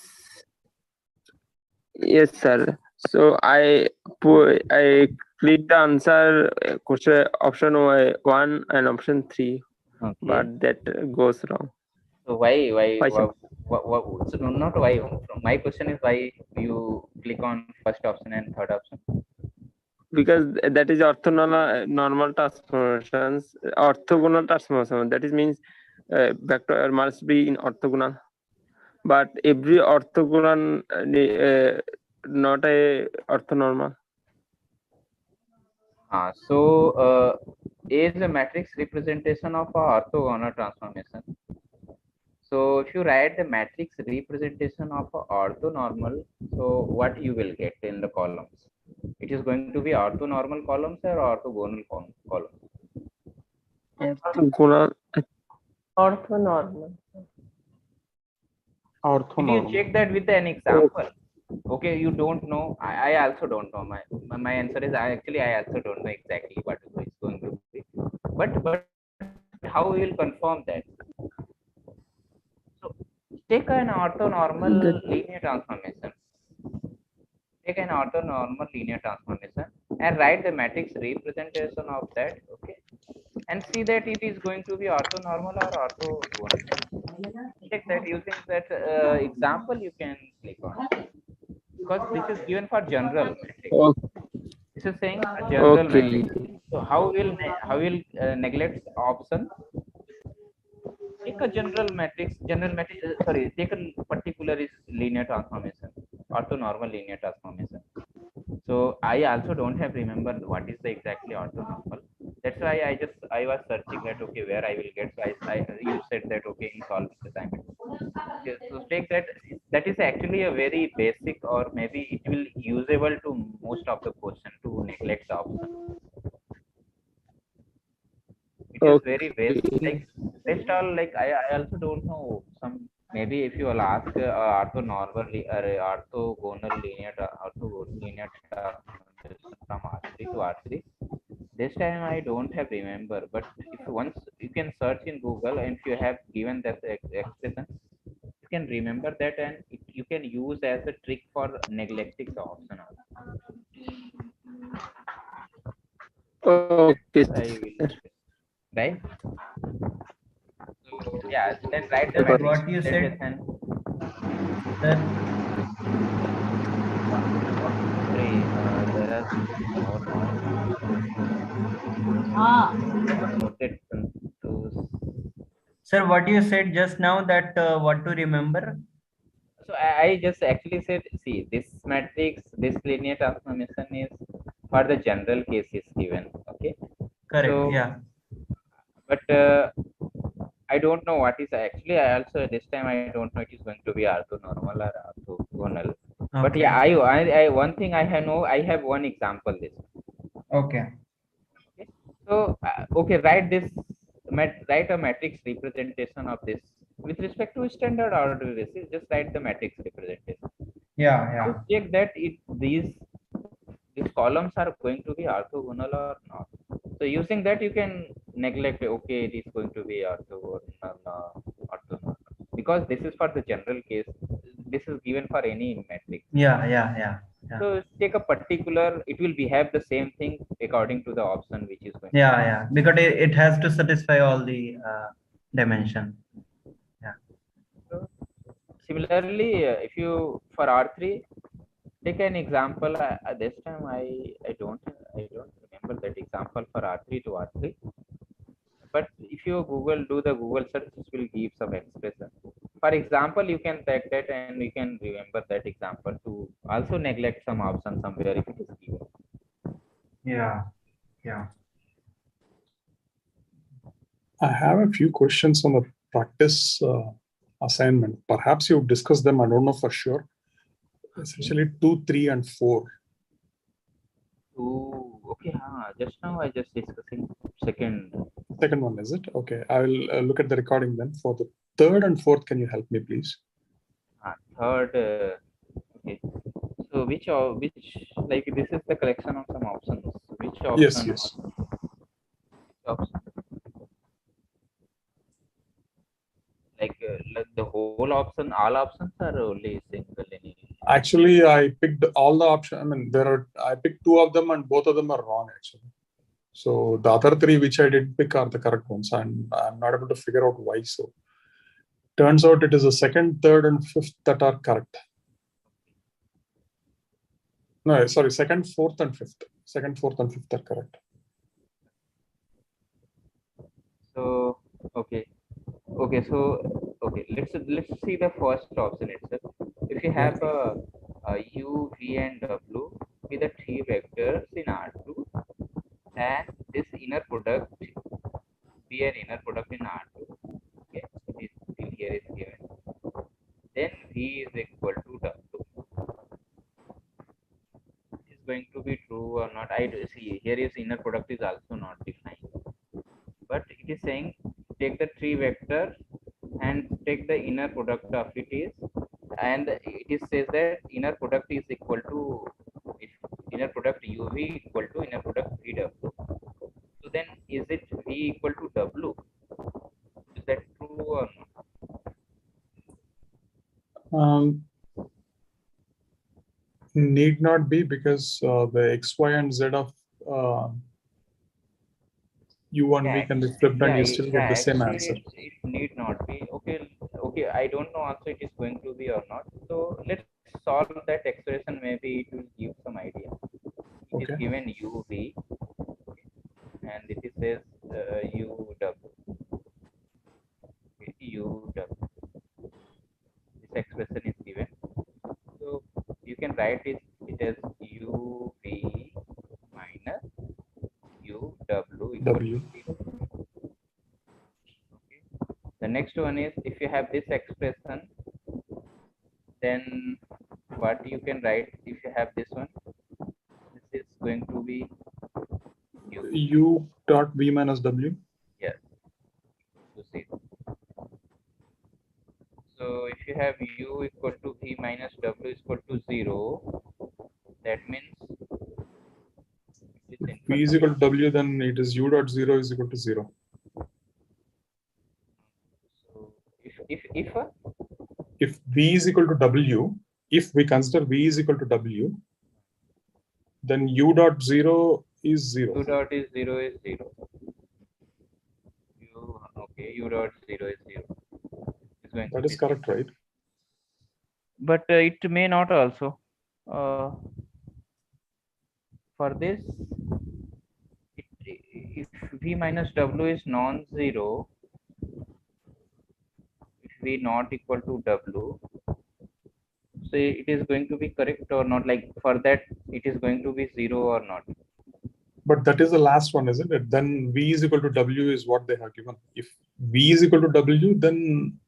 Yes, sir. So I click the answer question option 1 and option 3, Okay. but that goes wrong. So why sir? so not why. My question is why you click on first option and third option? Because that is orthogonal transformations, orthogonal transformation. That is means vector must be in orthogonal, but every orthogonal not a orthonormal. So A is a matrix representation of a orthogonal transformation. So if you write the matrix representation of a orthonormal, so what you will get in the columns? It is going to be orthonormal columns or orthogonal columns? Orthogonal. Orthonormal. Did you check that with an example? Okay, you don't know. I also don't know. My answer is I also don't know exactly what is going to be. But how we will confirm that? So take an orthonormal linear transformation. Take an orthonormal linear transformation and write the matrix representation of that. Okay, and see that it is going to be orthonormal or orthogonal. Check that using that example you can click on, because this is given for general matrix. Okay. This this is saying a general Okay. matrix. So how will neglect option? Take a general matrix. Sorry, take a particular is linear transformation, orthonormal linear transformation. So I also don't have remember what is the exactly orthonormal. That's why I was searching that okay where I will get. So you said that okay in solving assignment. Okay, so take that is actually a very basic or maybe it will usable to most of the question to neglect the option. It is very basic. Like rest all like I also don't know some maybe if you will ask orthonormal or orthogonal linear transformation from R3 to R3. This time I don't have remember, but if once you can search in Google and if you have given that expression, you can remember that and you can use as a trick for neglecting the option also. Okay. I will right. So yeah, then write the That's matrix what you said, representation. sir. Sorry, there is more noise. Noted to. Sir, what you said just now that what to remember? So I just actually said, see, this matrix, this linear transformation is for the general case is given. Okay. Correct. So, Yeah. but I don't know what is actually. I also this time I don't know it is going to be orthonormal or orthogonal. Okay. But yeah, I one thing I have I have one example this. Okay. Okay. So okay, write a matrix representation of this with respect to standard order basis. Just write the matrix representation. Yeah. To check that these columns are going to be orthogonal or not. So using that you can neglect okay it is going to be orthogonal because this is for the general case. This is given for any matrix. Yeah. So take a particular, it will behave the same thing according to the option which is going. Yeah. Because it has to satisfy all the dimension. Yeah. So similarly, if you for R3 take an example. This time I don't remember that example for R3 to R3. But if you do the Google search, it will give some expression. For example, you can take that and you can remember that example to also neglect some option somewhere if it is given. Yeah. I have a few questions on the practice assignment. Perhaps you've discussed them. I don't know for sure. Essentially 2, 3, and 4. Okay. Just now I just discussing second one, is it? Okay. I will look at the recording then. For the third and fourth, can you help me, please? Third. Okay. So which like this is the collection of some options. Which option? Yes. Option? Like the whole option, all options are only single linear. Actually, I picked all the options. I mean, I picked 2 of them and both of them are wrong actually. So the other 3 which I did pick are the correct ones, and I'm not able to figure out why. So turns out it is the second, third, and fifth that are correct. No, sorry, second, fourth, and fifth. Second, fourth, and fifth are correct. So okay. Let's see the first option itself. If you have a u, v, and w with the 3 vectors in R2, and this inner product be an inner product in R2. Okay, it is still here is given. Then v is equal to w. Is going to be true or not? I see here is inner product is also not defined, but it is saying take the 3 vectors and take the inner product of it is, and it says that inner product is equal to if inner product uv equal to inner product vw. So then is it v equal to w? Is that true or not? Need not be, because the x, y, and z of u and v can be flipped and you still get the same answer. It need not be. Okay. I don't know also it is going to be or not. So let's solve that expression. Maybe it will give some idea. It is given UV, and it says UW. Okay, UW. This expression is given. So you can write it as UV minus UW equal to 0. Okay. The next one is, if you have this expression, then what you can write if you have this one? This is going to be U dot V minus W. Yes. To see. So if you have U equal to V minus W is equal to 0, that means If V is equal to W, then it is U dot 0 is equal to 0. So if V is equal to W, if we consider V is equal to W, then U dot 0 is 0. U dot is 0 is 0. U dot 0 is 0. That is correct, right? But it may not also. For this, if V minus W is non-zero, if V not equal to W, so it is going to be correct or not? Like for that, it is going to be 0 or not? But that is the last one, isn't it? Then V is equal to W is what they have given. If V is equal to W, then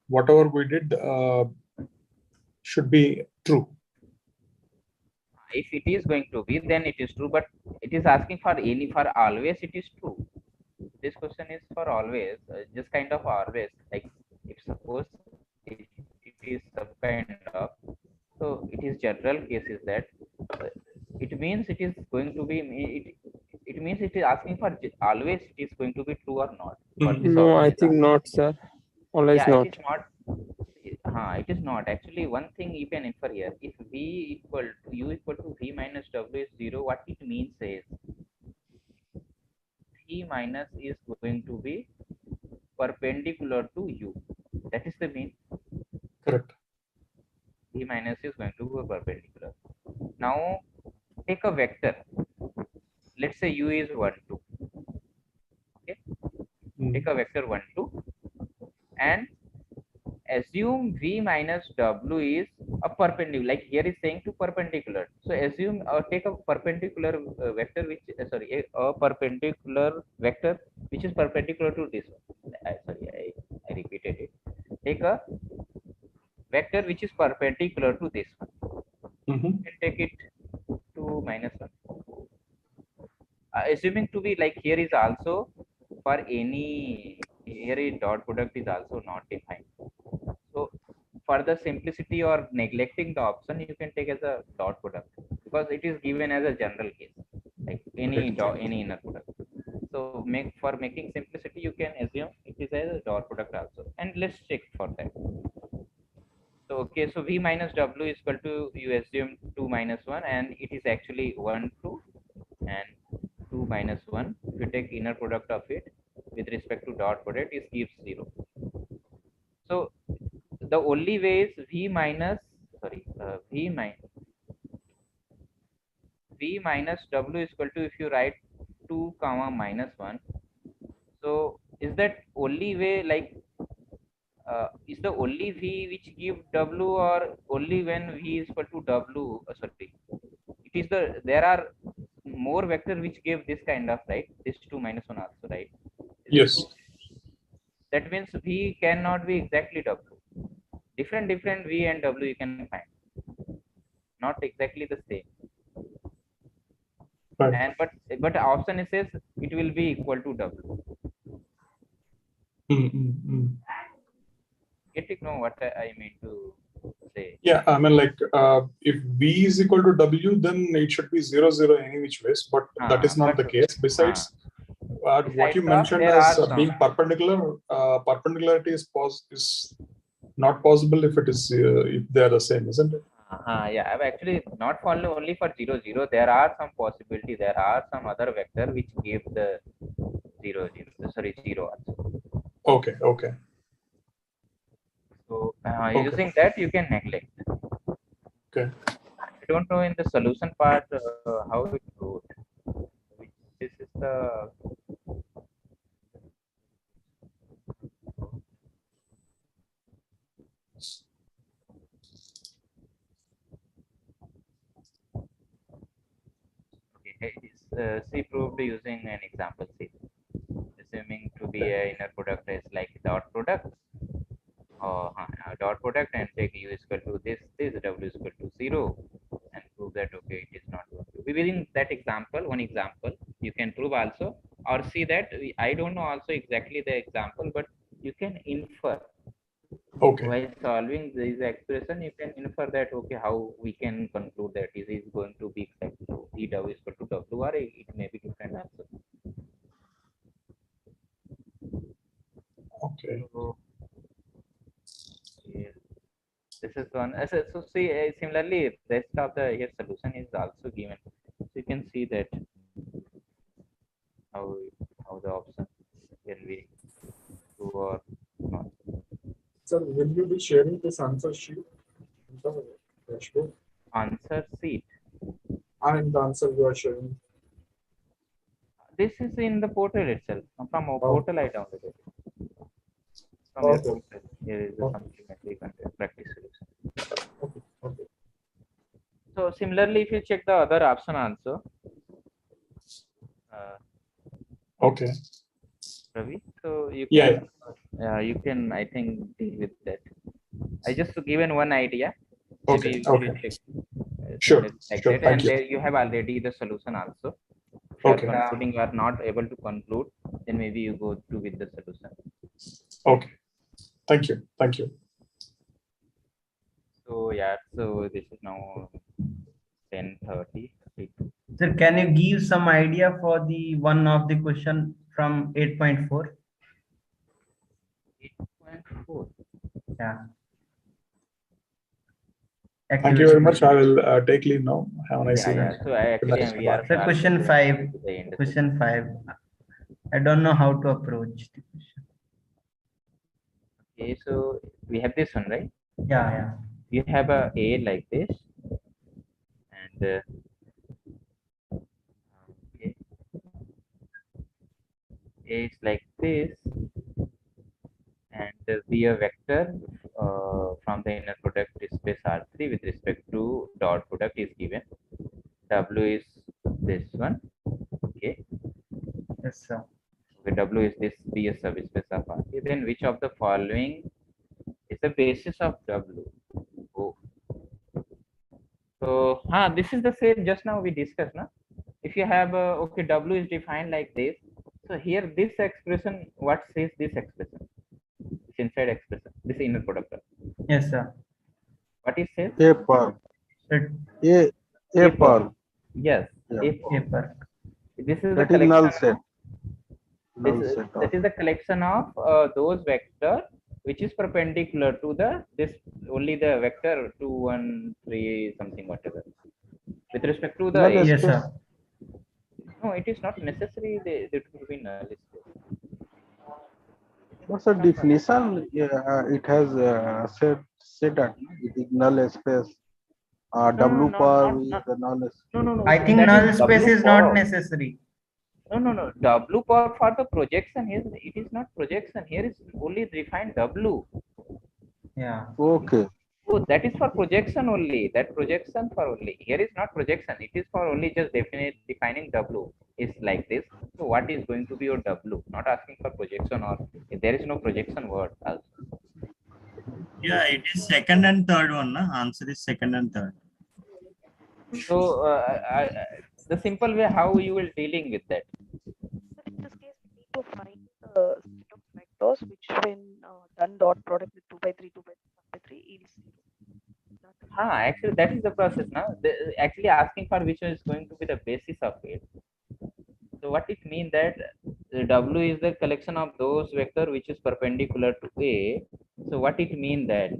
whatever we did should be true. If it is going to be, then it is true, but it is asking for any, for always it is true. This question is for always, just kind of always. Like if suppose it is some kind of, so it is general case is that it means it is going to be, it means it is asking for always it is going to be true or not. No, I think not, sir. Always Yeah, not. it is not. It is not. Actually, one thing you can infer here: if V equal to U equal to V minus W is 0, what it means is V minus is going to be perpendicular to U. That is the mean. Correct. V minus is going to be perpendicular. Now, take a vector. Let's say U is 1, 2. Okay. Take a vector 1, 2, and assume V minus W is a perpendicular, like here is saying to perpendicular. So assume take a perpendicular vector which a perpendicular vector which is perpendicular to this one. I repeated it. Take a vector which is perpendicular to this one. And take it to minus 1. Assuming to be like here is also for any, here is dot product is also not defined. So for the simplicity or neglecting the option, you can take as a dot product because it is given as a general case, like any inner product. So for making simplicity, you can assume it is as a dot product also, and let's check for that. So okay, so V minus W is equal to, you assume 2 minus 1, and it is actually 1, 2, and 2 minus 1. If you take inner product of it with respect to dot product, it gives 0. So the only way is V minus W is equal to, if you write 2 comma minus 1. So is that only way, like is the only V which give W, or only when V is equal to W? It is there are more vector which give this kind of, right? This 2 minus 1 also, right? Yes. That means V cannot be exactly W. Different V and W you can find. Not exactly the same. Right. And but option it says it will be equal to W. Get to know what I mean to say. Yeah, I mean, like if V is equal to W, then it should be 0, 0 any which ways, but that is not the case. Besides, what you mentioned as being perpendicular, perpendicularity is not possible if it is if they are the same, isn't it? Yeah, I've actually not follow only for 0, 0. There are some possibility. There are some other vector which give the 0, 0 also. Okay. So using that, you can neglect. Okay. I don't know in the solution part how it goes. This is the okay. It's C proved using an example C, assuming to be a inner product is like dot product dot product and take u is equal to this w is equal to 0 and prove that okay it is not going to be within that example. One example you can prove also, or see that I don't know also exactly the example, but you can infer. Okay. While solving this expression, you can infer that okay how we can conclude that is going to be exactly e w is equal to w, or it may be different also. Okay. So, yeah. This is one. So see, similarly, rest of the here solution is also given. So you can see that how the option can be true or not. Sir, will you be sharing this answer sheet in the dashboard? Answer sheet. And the answer you are sharing. This is in the portal itself. From our portal I downloaded it. From your portal. Here is the supplementary content practice solution. Okay. Okay. So similarly, if you check the other option also. Okay. Ravi, so you can you can I think deal with that. I just given one idea. Maybe Okay. you should check. Sure. Like Sure. that, Thank and you. there you have already the solution also. If you are concluding, you are not able to conclude, then maybe you go to with the solution. Okay. Thank you. Thank you. So yeah, so this is now 10:30. Sir, can you give some idea for the one of the question from 8.4? 8.4. Yeah. Thank you very much. I will take leave now. Have a nice evening. So actually we are. Sir, question 5. Question 5. I don't know how to approach the question. Okay, so we have this one, right? Yeah, yeah. You have a like this, and okay, A is like this, and be a vector from the inner product space R3 with respect to dot product is given. W is this one. Okay. Yes, sir. Okay, W is this be a subspace of R3. Then which of the following is the basis of W? Oh. So this is the same just now we discussed, na? If you have okay, W is defined like this. So here this expression, what says this expression? This inside expression, this inner product. Yes, sir. What is says? A per. A per. Yes. Yeah. A per. This is that the collection. Null set. That is the collection of those vector which is perpendicular to the this only the vector 2 1 3 something whatever with respect to the yes, sir. No, it is not necessary that will be null space. What's the definition? It has said that it is null space. W per is the null space. No. I think null space is not necessary. No. W per for the projection here, it is not projection. Here is only defined W. Yeah. Okay. So that is for projection only. That projection for only. Here is not projection. It is for only just defining W is like this. So what is going to be your W? Not asking for projection, or there is no projection word also. Yeah, it is second and third one. Na? Answer is second and third. So the simple way how you will dealing with that. In this case, we need to find the set of vectors which, when done dot product with 2 by 3, 2 by 3, 1 by 3, yields 0. Actually, that is the process now. Actually asking for which one is going to be the basis of it. So what it means that the W is the collection of those vector which is perpendicular to A. So what it means that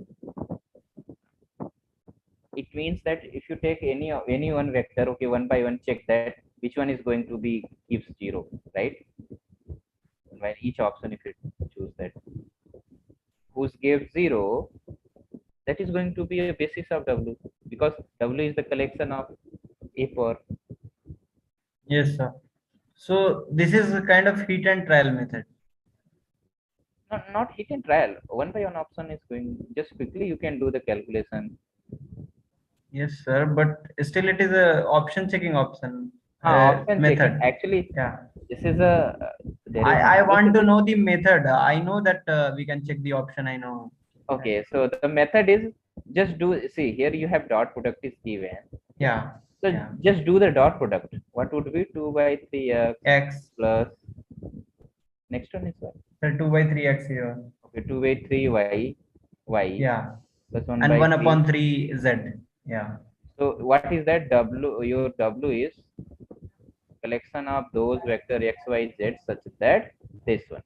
it means that if you take any one vector, okay, one by one check that which one is going to be gives 0, right? When each option if you choose that whose gives 0, that is going to be a basis of W. because W is the collection of A power. Yes, sir. So this is a kind of hit and trial method. Not hit and trial. One by one option is going just quickly. You can do the calculation. Yes, sir. But still, it is a option checking option Option method. checking. Actually, Yeah. this is a. There is I want to system. know the method. I know that we can check the option. I know. Okay, so the method is just do. See here, you have dot product is given. Yeah. So Yeah. just do the dot product. What would be 2 by 3x X plus next one is what? So 2 by 3x here. Okay, 2 by 3y Yeah. plus 1 And by 1 3. upon 3 z. Yeah. So what is that W? Your W is collection of those vector x, y, z such that this one.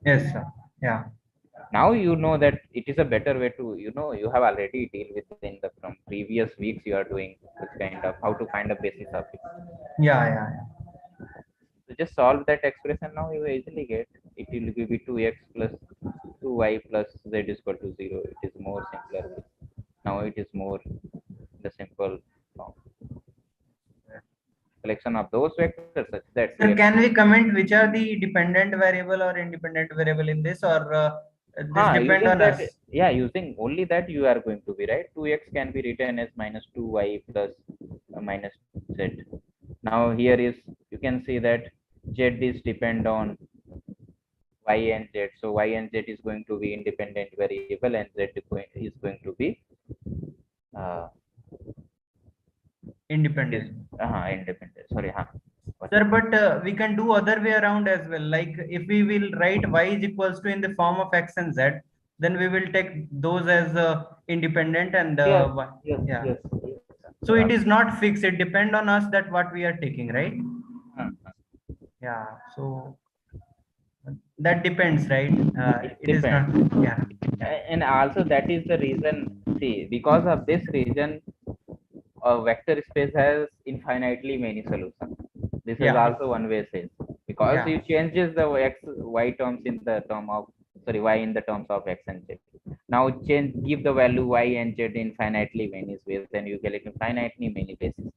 Yes, sir. Yeah. Now you know that it is a better way to, you have already deal with in the from previous weeks you are doing this kind of how to find a basis of it. Yeah. Yeah. So just solve that expression now, you easily get it will be 2x plus 2y plus z is equal to 0. It is more simpler way. Now it is more the simple form. Collection of those vectors such that. Sir, can we comment which are the dependent variable or independent variable in this, or this depend on that, us? Yeah, using only that you are going to be right. 2x can be written as minus 2y plus minus z. Now here is you can see that z is depend on y and z. So y and z is going to be independent variable and z is going to be Independent. Independent. Sorry, Sir, but we can do other way around as well. Like if we will write y is equals to in the form of x and z, then we will take those as independent and yes. So it is not fixed. It depends on us that what we are taking, right? Yeah. So that depends, right? It is not. Yeah. And also that is the reason. See, because of this reason, a vector space has infinitely many solutions. This is also one way sense because you changes the x y terms in the term of y in the terms of x and z. Now give the value y and z infinitely many ways, then you get infinitely many bases.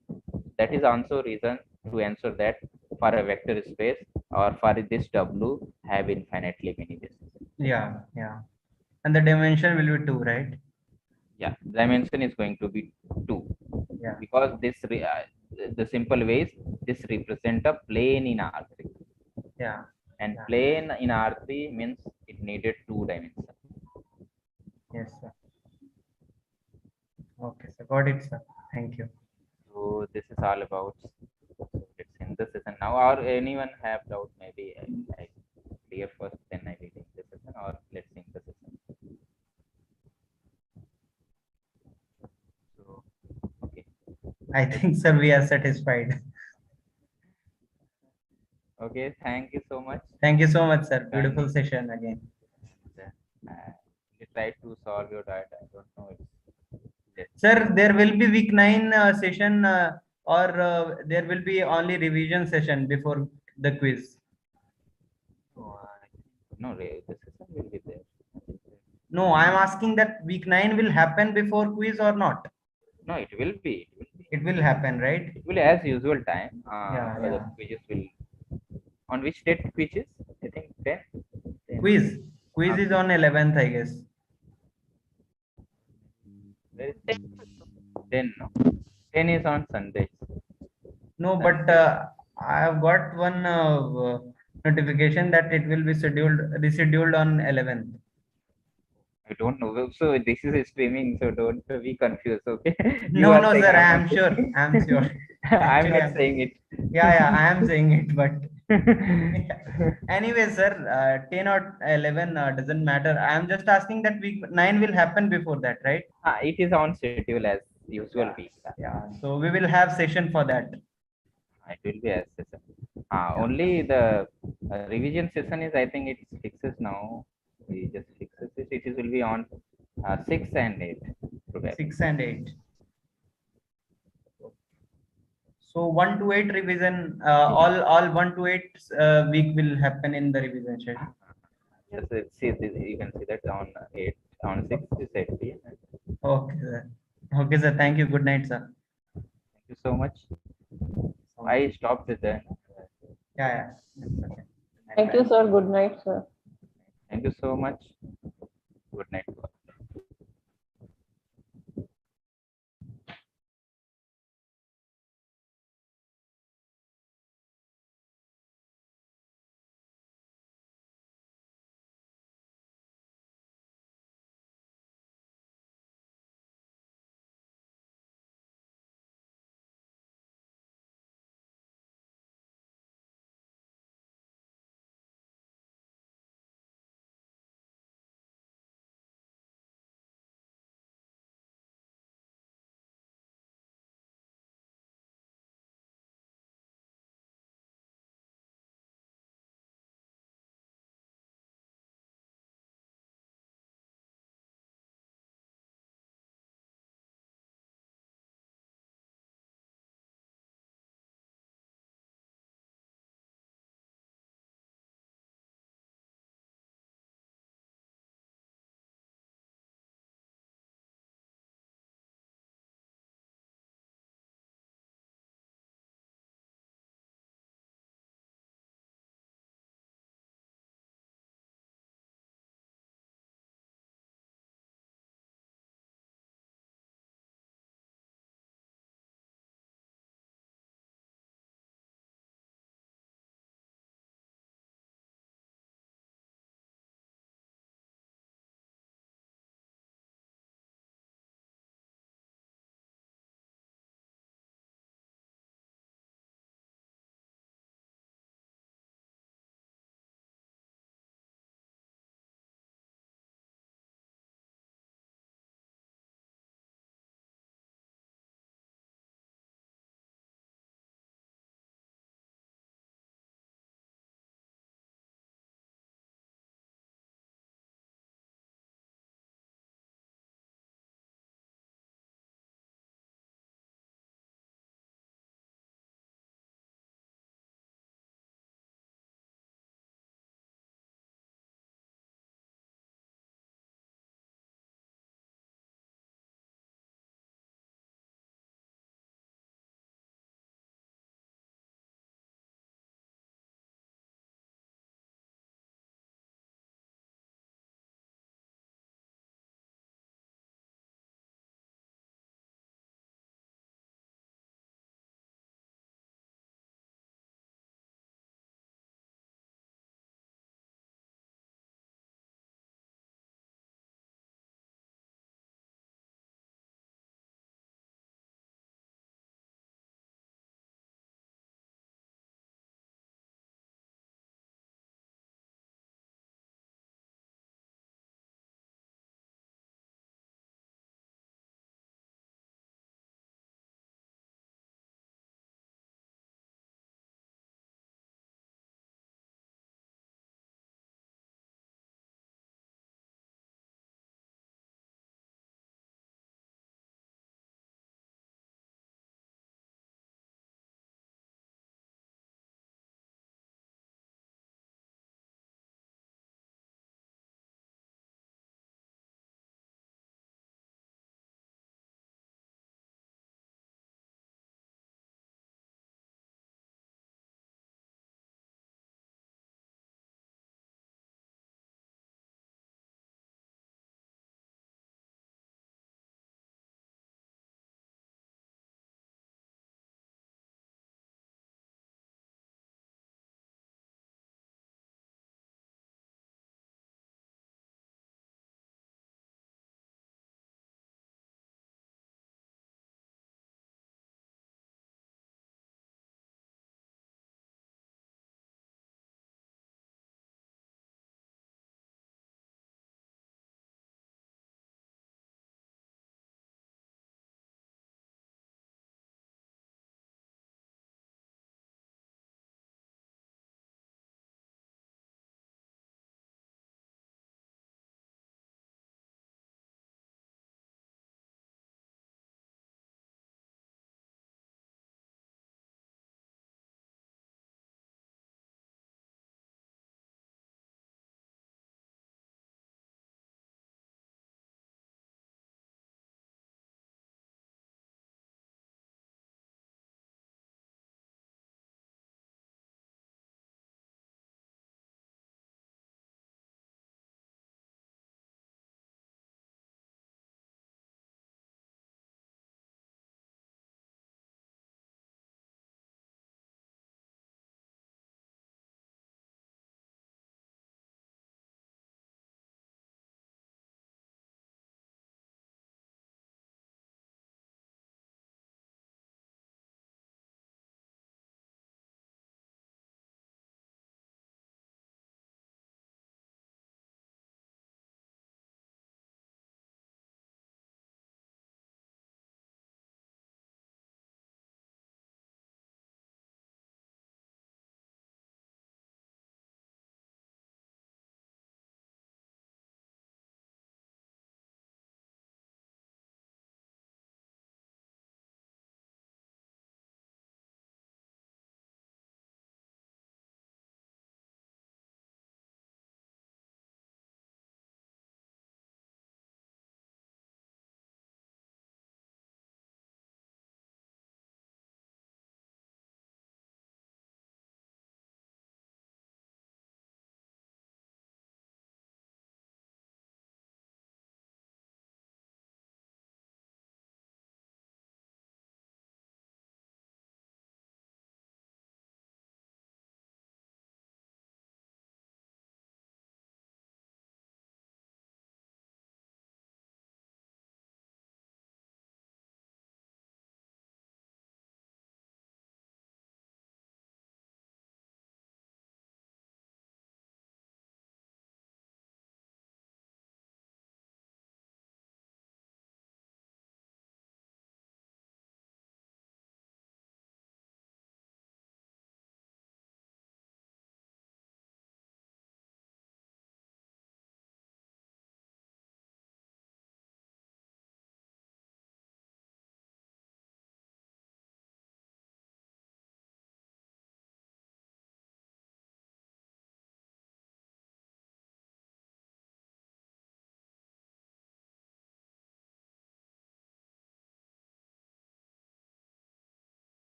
That is also reason to answer that for a vector space or for this W have infinitely many bases. Yeah, yeah. And the dimension will be 2, right? Yeah, dimension is going to be 2. Yeah. Because the simple way is this represent a plane in R3. Yeah. And plane in R3 means it needed 2 dimensions. Yes, sir. Okay, sir. Got it, sir. Thank you. So this is all about synthesis. And now, or anyone have doubt? Maybe I clear first, then I will take the session, or let's sing the session. So, okay. I think, sir, we are satisfied. Okay, thank you so much. Thank you so much, sir. Beautiful session again. You try to solve your doubt. I don't know. Sir, there will be week 9 session or there will be only revision session before the quiz. No, the session will be there. No, I am asking that week 9 will happen before quiz or not? No, it will be. It will happen, right? It will as usual time. Yeah. Quizzes will. On which date quizzes? I think 10. Quiz is on 11th, I guess. 10. No. 10 is on Sunday. No, but I have got one notification that it will be rescheduled on 11th. I don't know. So this is streaming, so don't be confused. Okay. No, sir. I am sure. I'm sure. I'm not saying it. Yeah, I am saying it, but anyway, sir, 10 or 11 doesn't matter. I am just asking that week 9 will happen before that, right? It is on schedule as usual week. Yeah. So we will have session for that. It will be as session. Only the revision session is, I think it fixes now. We just fixes it. It will be on 6 and 8. Probably. 6 and 8. So 1 to 8 revision, all 1 to 8 week will happen in the revision session. Yes, you can see that on 6 is 8 p.m. Okay, sir. Okay, sir. Thank you. Good night, sir. Thank you so much. I stopped with that. Yeah. It's okay. Thank you, sir. Good night, sir. Thank you so much. Good night.